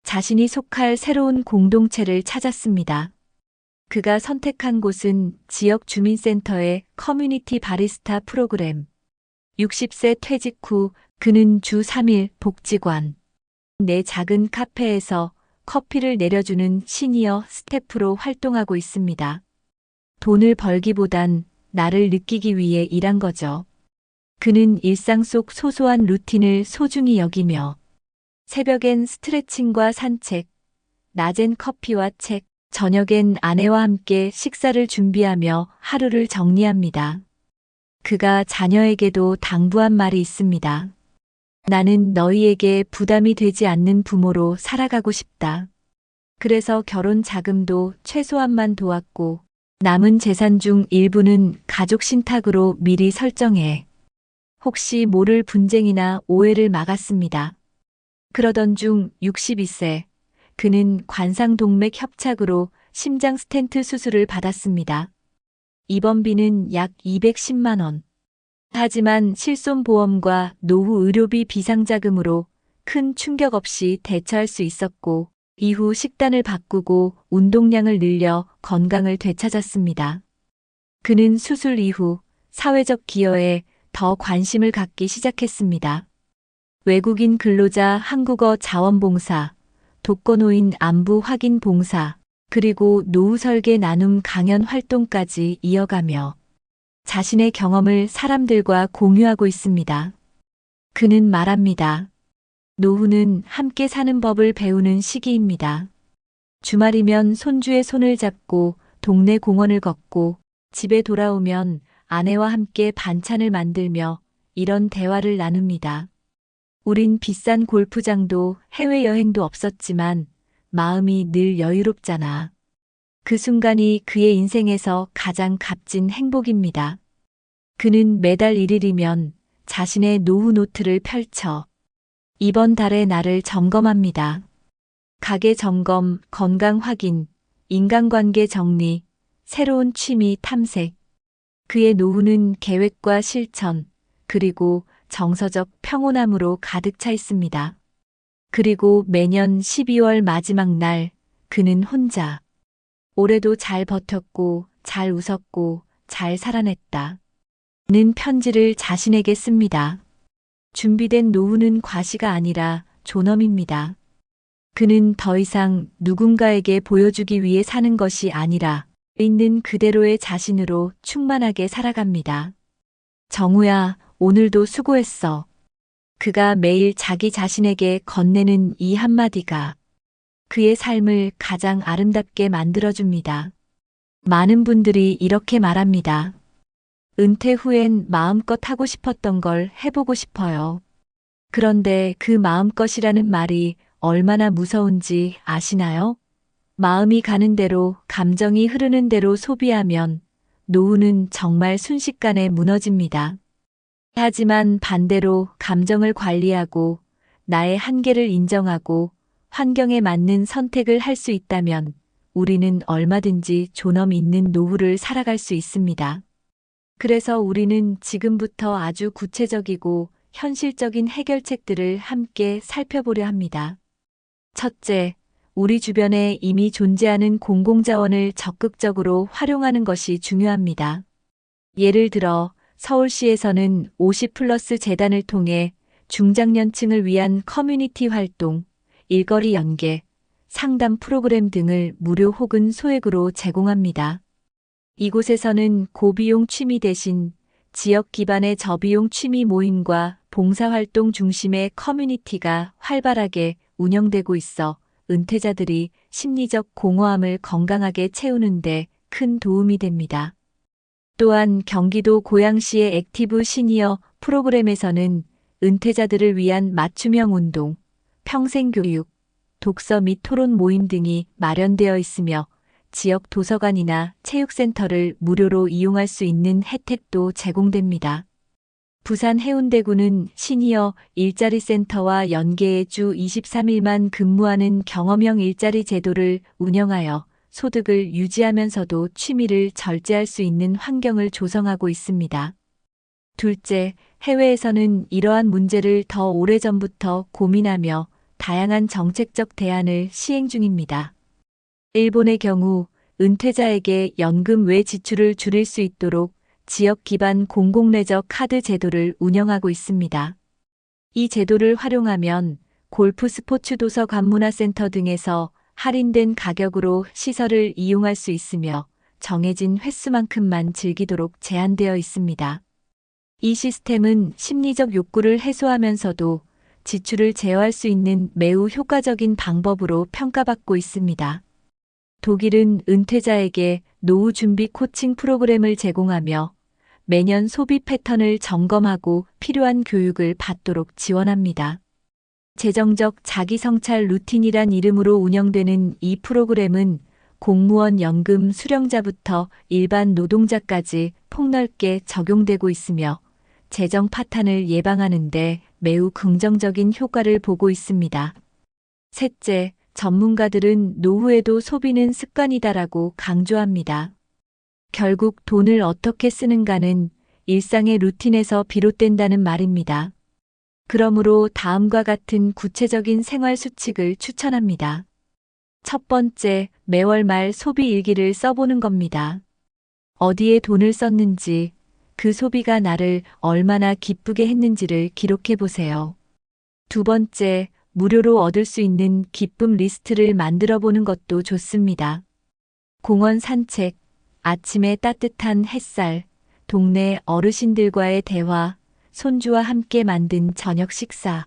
자신이 속할 새로운 공동체를 찾았습니다. 그가 선택한 곳은 지역 주민센터의 커뮤니티 바리스타 프로그램. 60세 퇴직 후 그는 주 3일 복지관, 내 작은 카페에서 커피를 내려주는 시니어 스태프로 활동하고 있습니다. 돈을 벌기보단 나를 느끼기 위해 일한 거죠. 그는 일상 속 소소한 루틴을 소중히 여기며 새벽엔 스트레칭과 산책, 낮엔 커피와 책, 저녁엔 아내와 함께 식사를 준비하며 하루를 정리합니다. 그가 자녀에게도 당부한 말이 있습니다. 나는 너희에게 부담이 되지 않는 부모로 살아가고 싶다. 그래서 결혼 자금도 최소한만 도왔고, 남은 재산 중 일부는 가족 신탁으로 미리 설정해 혹시 모를 분쟁이나 오해를 막았습니다. 그러던 중 62세, 그는 관상동맥 협착으로 심장 스텐트 수술을 받았습니다. 입원비는 약 210만 원. 하지만 실손보험과 노후 의료비 비상자금으로 큰 충격 없이 대처할 수 있었고, 이후 식단을 바꾸고 운동량을 늘려 건강을 되찾았습니다. 그는 수술 이후 사회적 기여에 더 관심을 갖기 시작했습니다. 외국인 근로자 한국어 자원봉사, 독거노인 안부 확인 봉사, 그리고 노후 설계 나눔 강연 활동까지 이어가며 자신의 경험을 사람들과 공유하고 있습니다. 그는 말합니다. 노후는 함께 사는 법을 배우는 시기입니다. 주말이면 손주의 손을 잡고 동네 공원을 걷고 집에 돌아오면 아내와 함께 반찬을 만들며 이런 대화를 나눕니다. 우린 비싼 골프장도 해외여행도 없었지만 마음이 늘 여유롭잖아. 그 순간이 그의 인생에서 가장 값진 행복입니다. 그는 매달 1일이면 자신의 노후 노트를 펼쳐 이번 달의 나를 점검합니다. 가계 점검, 건강 확인, 인간관계 정리, 새로운 취미 탐색. 그의 노후는 계획과 실천, 그리고 정서적 평온함으로 가득 차 있습니다. 그리고 매년 12월 마지막 날, 그는 혼자 올해도 잘 버텼고, 잘 웃었고, 잘 살아냈다. 는 편지를 자신에게 씁니다. 준비된 노후는 과시가 아니라 존엄입니다. 그는 더 이상 누군가에게 보여주기 위해 사는 것이 아니라 있는 그대로의 자신으로 충만하게 살아갑니다. 정우야, 오늘도 수고했어. 그가 매일 자기 자신에게 건네는 이 한마디가 그의 삶을 가장 아름답게 만들어줍니다. 많은 분들이 이렇게 말합니다. 은퇴 후엔 마음껏 하고 싶었던 걸 해보고 싶어요. 그런데 그 마음껏이라는 말이 얼마나 무서운지 아시나요? 마음이 가는 대로, 감정이 흐르는 대로 소비하면 노후는 정말 순식간에 무너집니다. 하지만 반대로 감정을 관리하고 나의 한계를 인정하고 환경에 맞는 선택을 할 수 있다면 우리는 얼마든지 존엄 있는 노후를 살아갈 수 있습니다. 그래서 우리는 지금부터 아주 구체적이고 현실적인 해결책들을 함께 살펴보려 합니다. 첫째, 우리 주변에 이미 존재하는 공공자원을 적극적으로 활용하는 것이 중요합니다. 예를 들어 서울시에서는 50플러스 재단을 통해 중장년층을 위한 커뮤니티 활동, 일거리 연계, 상담 프로그램 등을 무료 혹은 소액으로 제공합니다. 이곳에서는 고비용 취미 대신 지역 기반의 저비용 취미 모임과 봉사활동 중심의 커뮤니티가 활발하게 운영되고 있어 은퇴자들이 심리적 공허함을 건강하게 채우는데 큰 도움이 됩니다. 또한 경기도 고양시의 액티브 시니어 프로그램에서는 은퇴자들을 위한 맞춤형 운동, 평생교육, 독서 및 토론 모임 등이 마련되어 있으며 지역 도서관이나 체육센터를 무료로 이용할 수 있는 혜택도 제공됩니다. 부산 해운대구는 시니어 일자리 센터와 연계해 주 23일만 근무하는 경험형 일자리 제도를 운영하여 소득을 유지하면서도 취미를 절제할 수 있는 환경을 조성하고 있습니다. 둘째, 해외에서는 이러한 문제를 더 오래전부터 고민하며 다양한 정책적 대안을 시행 중입니다. 일본의 경우 은퇴자에게 연금 외 지출을 줄일 수 있도록 지역 기반 공공레저 카드 제도를 운영하고 있습니다. 이 제도를 활용하면 골프 스포츠 도서관 문화센터 등에서 할인된 가격으로 시설을 이용할 수 있으며 정해진 횟수만큼만 즐기도록 제한되어 있습니다. 이 시스템은 심리적 욕구를 해소하면서도 지출을 제어할 수 있는 매우 효과적인 방법으로 평가받고 있습니다. 독일은 은퇴자에게 노후 준비 코칭 프로그램을 제공하며 매년 소비 패턴을 점검하고 필요한 교육을 받도록 지원합니다. 재정적 자기성찰 루틴이란 이름으로 운영되는 이 프로그램은 공무원 연금 수령자부터 일반 노동자까지 폭넓게 적용되고 있으며 재정 파탄을 예방하는 데 매우 긍정적인 효과를 보고 있습니다. 셋째, 전문가들은 노후에도 소비는 습관이다라고 강조합니다. 결국 돈을 어떻게 쓰는가는 일상의 루틴에서 비롯된다는 말입니다. 그러므로 다음과 같은 구체적인 생활 수칙을 추천합니다. 첫 번째, 매월 말 소비 일기를 써보는 겁니다. 어디에 돈을 썼는지, 그 소비가 나를 얼마나 기쁘게 했는지를 기록해 보세요. 두 번째, 무료로 얻을 수 있는 기쁨 리스트를 만들어 보는 것도 좋습니다. 공원 산책, 아침의 따뜻한 햇살, 동네 어르신들과의 대화, 손주와 함께 만든 저녁 식사.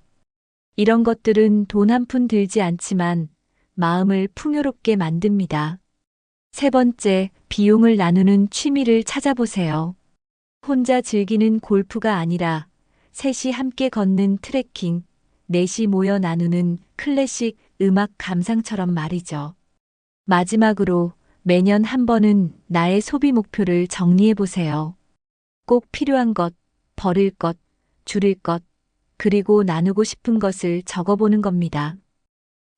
이런 것들은 돈 한 푼 들지 않지만 마음을 풍요롭게 만듭니다. 세 번째, 비용을 나누는 취미를 찾아보세요. 혼자 즐기는 골프가 아니라 셋이 함께 걷는 트레킹, 넷이 모여 나누는 클래식 음악 감상처럼 말이죠. 마지막으로 매년 한 번은 나의 소비 목표를 정리해 보세요. 꼭 필요한 것, 버릴 것, 줄일 것, 그리고 나누고 싶은 것을 적어보는 겁니다.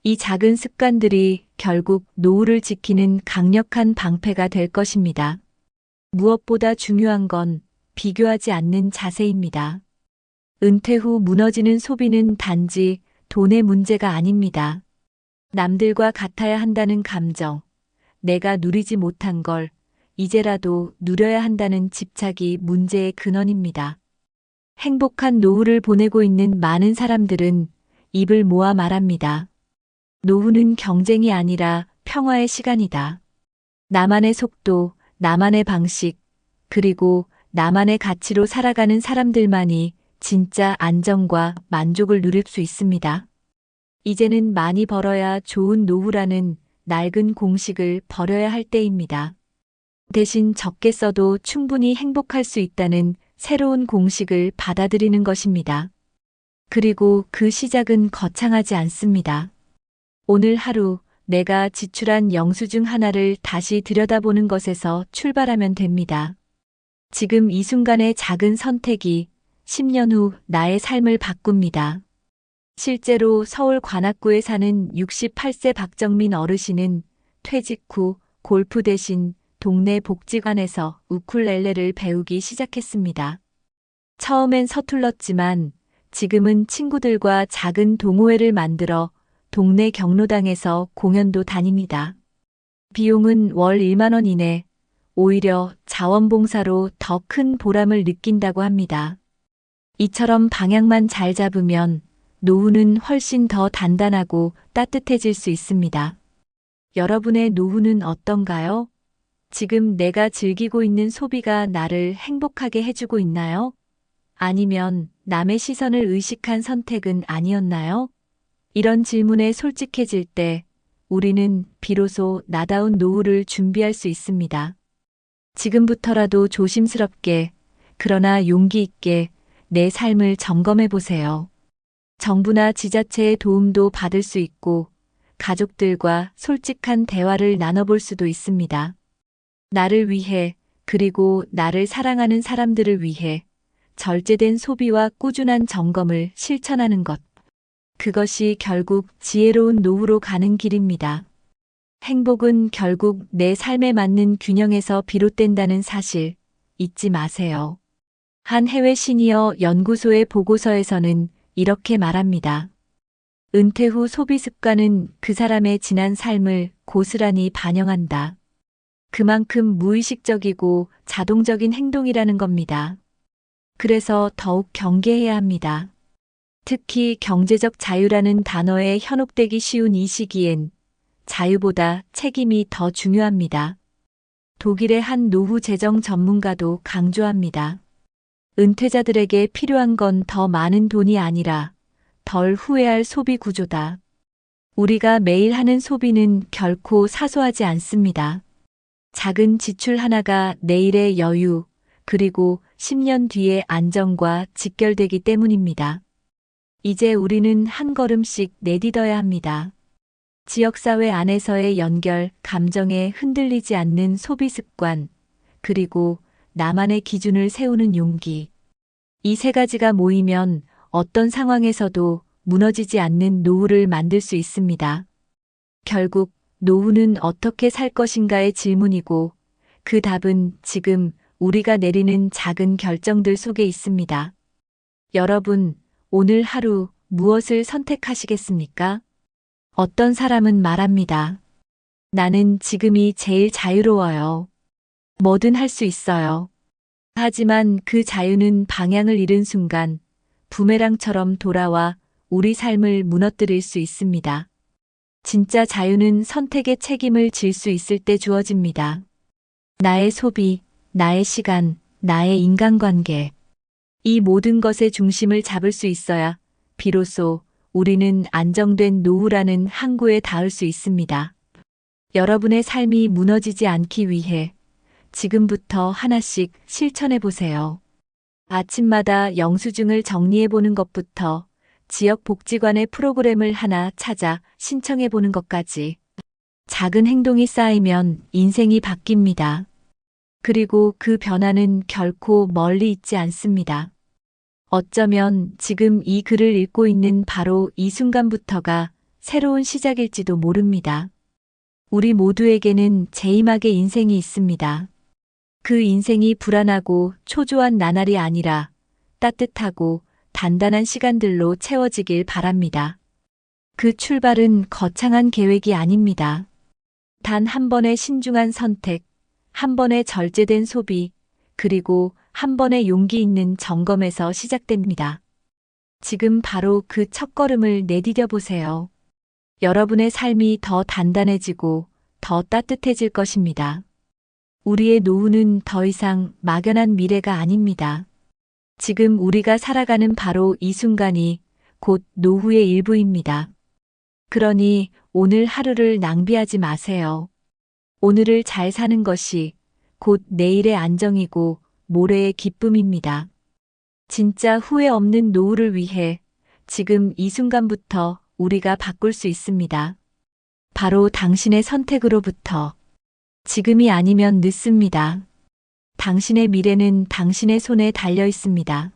이 작은 습관들이 결국 노후를 지키는 강력한 방패가 될 것입니다. 무엇보다 중요한 건 비교하지 않는 자세입니다. 은퇴 후 무너지는 소비는 단지 돈의 문제가 아닙니다. 남들과 같아야 한다는 감정, 내가 누리지 못한 걸 이제라도 누려야 한다는 집착이 문제의 근원입니다. 행복한 노후를 보내고 있는 많은 사람들은 입을 모아 말합니다. 노후는 경쟁이 아니라 평화의 시간이다. 나만의 속도, 나만의 방식, 그리고 나만의 가치로 살아가는 사람들만이 진짜 안정과 만족을 누릴 수 있습니다. 이제는 많이 벌어야 좋은 노후라는 낡은 공식을 버려야 할 때입니다. 대신 적게 써도 충분히 행복할 수 있다는 새로운 공식을 받아들이는 것입니다. 그리고 그 시작은 거창하지 않습니다. 오늘 하루 내가 지출한 영수증 하나를 다시 들여다보는 것에서 출발하면 됩니다. 지금 이 순간의 작은 선택이 10년 후 나의 삶을 바꿉니다. 실제로 서울 관악구에 사는 68세 박정민 어르신은 퇴직 후 골프 대신 동네 복지관에서 우쿨렐레를 배우기 시작했습니다. 처음엔 서툴렀지만 지금은 친구들과 작은 동호회를 만들어 동네 경로당에서 공연도 다닙니다. 비용은 월 1만 원 이내, 오히려 자원봉사로 더 큰 보람을 느낀다고 합니다. 이처럼 방향만 잘 잡으면 노후는 훨씬 더 단단하고 따뜻해질 수 있습니다. 여러분의 노후는 어떤가요? 지금 내가 즐기고 있는 소비가 나를 행복하게 해주고 있나요? 아니면 남의 시선을 의식한 선택은 아니었나요? 이런 질문에 솔직해질 때 우리는 비로소 나다운 노후를 준비할 수 있습니다. 지금부터라도 조심스럽게, 그러나 용기 있게 내 삶을 점검해 보세요. 정부나 지자체의 도움도 받을 수 있고 가족들과 솔직한 대화를 나눠볼 수도 있습니다. 나를 위해, 그리고 나를 사랑하는 사람들을 위해 절제된 소비와 꾸준한 점검을 실천하는 것. 그것이 결국 지혜로운 노후로 가는 길입니다. 행복은 결국 내 삶에 맞는 균형에서 비롯된다는 사실 잊지 마세요. 한 해외 시니어 연구소의 보고서에서는 이렇게 말합니다. 은퇴 후 소비 습관은 그 사람의 지난 삶을 고스란히 반영한다. 그만큼 무의식적이고 자동적인 행동이라는 겁니다. 그래서 더욱 경계해야 합니다. 특히 경제적 자유라는 단어에 현혹되기 쉬운 이 시기엔 자유보다 책임이 더 중요합니다. 독일의 한 노후 재정 전문가도 강조합니다. 은퇴자들에게 필요한 건 더 많은 돈이 아니라 덜 후회할 소비 구조다. 우리가 매일 하는 소비는 결코 사소하지 않습니다. 작은 지출 하나가 내일의 여유, 그리고 10년 뒤의 안정과 직결되기 때문입니다. 이제 우리는 한 걸음씩 내딛어야 합니다. 지역사회 안에서의 연결, 감정에 흔들리지 않는 소비 습관, 그리고 나만의 기준을 세우는 용기. 이 세 가지가 모이면 어떤 상황에서도 무너지지 않는 노후를 만들 수 있습니다. 결국 노후는 어떻게 살 것인가의 질문이고 그 답은 지금 우리가 내리는 작은 결정들 속에 있습니다. 여러분, 오늘 하루 무엇을 선택하시겠습니까? 어떤 사람은 말합니다. 나는 지금이 제일 자유로워요. 뭐든 할 수 있어요. 하지만 그 자유는 방향을 잃은 순간 부메랑처럼 돌아와 우리 삶을 무너뜨릴 수 있습니다. 진짜 자유는 선택의 책임을 질 수 있을 때 주어집니다. 나의 소비, 나의 시간, 나의 인간관계. 이 모든 것의 중심을 잡을 수 있어야 비로소 우리는 안정된 노후라는 항구에 닿을 수 있습니다. 여러분의 삶이 무너지지 않기 위해 지금부터 하나씩 실천해 보세요. 아침마다 영수증을 정리해 보는 것부터 지역 복지관의 프로그램을 하나 찾아 신청해 보는 것까지 작은 행동이 쌓이면 인생이 바뀝니다. 그리고 그 변화는 결코 멀리 있지 않습니다. 어쩌면 지금 이 글을 읽고 있는 바로 이 순간부터가 새로운 시작일지도 모릅니다. 우리 모두에게는 제임학의 인생이 있습니다. 그 인생이 불안하고 초조한 나날이 아니라 따뜻하고 단단한 시간들로 채워지길 바랍니다. 그 출발은 거창한 계획이 아닙니다. 단 한 번의 신중한 선택, 한 번의 절제된 소비, 그리고 한 번의 용기 있는 점검에서 시작됩니다. 지금 바로 그 첫걸음을 내디뎌 보세요. 여러분의 삶이 더 단단해지고 더 따뜻해질 것입니다. 우리의 노후는 더 이상 막연한 미래가 아닙니다. 지금 우리가 살아가는 바로 이 순간이 곧 노후의 일부입니다. 그러니 오늘 하루를 낭비하지 마세요. 오늘을 잘 사는 것이 곧 내일의 안정이고 모레의 기쁨입니다. 진짜 후회 없는 노후를 위해 지금 이 순간부터 우리가 바꿀 수 있습니다. 바로 당신의 선택으로부터. 지금이 아니면 늦습니다. 당신의 미래는 당신의 손에 달려 있습니다.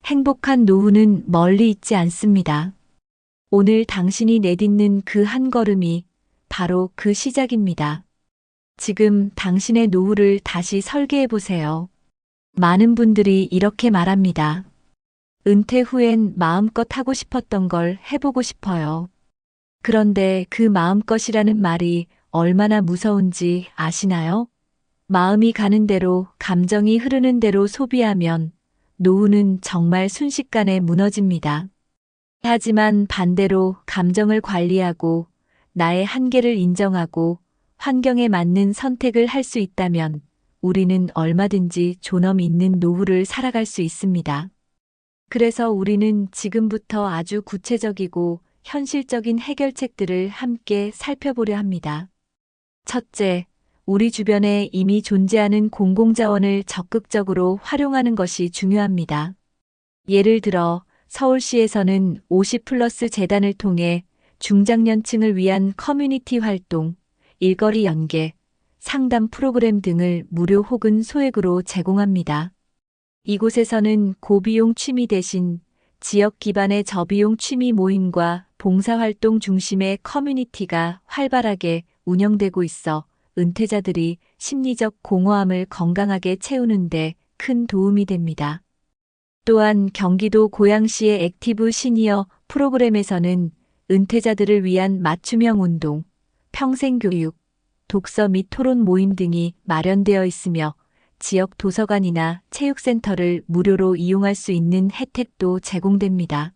행복한 노후는 멀리 있지 않습니다. 오늘 당신이 내딛는 그 한 걸음이 바로 그 시작입니다. 지금 당신의 노후를 다시 설계해 보세요. 많은 분들이 이렇게 말합니다. 은퇴 후엔 마음껏 하고 싶었던 걸 해보고 싶어요. 그런데 그 마음껏이라는 말이 얼마나 무서운지 아시나요? 마음이 가는 대로, 감정이 흐르는 대로 소비하면 노후는 정말 순식간에 무너집니다. 하지만 반대로 감정을 관리하고 나의 한계를 인정하고 환경에 맞는 선택을 할 수 있다면 우리는 얼마든지 존엄 있는 노후를 살아갈 수 있습니다. 그래서 우리는 지금부터 아주 구체적이고 현실적인 해결책들을 함께 살펴보려 합니다. 첫째, 우리 주변에 이미 존재하는 공공자원을 적극적으로 활용하는 것이 중요합니다. 예를 들어 서울시에서는 50플러스 재단을 통해 중장년층을 위한 커뮤니티 활동, 일거리 연계, 상담 프로그램 등을 무료 혹은 소액으로 제공합니다. 이곳에서는 고비용 취미 대신 지역 기반의 저비용 취미 모임과 봉사활동 중심의 커뮤니티가 활발하게 운영되고 있어 은퇴자들이 심리적 공허함을 건강하게 채우는데 큰 도움이 됩니다. 또한 경기도 고양시의 액티브 시니어 프로그램에서는 은퇴자들을 위한 맞춤형 운동, 평생교육, 독서 및 토론 모임 등이 마련되어 있으며 지역 도서관이나 체육센터를 무료로 이용할 수 있는 혜택도 제공됩니다.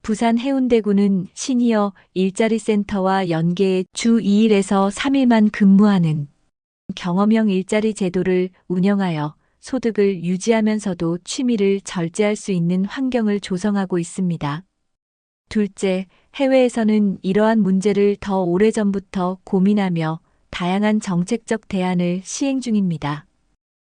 부산 해운대구는 시니어 일자리 센터와 연계해 주 2일에서 3일만 근무하는 경험형 일자리 제도를 운영하여 소득을 유지하면서도 취미를 절제할 수 있는 환경을 조성하고 있습니다. 둘째, 해외에서는 이러한 문제를 더 오래전부터 고민하며 다양한 정책적 대안을 시행 중입니다.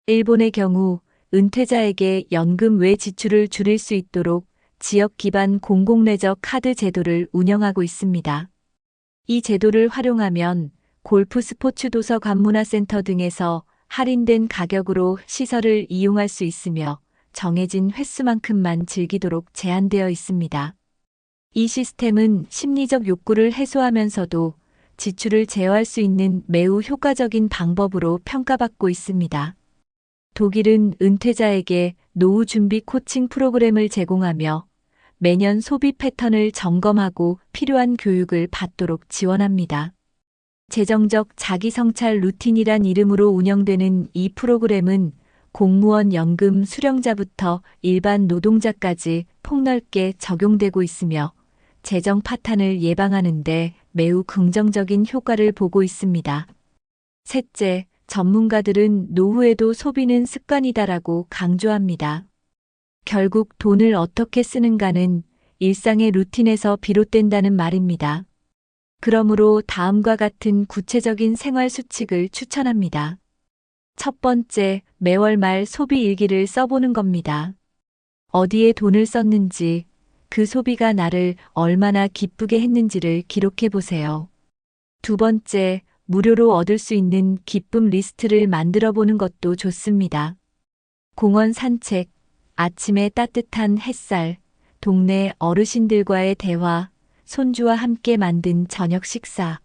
일본의 경우 은퇴자에게 연금 외 지출을 줄일 수 있도록 지역 기반 공공레저 카드 제도를 운영하고 있습니다. 이 제도를 활용하면 골프 스포츠 도서관 문화센터 등에서 할인된 가격으로 시설을 이용할 수 있으며 정해진 횟수만큼만 즐기도록 제한되어 있습니다. 이 시스템은 심리적 욕구를 해소하면서도 지출을 제어할 수 있는 매우 효과적인 방법으로 평가받고 있습니다. 독일은 은퇴자에게 노후 준비 코칭 프로그램을 제공하며 매년 소비 패턴을 점검하고 필요한 교육을 받도록 지원합니다. 재정적 자기 성찰 루틴이란 이름으로 운영되는 이 프로그램은 공무원 연금 수령자부터 일반 노동자까지 폭넓게 적용되고 있으며 재정 파탄을 예방하는 데 매우 긍정적인 효과를 보고 있습니다. 셋째, 전문가들은 노후에도 소비는 습관이다라고 강조합니다. 결국 돈을 어떻게 쓰는가는 일상의 루틴에서 비롯된다는 말입니다. 그러므로 다음과 같은 구체적인 생활 수칙을 추천합니다. 첫 번째, 매월 말 소비 일기를 써보는 겁니다. 어디에 돈을 썼는지, 그 소비가 나를 얼마나 기쁘게 했는지를 기록해 보세요. 두 번째, 무료로 얻을 수 있는 기쁨 리스트를 만들어 보는 것도 좋습니다. 공원 산책, 아침의 따뜻한 햇살, 동네 어르신들과의 대화, 손주와 함께 만든 저녁 식사.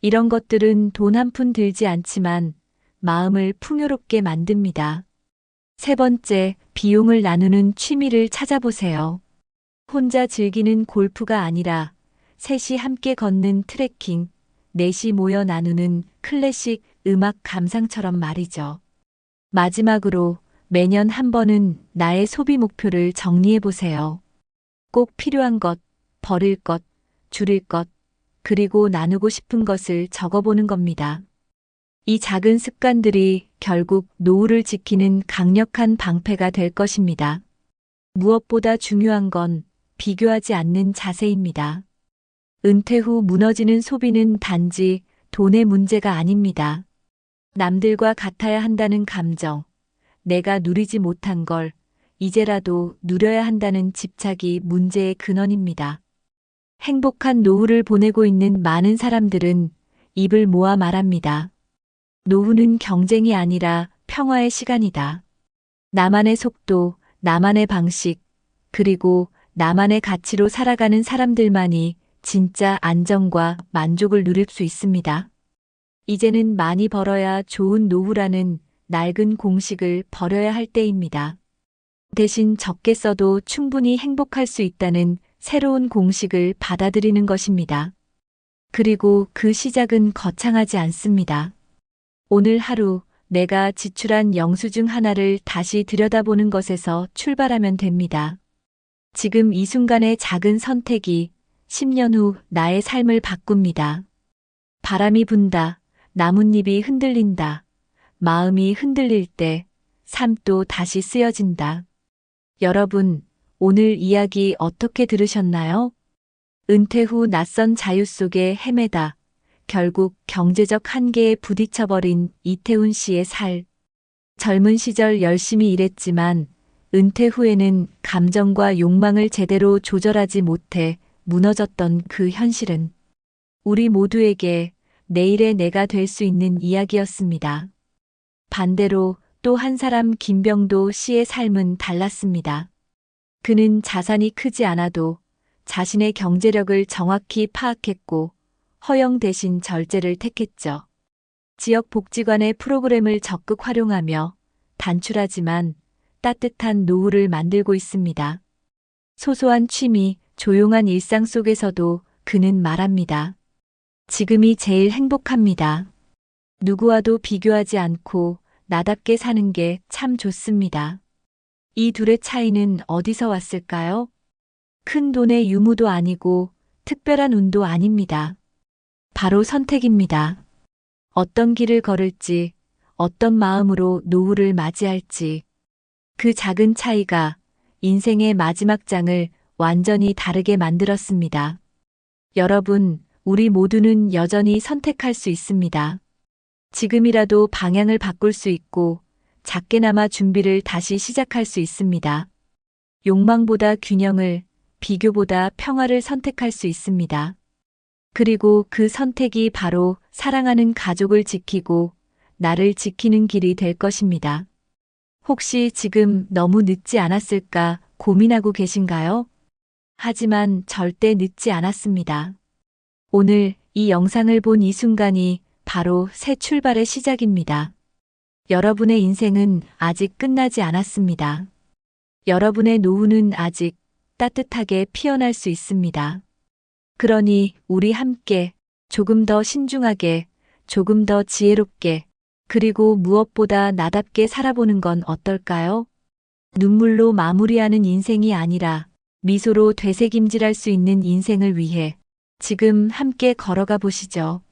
이런 것들은 돈 한 푼 들지 않지만 마음을 풍요롭게 만듭니다. 세 번째, 비용을 나누는 취미를 찾아보세요. 혼자 즐기는 골프가 아니라 셋이 함께 걷는 트레킹, 넷이 모여 나누는 클래식 음악 감상처럼 말이죠. 마지막으로 매년 한 번은 나의 소비 목표를 정리해 보세요. 꼭 필요한 것, 버릴 것, 줄일 것, 그리고 나누고 싶은 것을 적어보는 겁니다. 이 작은 습관들이 결국 노후를 지키는 강력한 방패가 될 것입니다. 무엇보다 중요한 건 비교하지 않는 자세입니다. 은퇴 후 무너지는 소비는 단지 돈의 문제가 아닙니다. 남들과 같아야 한다는 감정, 내가 누리지 못한 걸 이제라도 누려야 한다는 집착이 문제의 근원입니다. 행복한 노후를 보내고 있는 많은 사람들은 입을 모아 말합니다. 노후는 경쟁이 아니라 평화의 시간이다. 나만의 속도, 나만의 방식, 그리고 나만의 가치로 살아가는 사람들만이 진짜 안정과 만족을 누릴 수 있습니다. 이제는 많이 벌어야 좋은 노후라는 낡은 공식을 버려야 할 때입니다. 대신 적게 써도 충분히 행복할 수 있다는 새로운 공식을 받아들이는 것입니다. 그리고 그 시작은 거창하지 않습니다. 오늘 하루 내가 지출한 영수증 하나를 다시 들여다보는 것에서 출발하면 됩니다. 지금 이 순간의 작은 선택이 10년 후 나의 삶을 바꿉니다. 바람이 분다, 나뭇잎이 흔들린다, 마음이 흔들릴 때 삶도 다시 쓰여진다. 여러분, 오늘 이야기 어떻게 들으셨나요? 은퇴 후 낯선 자유 속에 헤매다 결국 경제적 한계에 부딪혀버린 이태훈 씨의 살. 젊은 시절 열심히 일했지만 은퇴 후에는 감정과 욕망을 제대로 조절하지 못해 무너졌던 그 현실은 우리 모두에게 내일의 내가 될 수 있는 이야기였습니다. 반대로 또 한 사람 김병도 씨의 삶은 달랐습니다. 그는 자산이 크지 않아도 자신의 경제력을 정확히 파악했고 허용 대신 절제를 택했죠. 지역 복지관의 프로그램을 적극 활용하며 단출하지만 따뜻한 노후를 만들고 있습니다. 소소한 취미, 조용한 일상 속에서도 그는 말합니다. 지금이 제일 행복합니다. 누구와도 비교하지 않고 나답게 사는 게 참 좋습니다. 이 둘의 차이는 어디서 왔을까요? 큰 돈의 유무도 아니고 특별한 운도 아닙니다. 바로 선택입니다. 어떤 길을 걸을지, 어떤 마음으로 노후를 맞이할지, 그 작은 차이가 인생의 마지막 장을 완전히 다르게 만들었습니다. 여러분, 우리 모두는 여전히 선택할 수 있습니다. 지금이라도 방향을 바꿀 수 있고 작게나마 준비를 다시 시작할 수 있습니다. 욕망보다 균형을, 비교보다 평화를 선택할 수 있습니다. 그리고 그 선택이 바로 사랑하는 가족을 지키고 나를 지키는 길이 될 것입니다. 혹시 지금 너무 늦지 않았을까 고민하고 계신가요? 하지만 절대 늦지 않았습니다. 오늘 이 영상을 본 이 순간이 바로 새 출발의 시작입니다. 여러분의 인생은 아직 끝나지 않았습니다. 여러분의 노후는 아직 따뜻하게 피어날 수 있습니다. 그러니 우리 함께 조금 더 신중하게, 조금 더 지혜롭게, 그리고 무엇보다 나답게 살아보는 건 어떨까요? 눈물로 마무리하는 인생이 아니라 미소로 되새김질할 수 있는 인생을 위해 지금 함께 걸어가 보시죠.